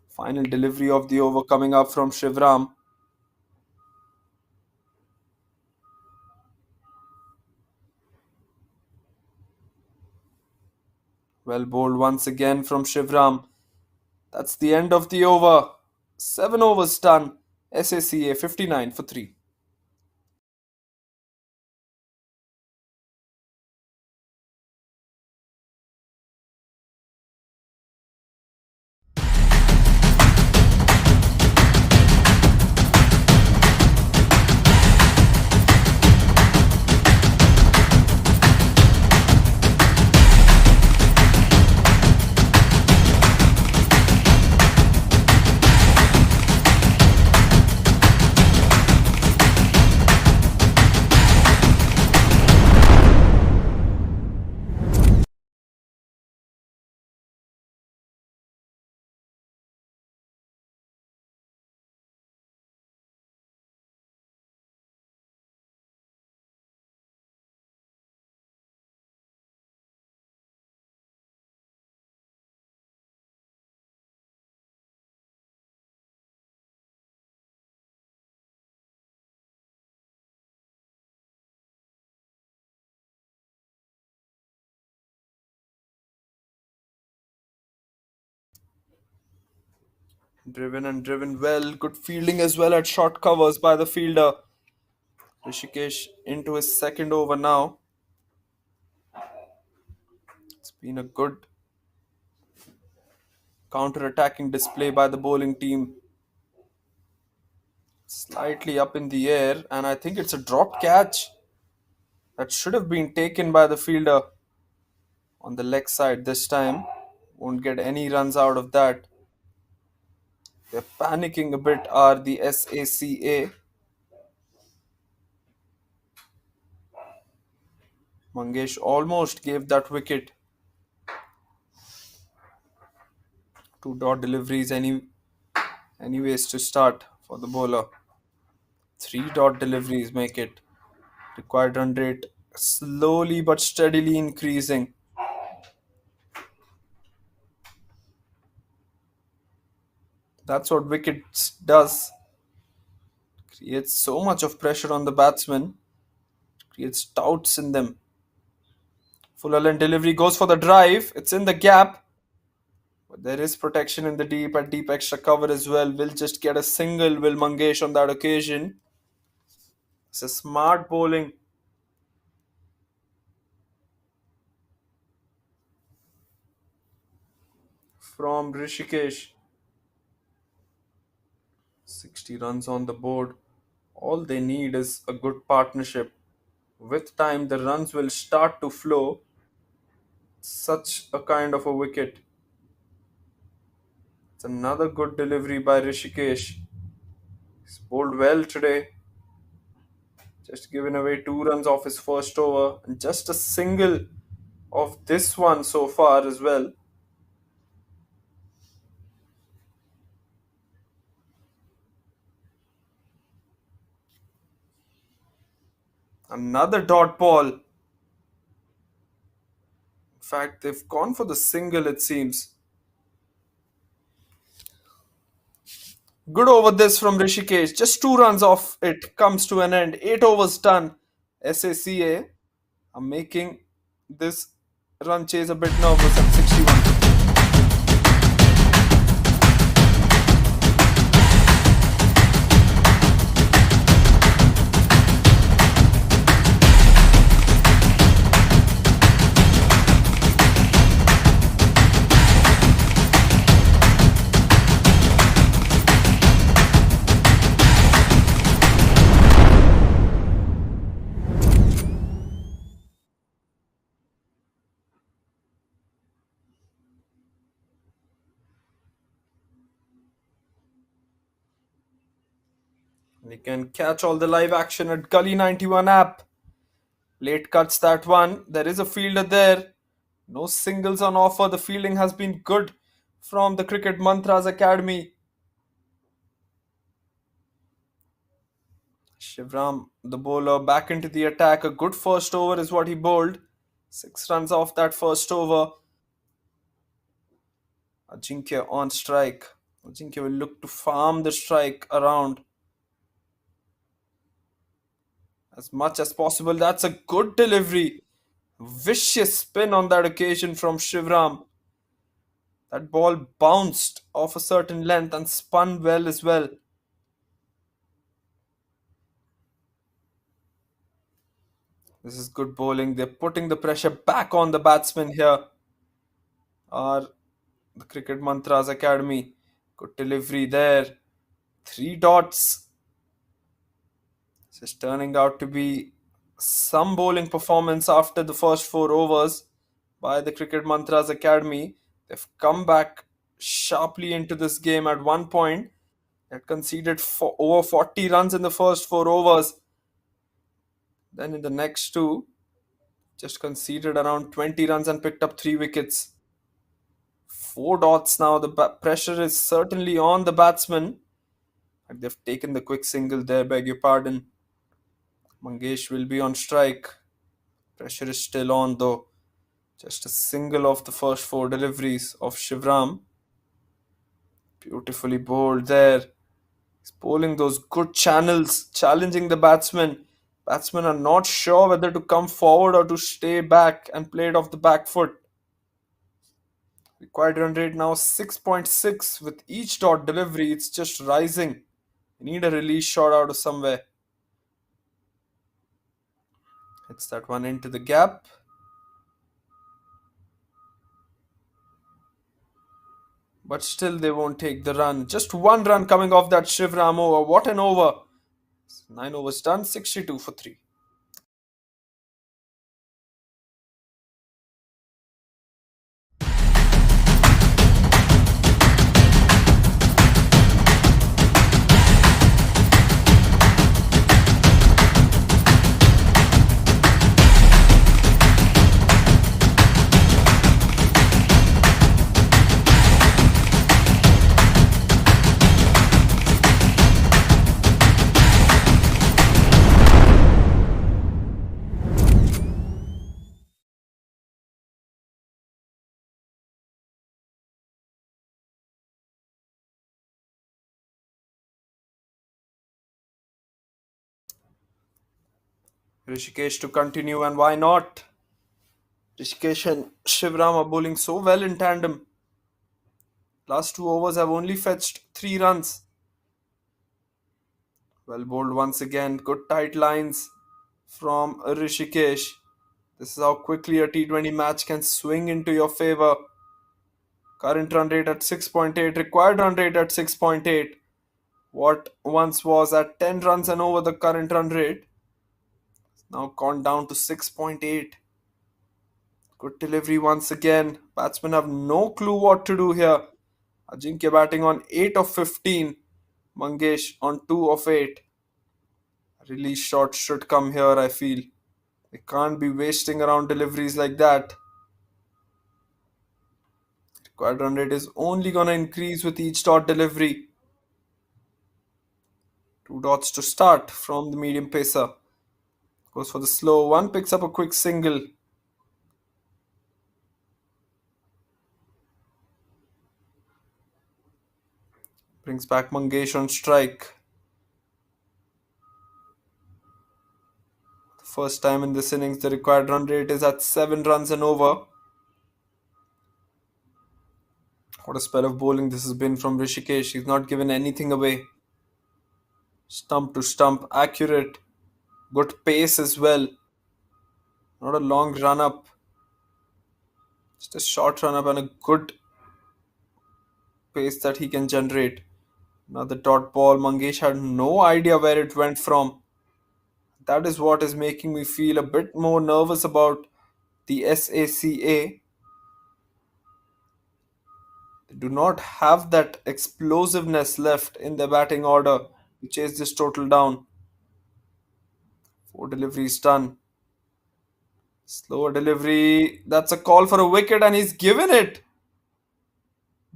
Final delivery of the over coming up from Shivram. Well bowled once again from Shivram. That's the end of the over. 7 overs done. SACA 59 for 3. Driven and driven well. Good fielding as well at short covers by the fielder. Rishikesh into his second over now. It's been a good counter-attacking display by the bowling team. Slightly up in the air, and I think it's a drop catch that should have been taken by the fielder on the leg side this time. Won't get any runs out of that. They're panicking a bit, are the SACA. Mangesh almost gave that wicket. Two dot deliveries anyways to start for the bowler. Three dot deliveries make it. Required run rate slowly but steadily increasing. That's what wickets does. Creates so much of pressure on the batsman. Creates doubts in them. Full length delivery goes for the drive. It's in the gap. But there is protection in the deep and deep extra cover as well. Will just get a single, will Mangesh on that occasion. It's a smart bowling. From Rishikesh. 60 runs on the board. All they need is a good partnership. With time, the runs will start to flow. Such a kind of a wicket. It's another good delivery by Rishikesh. He's bowled well today. Just given away 2 runs off his first over. And just a single of this one so far as well. Another dot ball. In fact, they've gone for the single, it seems. Good over this from Rishikesh. Just 2 runs off it comes to an end. 8 overs done. SACA are making this run chase a bit nervous at 61. You can catch all the live action at Gully 91 app. Late cuts that one. There is a fielder there. No singles on offer. The fielding has been good from the Cricket Mantras Academy. Shivram, the bowler, back into the attack. A good first over is what he bowled. 6 runs off that first over. Ajinkya on strike. Ajinkya will look to farm the strike around as much as possible. That's a good delivery. Vicious spin on that occasion from Shivram. That ball bounced off a certain length and spun well as well. This is good bowling. They're putting the pressure back on the batsman here. Are the Cricket Mantras Academy. Good delivery there. 3 dots. This is turning out to be some bowling performance after the first 4 overs by the Cricket Mantras Academy. They've come back sharply into this game at one point. They had conceded over 40 runs in the first 4 overs. Then in the next two, just conceded around 20 runs and picked up 3 wickets. 4 dots now. The pressure is certainly on the batsman. And they've taken the quick single there, beg your pardon. Mangesh will be on strike. Pressure is still on though. Just a single of the first 4 deliveries of Shivram. Beautifully bowled there. He's bowling those good channels, challenging the batsman. Batsmen are not sure whether to come forward or to stay back and play it off the back foot. Required run rate now 6.6. With each dot delivery, it's just rising. You need a release shot out of somewhere. Hits that one into the gap. But still they won't take the run. Just 1 run coming off that Shivram over. What an over. 9 overs done, 62 for 3. Rishikesh to continue, and why not? Rishikesh and Shivram are bowling so well in tandem. Last 2 overs have only fetched 3 runs. Well bowled once again. Good tight lines from Rishikesh. This is how quickly a T20 match can swing into your favor. Current run rate at 6.8, required run rate at 6.8. What once was at 10 runs and over the current run rate, now gone down to 6.8. Good delivery once again. Batsmen have no clue what to do here. Ajinkya batting on 8 of 15. Mangesh on 2 of 8. Release shot should come here, I feel. They can't be wasting around deliveries like that. Required run rate is only gonna increase with each dot delivery. 2 dots to start from the medium pacer. Goes for the slow one, picks up a quick single. Brings back Mangesh on strike. First time in this innings, the required run rate is at 7 runs and over. What a spell of bowling this has been from Rishikesh. He's not given anything away. Stump to stump, accurate. Good pace as well. Not a long run up. Just a short run up and a good pace that he can generate. Another dot ball. Mangesh had no idea where it went from. That is what is making me feel a bit more nervous about the SACA. They do not have that explosiveness left in their batting order to chase this total down. 4 deliveries done. Slower delivery. That's a call for a wicket, and he's given it.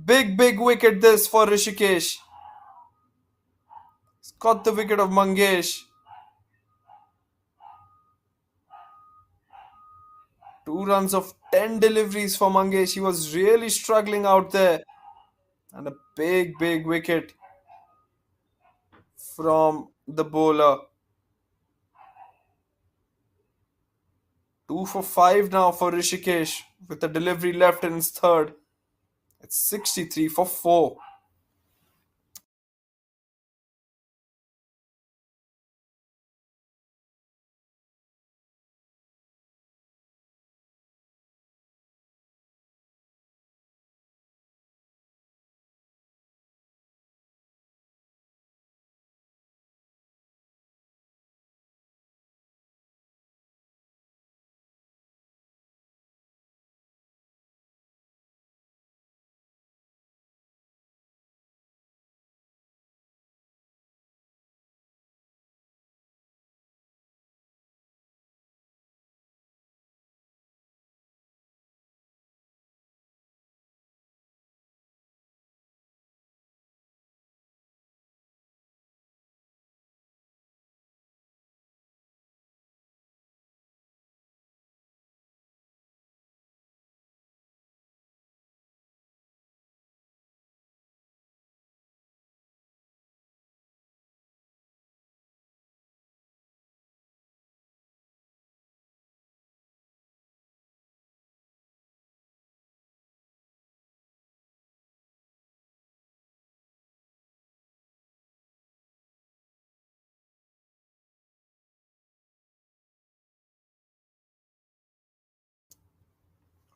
Big, big wicket this for Rishikesh. He's got the wicket of Mangesh. 2 runs of 10 deliveries for Mangesh. He was really struggling out there. And a big, big wicket from the bowler. 2 for 5 now for Rishikesh with a delivery left in his third. It's 63 for 4.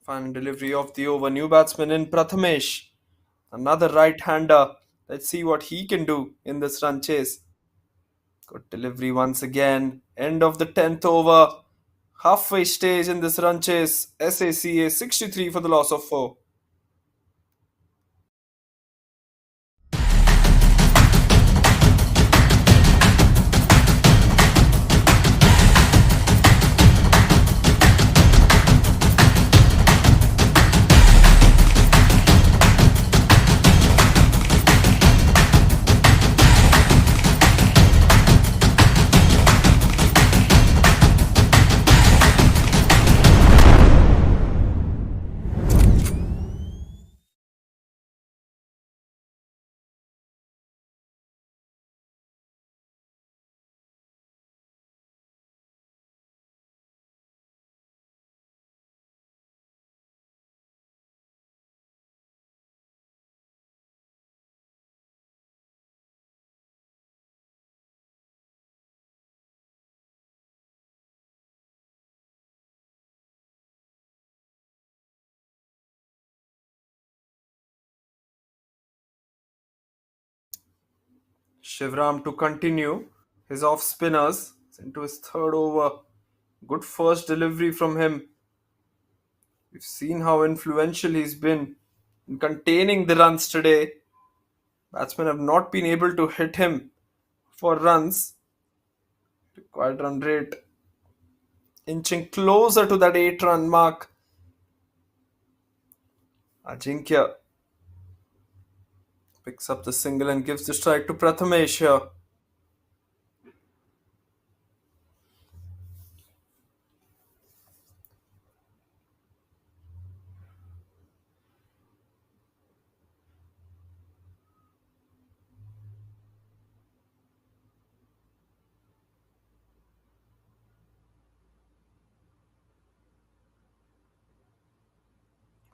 Final delivery of the over. New batsman in Prathamesh. Another right-hander. Let's see what he can do in this run chase. Good delivery once again. End of the 10th over. Halfway stage in this run chase. SACA 63 for the loss of 4. Shivram to continue his off spinners into his third over. Good first delivery from him. We've seen how influential he's been in containing the runs today. Batsmen have not been able to hit him for runs. Required run rate inching closer to that 8 run mark. Ajinkya picks up the single and gives the strike to Prathamesh here.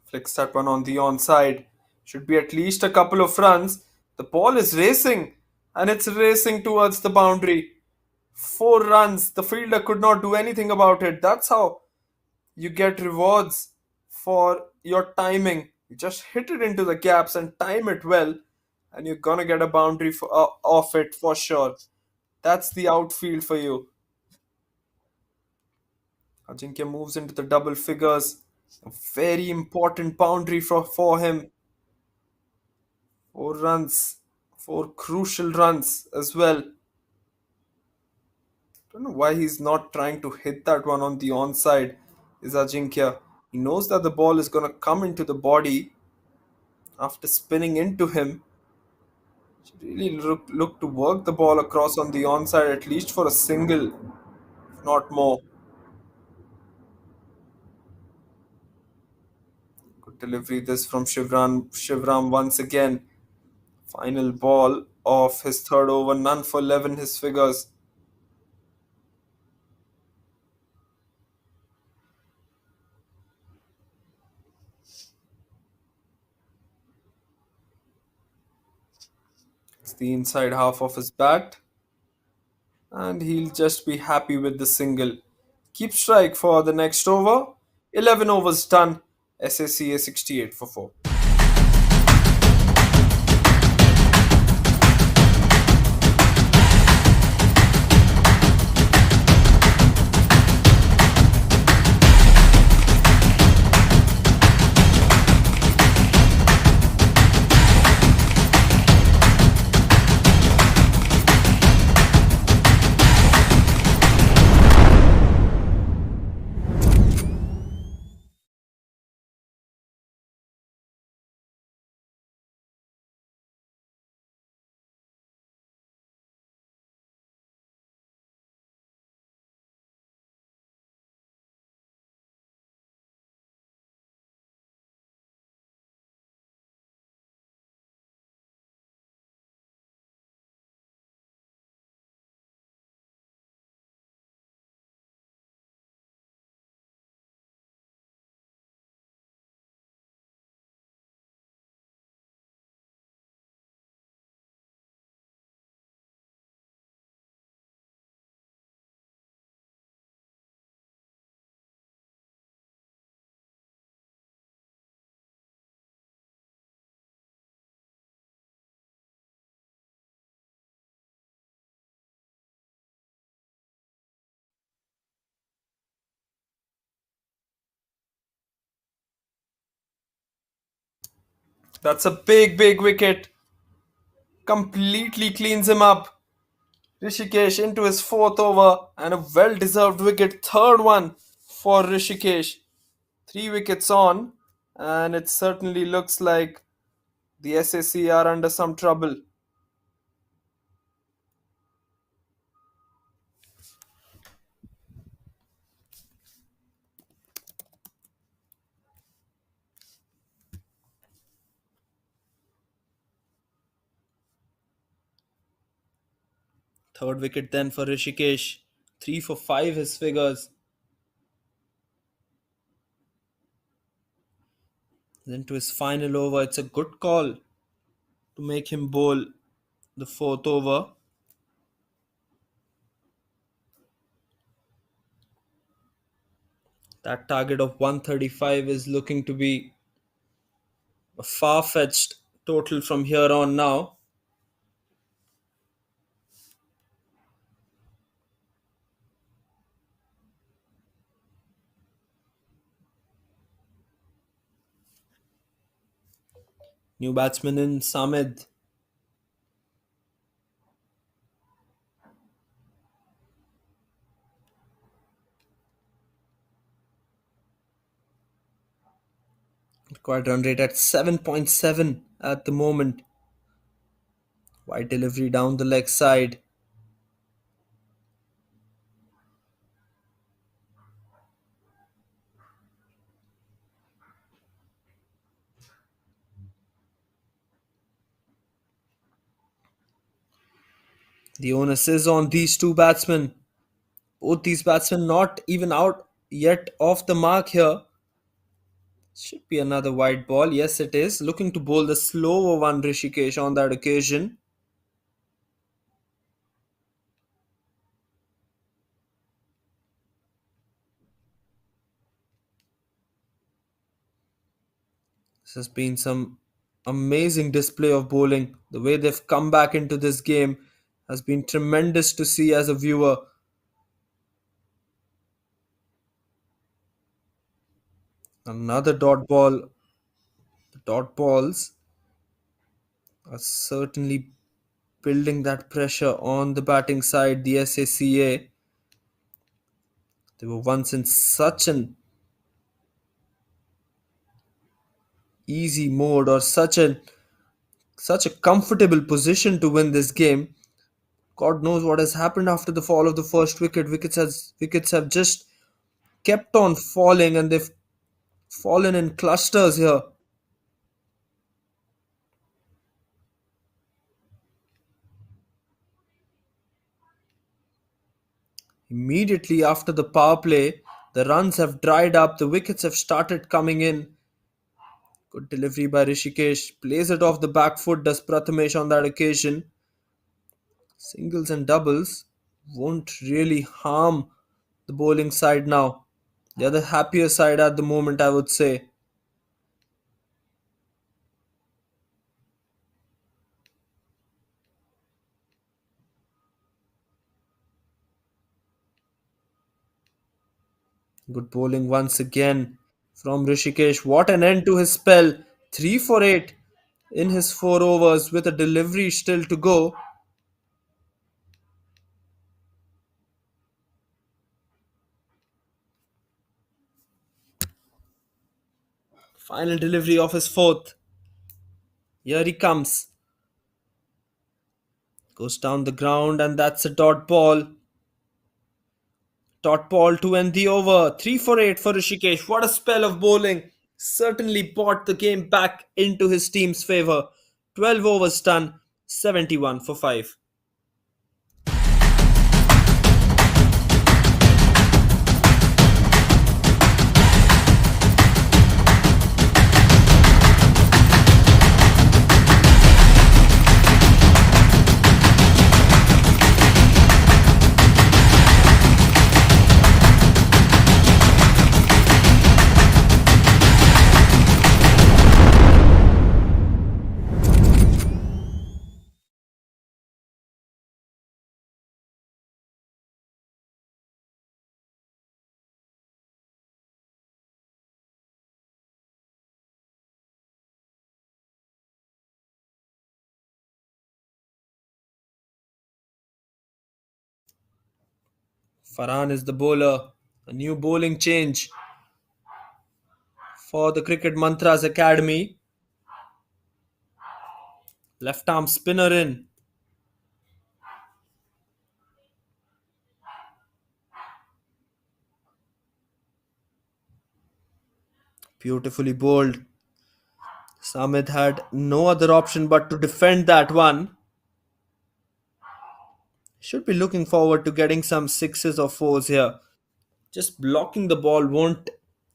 Flicks that one on the onside. Should be at least a couple of runs. The ball is racing and it's racing towards the boundary. 4 runs. The fielder could not do anything about it. That's how you get rewards for your timing. You just hit it into the gaps and time it well, and you're gonna get a boundary off it for sure. That's the outfield for you. Ajinkya moves into the double figures. A very important boundary for him. 4 runs, 4 crucial runs as well. Don't know why he's not trying to hit that one on the onside. Is Ajinkya? He knows that the ball is gonna come into the body after spinning into him. Should really look to work the ball across on the onside at least for a single, if not more. Good delivery this from Shivram once again. Final ball of his third over, none for 11 his figures. It's the inside half of his bat, and he'll just be happy with the single. Keep strike for the next over. 11 overs done. SACA 68 for 4. That's a big wicket. Completely cleans him up. Rishikesh into his fourth over and a well deserved wicket. Third one for Rishikesh. 3 wickets on, and it certainly looks like the SAC are under some trouble. Third wicket then for Rishikesh. 3 for 5 his figures. Then to his final over, it's a good call to make him bowl the fourth over. That target of 135 is looking to be a far fetched total from here on now. New batsman in Samid. Required run rate at 7.7 at the moment. Wide delivery down the leg side. The onus is on these two batsmen. Both these batsmen not even out yet off the mark here. Should be another wide ball. Yes, it is. Looking to bowl the slower one, Rishikesh, on that occasion. This has been some amazing display of bowling. The way they've come back into this game has been tremendous to see as a viewer. Another dot ball. The dot balls are certainly building that pressure on the batting side, the SACA. They were once in such an easy mode or such a comfortable position to win this game. God knows what has happened after the fall of the first wicket. Wickets have just kept on falling and they've fallen in clusters here. Immediately after the power play, the runs have dried up, the wickets have started coming in. Good delivery by Rishikesh. Plays it off the back foot, does Prathamesh on that occasion. Singles and doubles won't really harm the bowling side now. They're the happier side at the moment, I would say. Good bowling once again from Rishikesh. What an end to his spell. 3 for 8 in his 4 overs with a delivery still to go. Final delivery of his fourth. Here he comes. Goes down the ground and that's a dot ball. Dot ball to end the over. 3 for 8 for Rishikesh. What a spell of bowling. Certainly brought the game back into his team's favour. 12 overs done. 71 for 5. Farhan is the bowler. A new bowling change for the Cricket Mantras Academy. Left arm spinner in. Beautifully bowled. Samit had no other option but to defend that one. Should be looking forward to getting some sixes or fours here. Just blocking the ball won't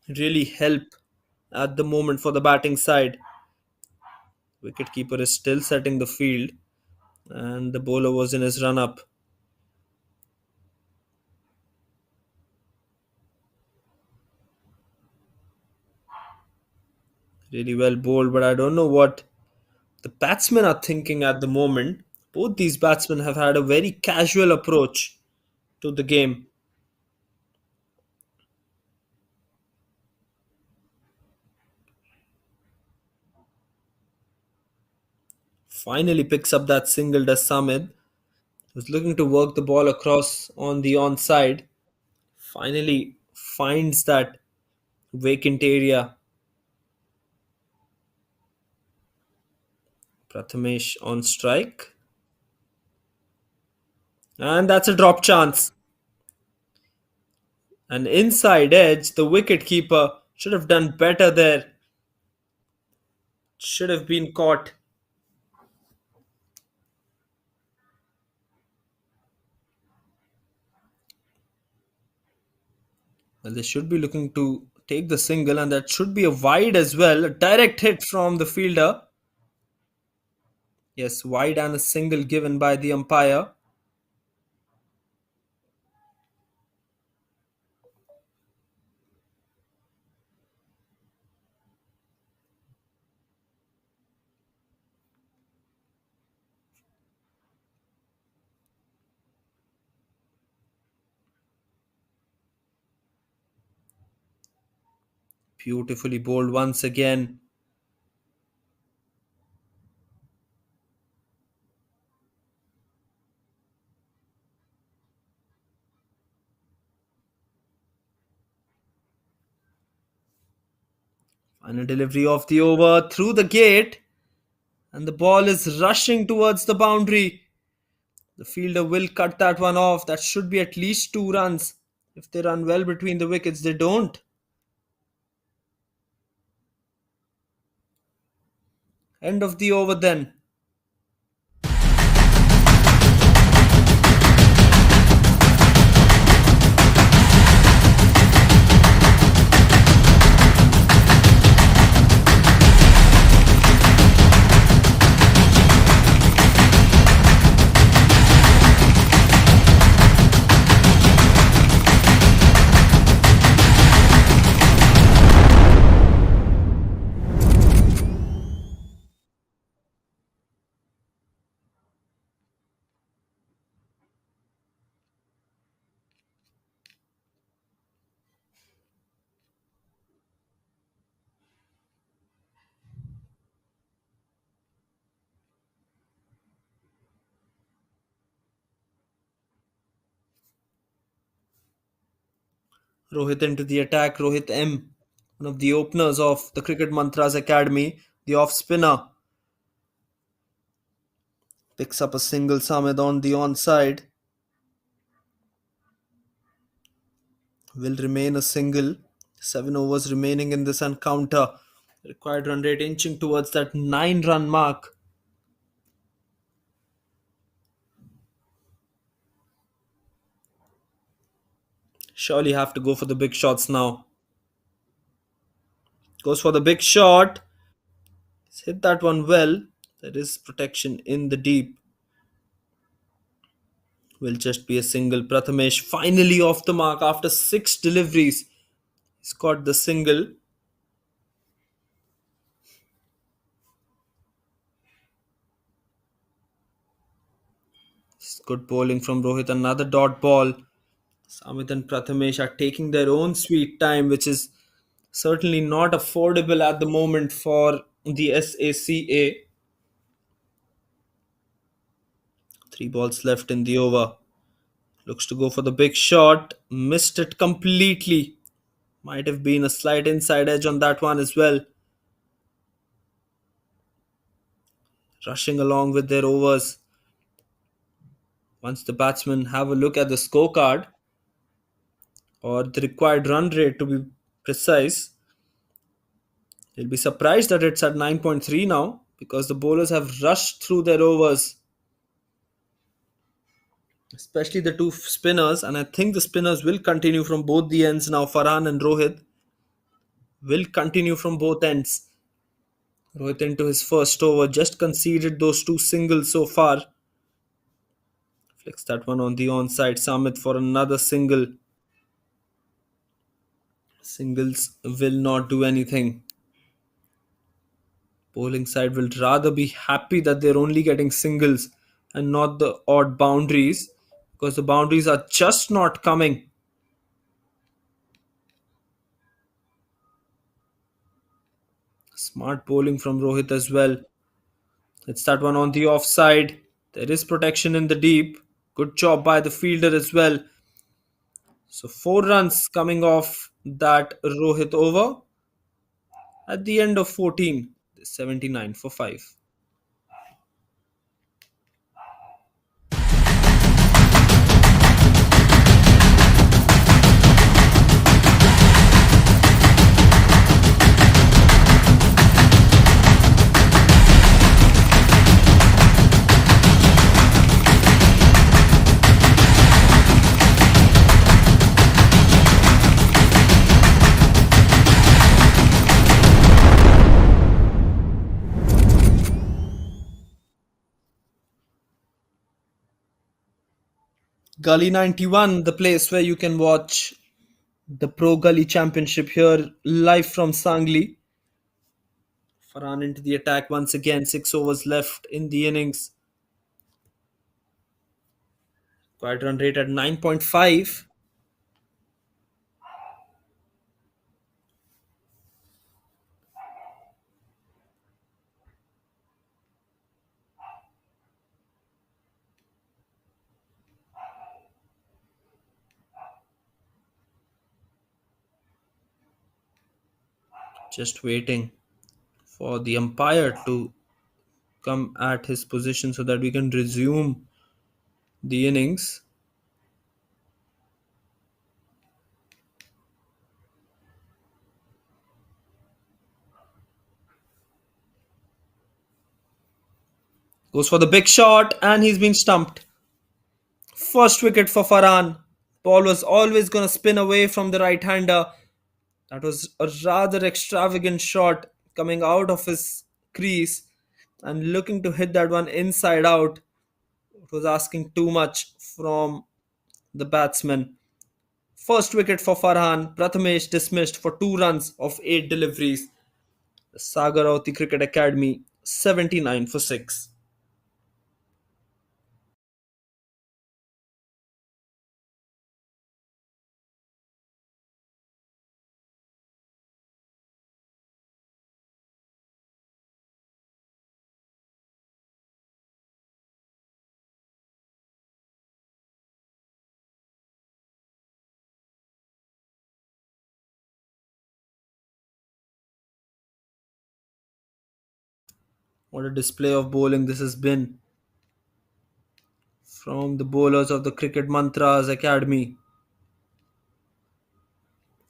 really help at the moment for the batting side. Wicketkeeper is still setting the field and the bowler was in his run up. Really well bowled, but I don't know what the batsmen are thinking at the moment. Both these batsmen have had a very casual approach to the game. Finally picks up that single, does Samit. Was looking to work the ball across on the onside. Finally finds that vacant area. Prathamesh on strike. And that's a drop chance. An inside edge, the wicket keeper should have done better there. Should have been caught. Well, they should be looking to take the single, and that should be a wide as well. A direct hit from the fielder. Yes, wide and a single given by the umpire. Beautifully bowled once again. Final delivery of the over through the gate, and the ball is rushing towards the boundary. The fielder will cut that one off. That should be at least 2 runs. If they run well between the wickets, they don't. End of the over then. Rohit into the attack. Rohit M, one of the openers of the Cricket Mantras Academy, the off spinner, picks up a single. Samid on the onside. Will remain a single. 7 overs remaining in this encounter. Required run rate inching towards that 9 run mark. Surely have to go for the big shots now. Goes for the big shot. He's hit that one well. There is protection in the deep. Will just be a single. Prathamesh finally off the mark after 6 deliveries. He's got the single. Good bowling from Rohit. Another dot ball. Samit and Prathamesh are taking their own sweet time, which is certainly not affordable at the moment for the SACA. 3 balls left in the over. Looks to go for the big shot. Missed it completely. Might have been a slight inside edge on that one as well. Rushing along with their overs. Once the batsmen have a look at the scorecard, or the required run rate to be precise, they'll be surprised that it's at 9.3 now because the bowlers have rushed through their overs, especially the two spinners. And I think the spinners will continue from both the ends now. Farhan and Rohit will continue from both ends. Rohit into his first over just conceded those 2 singles so far. Flicks that one on the onside. Samit for another single. Singles will not do anything. Bowling side will rather be happy that they're only getting singles and not the odd boundaries, because the boundaries are just not coming. Smart bowling from Rohit as well. It's that one on the offside. There is protection in the deep. Good job by the fielder as well. So 4 runs coming off that Rohit over at the end of 14. 79 for 5. Gully 91, the place where you can watch the Pro Gully Championship here live from Sangli. Farhan into the attack once again. 6 overs left in the innings. Quiet run rate at 9.5. Just waiting for the umpire to come at his position so that we can resume the innings. Goes for the big shot and he's being stumped. First wicket for Farhan. Ball was always going to spin away from the right hander. That was a rather extravagant shot coming out of his crease and looking to hit that one inside out. It was asking too much from the batsman. First wicket for Farhan. Prathamesh dismissed for 2 runs of 8 deliveries. The Sagar of the Cricket Academy 79 for 6. What a display of bowling this has been from the bowlers of the Cricket Mantras Academy.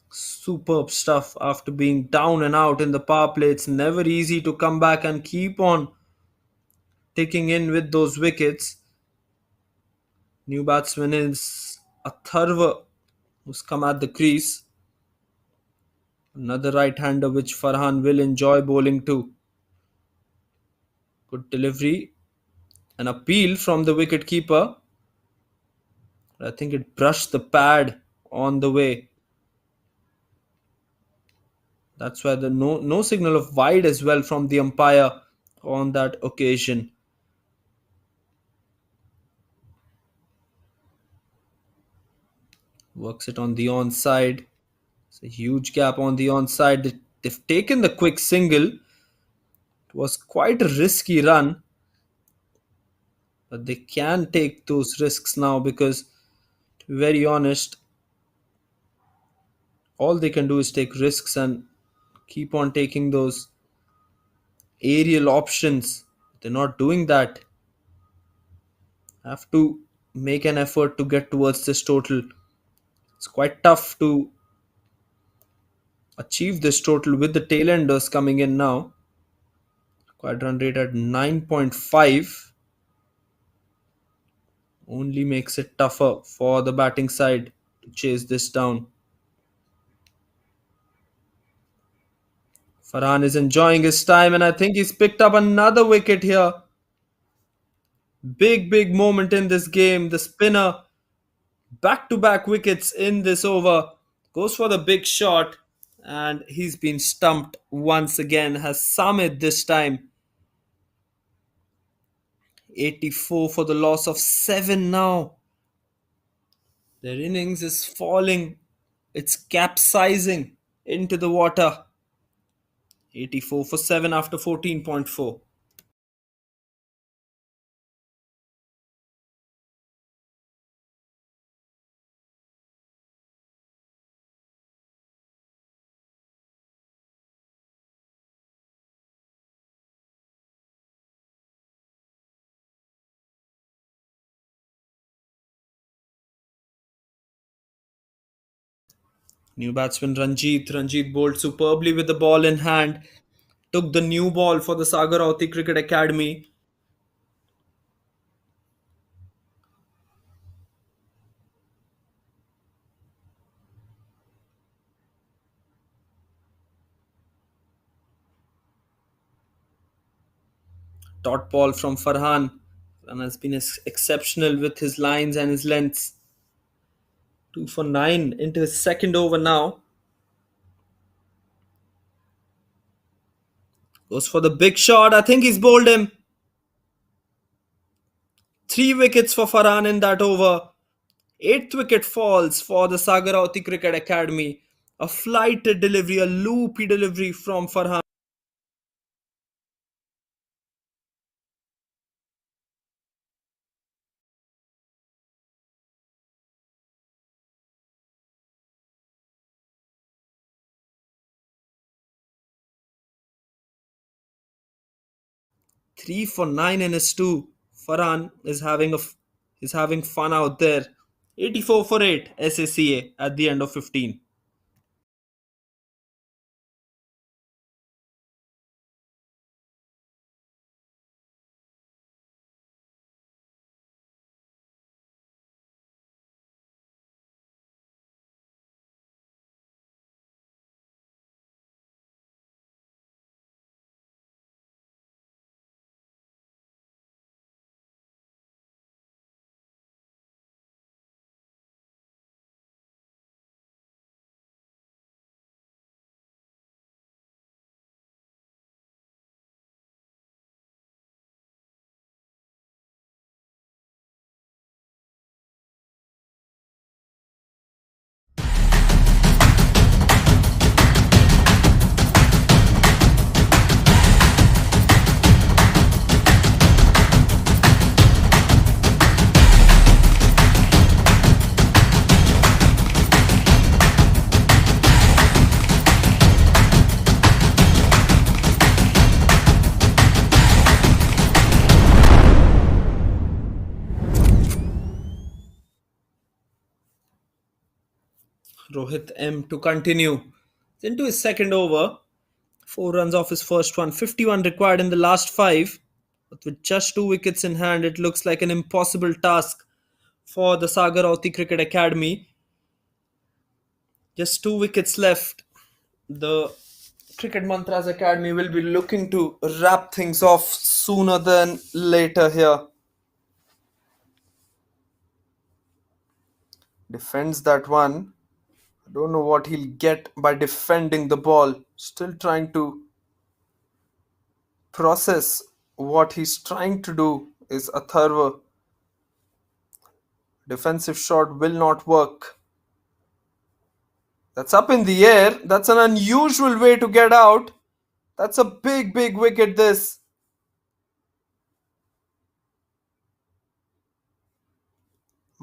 Superb stuff after being down and out in the power play. It's never easy to come back and keep on taking in with those wickets. New batsman is Atharva, who's come at the crease. Another right-hander which Farhan will enjoy bowling to. Good delivery. An appeal from the wicket keeper. I think it brushed the pad on the way. That's why the no signal of wide as well from the umpire on that occasion. Works it on the onside. It's a huge gap on the onside. They've taken the quick single. It was quite a risky run, but they can take those risks now because, to be very honest, all they can do is take risks and keep on taking those aerial options. They're not doing that. Have to make an effort to get towards this total. It's quite tough to achieve this total with the tailenders coming in now. Quad run rate at 9.5 only makes it tougher for the batting side to chase this down. Farhan is enjoying his time and I think he's picked up another wicket here. Big moment in this game. The spinner, back to back wickets in this over, goes for the big shot and he's been stumped once again. Has Samit this time. 84 for the loss of 7 now. Their innings is falling. It's capsizing into the water. 84 for 7 after 14.4. New batsman Ranjit. Ranjit bowled superbly with the ball in hand. Took the new ball for the Sagar Rauti Cricket Academy. Dot ball from Farhan. And has been exceptional with his lines and his lengths. 2 for 9 into his second over now. Goes for the big shot. I think he's bowled him. 3 wickets for Farhan in that over. Eighth wicket falls for the Sagarauti Cricket Academy. A flighted delivery, a loopy delivery from Farhan. 3 for 9 in his two. Farhan is having fun out there. 84 for 8 SACA at the end of 15. Rohit M to continue. Into his second over. 4 runs off his first one. 51 required in the last 5. But with just 2 wickets in hand, it looks like an impossible task for the Sagarauti Cricket Academy. Just 2 wickets left. The Cricket Mantras Academy will be looking to wrap things off sooner than later here. Defends that one. I don't know what he'll get by defending the ball. Still trying to process what he's trying to do is a thorough defensive shot will not work. That's up in the air. That's an unusual way to get out. That's a big, big wicket, this.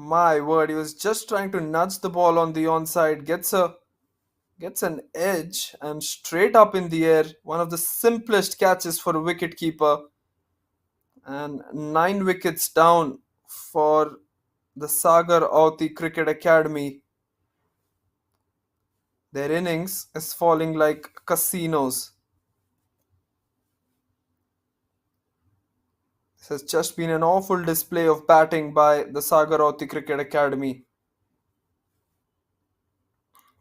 My word, he was just trying to nudge the ball on the onside, gets an edge and straight up in the air. One of the simplest catches for a wicketkeeper. And 9 wickets down for the Sagar Auti Cricket Academy. Their innings is falling like casinos. This has just been an awful display of batting by the Sagarauti Cricket Academy.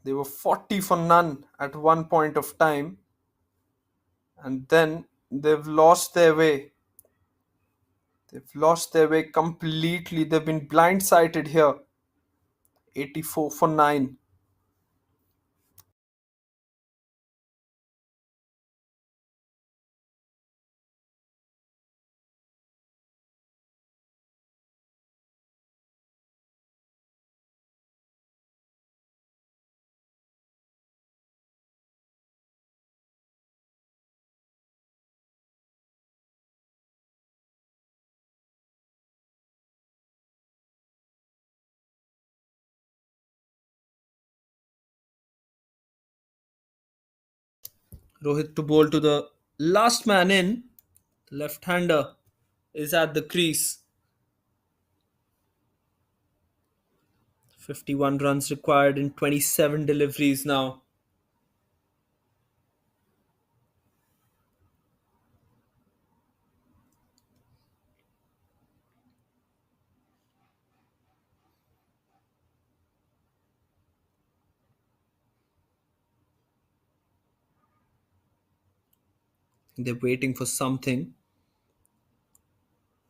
They were 40 for none at one point of time, and then they've lost their way. They've lost their way completely. They've been blindsided here. 84 for 9. Rohit to bowl to the last man in. Left-hander is at the crease. 51 runs required in 27 deliveries now. They're waiting for something.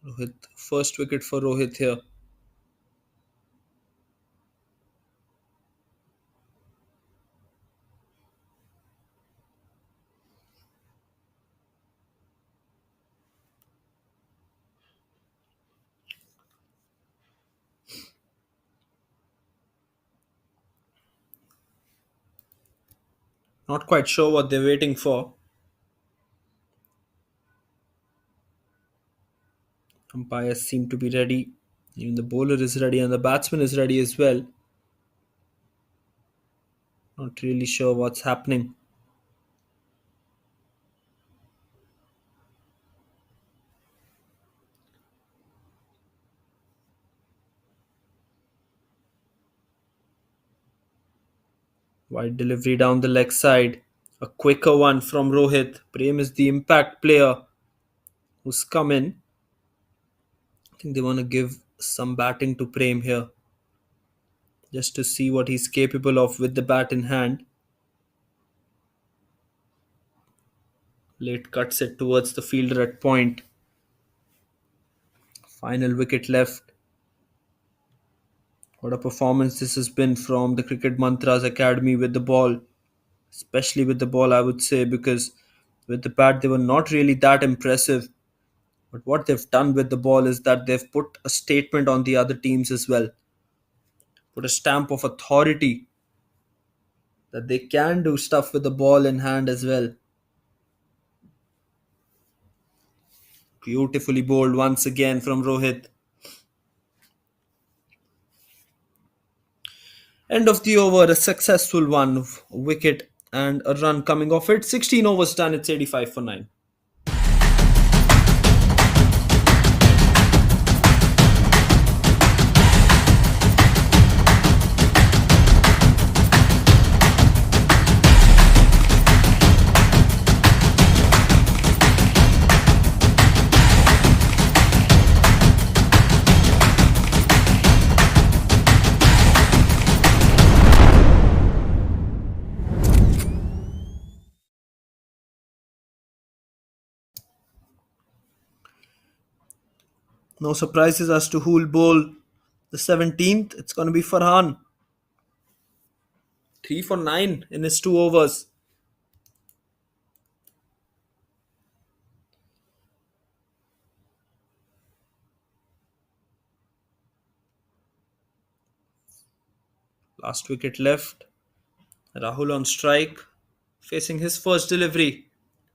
Rohit, first wicket for Rohit here. Not quite sure what they're waiting for. Umpires seem to be ready. Even the bowler is ready and the batsman is ready as well. Not really sure what's happening. Wide delivery down the leg side. A quicker one from Rohit. Prem is the impact player who's come in. I think they want to give some batting to Prem here. Just to see what he's capable of with the bat in hand. Late cuts it towards the fielder at point. Final wicket left. What a performance this has been from the Cricket Mantras Academy with the ball. Especially with the ball, I would say, because with the bat they were not really that impressive. But what they've done with the ball is that they've put a statement on the other teams as well. Put a stamp of authority that they can do stuff with the ball in hand as well. Beautifully bowled once again from Rohit. End of the over, a successful one, wicket and a run coming off it. 16 overs done, it's 85 for 9. No surprises as to who will bowl the 17th. It's going to be Farhan. 3 for 9 in his 2 overs. Last wicket left. Rahul on strike. Facing his first delivery.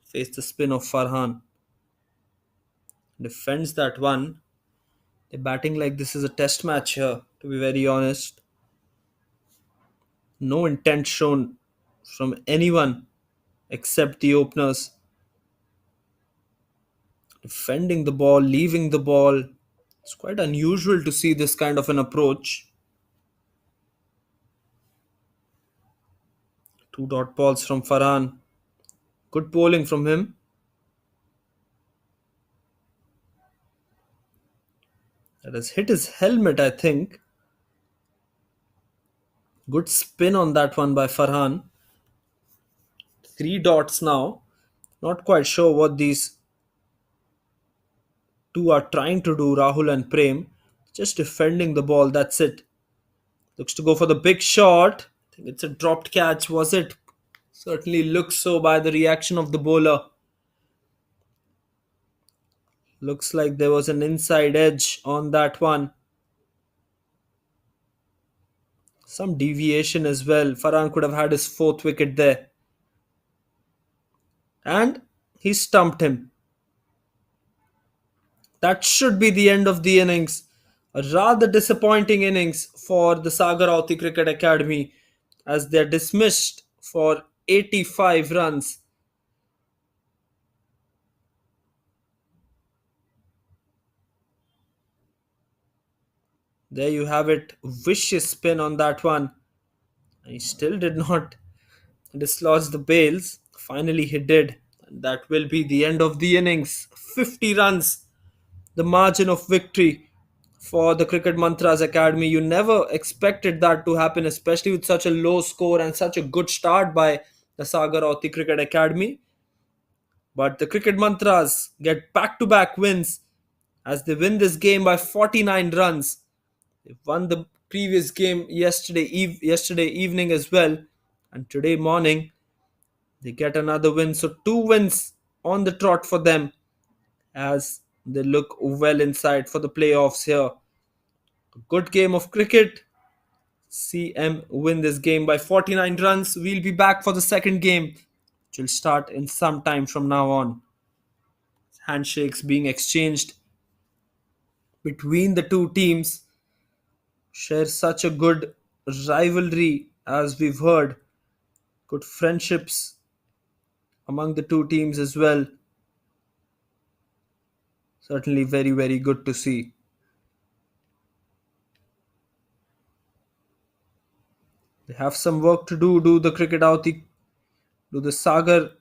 Face the spin of Farhan. Defends that one. They're batting like this is a test match here, to be very honest. No intent shown from anyone except the openers. Defending the ball, leaving the ball. It's quite unusual to see this kind of an approach. 2 dot balls from Farhan. Good bowling from him. That has hit his helmet, I think. Good spin on that one by Farhan. 3 dots now. Not quite sure what these two are trying to do, Rahul and Prem. Just defending the ball, that's it. Looks to go for the big shot. I think it's a dropped catch, was it? Certainly looks so by the reaction of the bowler. Looks like there was an inside edge on that one. Some deviation as well. Farhan could have had his 4th wicket there. And he stumped him. That should be the end of the innings. A rather disappointing innings for the Sagar Rauti Cricket Academy as they're dismissed for 85 runs. There you have it. Vicious spin on that one. He still did not dislodge the bails. Finally, he did. And that will be the end of the innings. 50 runs, the margin of victory for the Cricket Mantras Academy. You never expected that to happen, especially with such a low score and such a good start by the Sagar Rauti Cricket Academy. But the Cricket Mantras get back to back wins as they win this game by 49 runs. They won the previous game yesterday evening as well, and today morning they get another win. So two wins on the trot for them as they look well inside for the playoffs here. A good game of cricket. CM win this game by 49 runs. We'll be back for the second game, which will start in some time from now on. Handshakes being exchanged between the two teams share such a good rivalry as we've heard. Good friendships among the two teams as well. Certainly very, very good to see. They have some work to do the cricket Auti, do the Sagar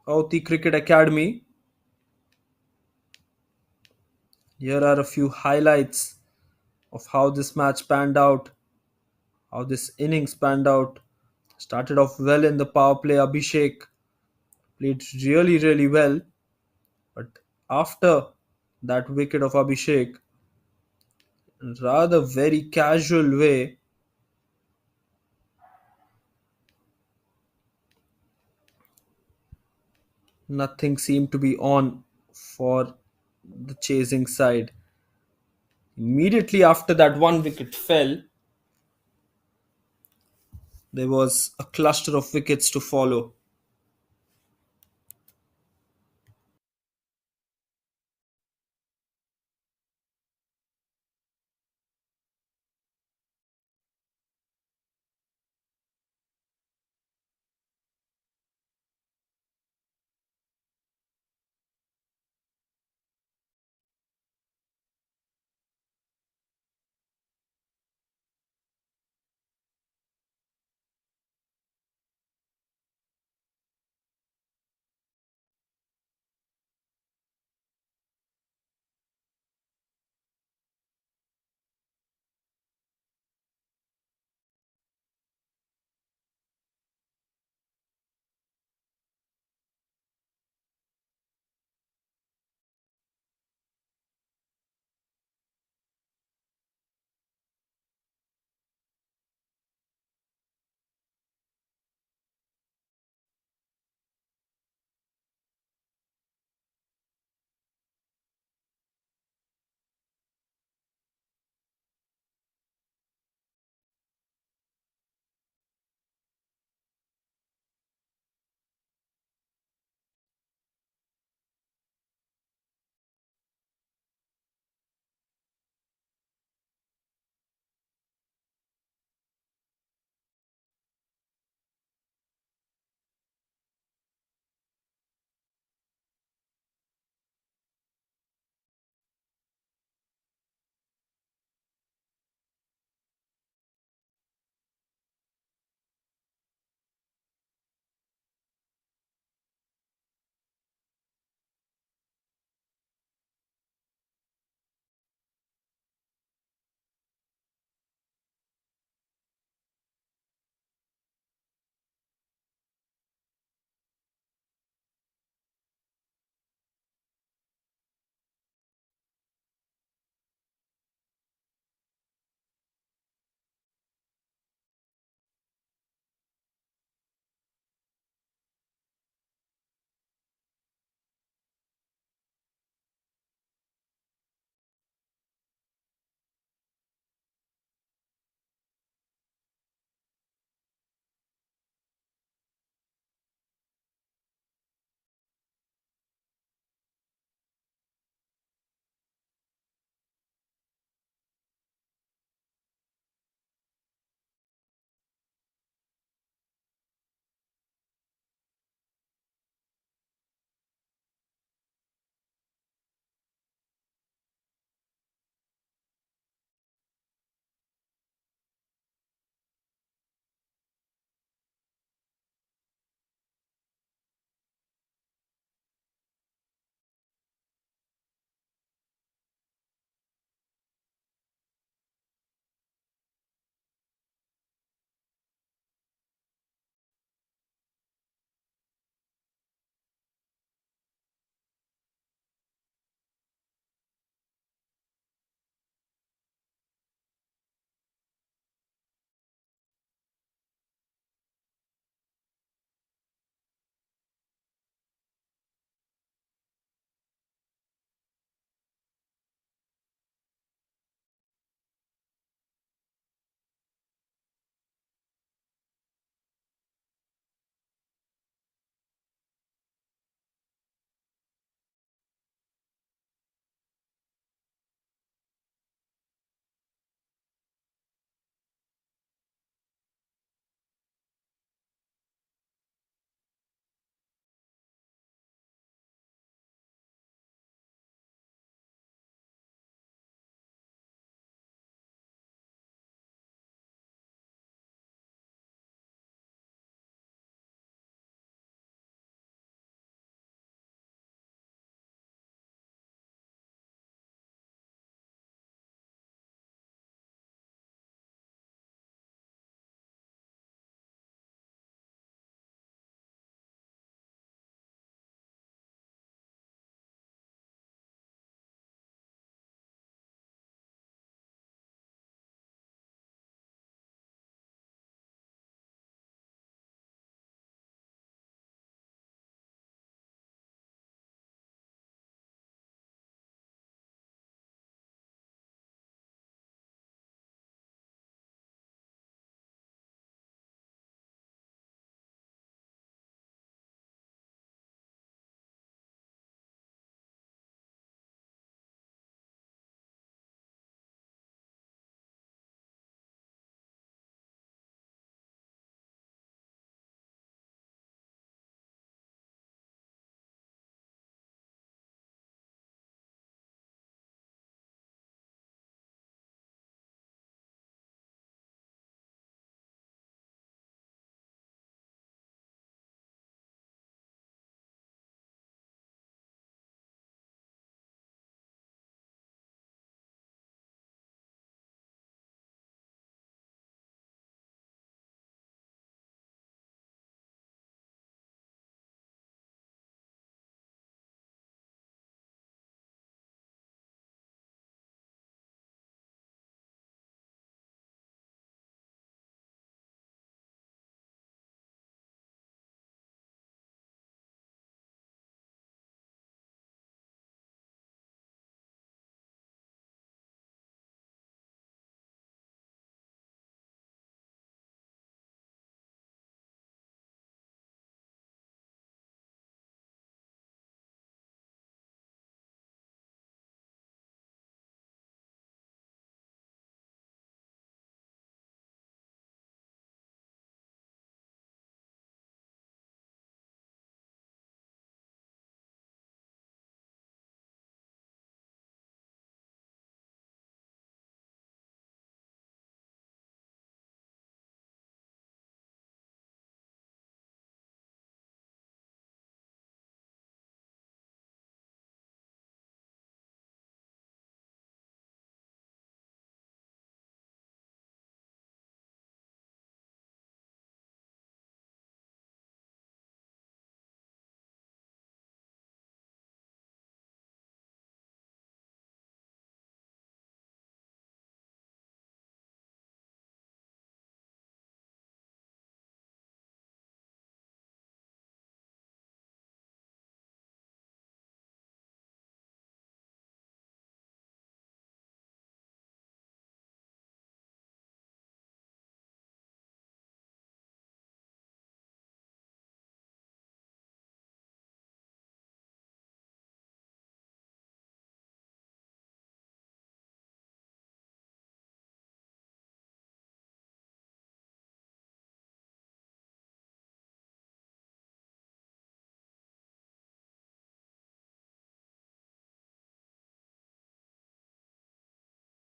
Auti Cricket Academy. Here are a few highlights of how this match panned out, how this innings panned out. Started off well in the power play. Abhishek played really, really well. But after that wicket of Abhishek, in rather very casual way, nothing seemed to be on for the chasing side. Immediately after that one wicket fell, there was a cluster of wickets to follow.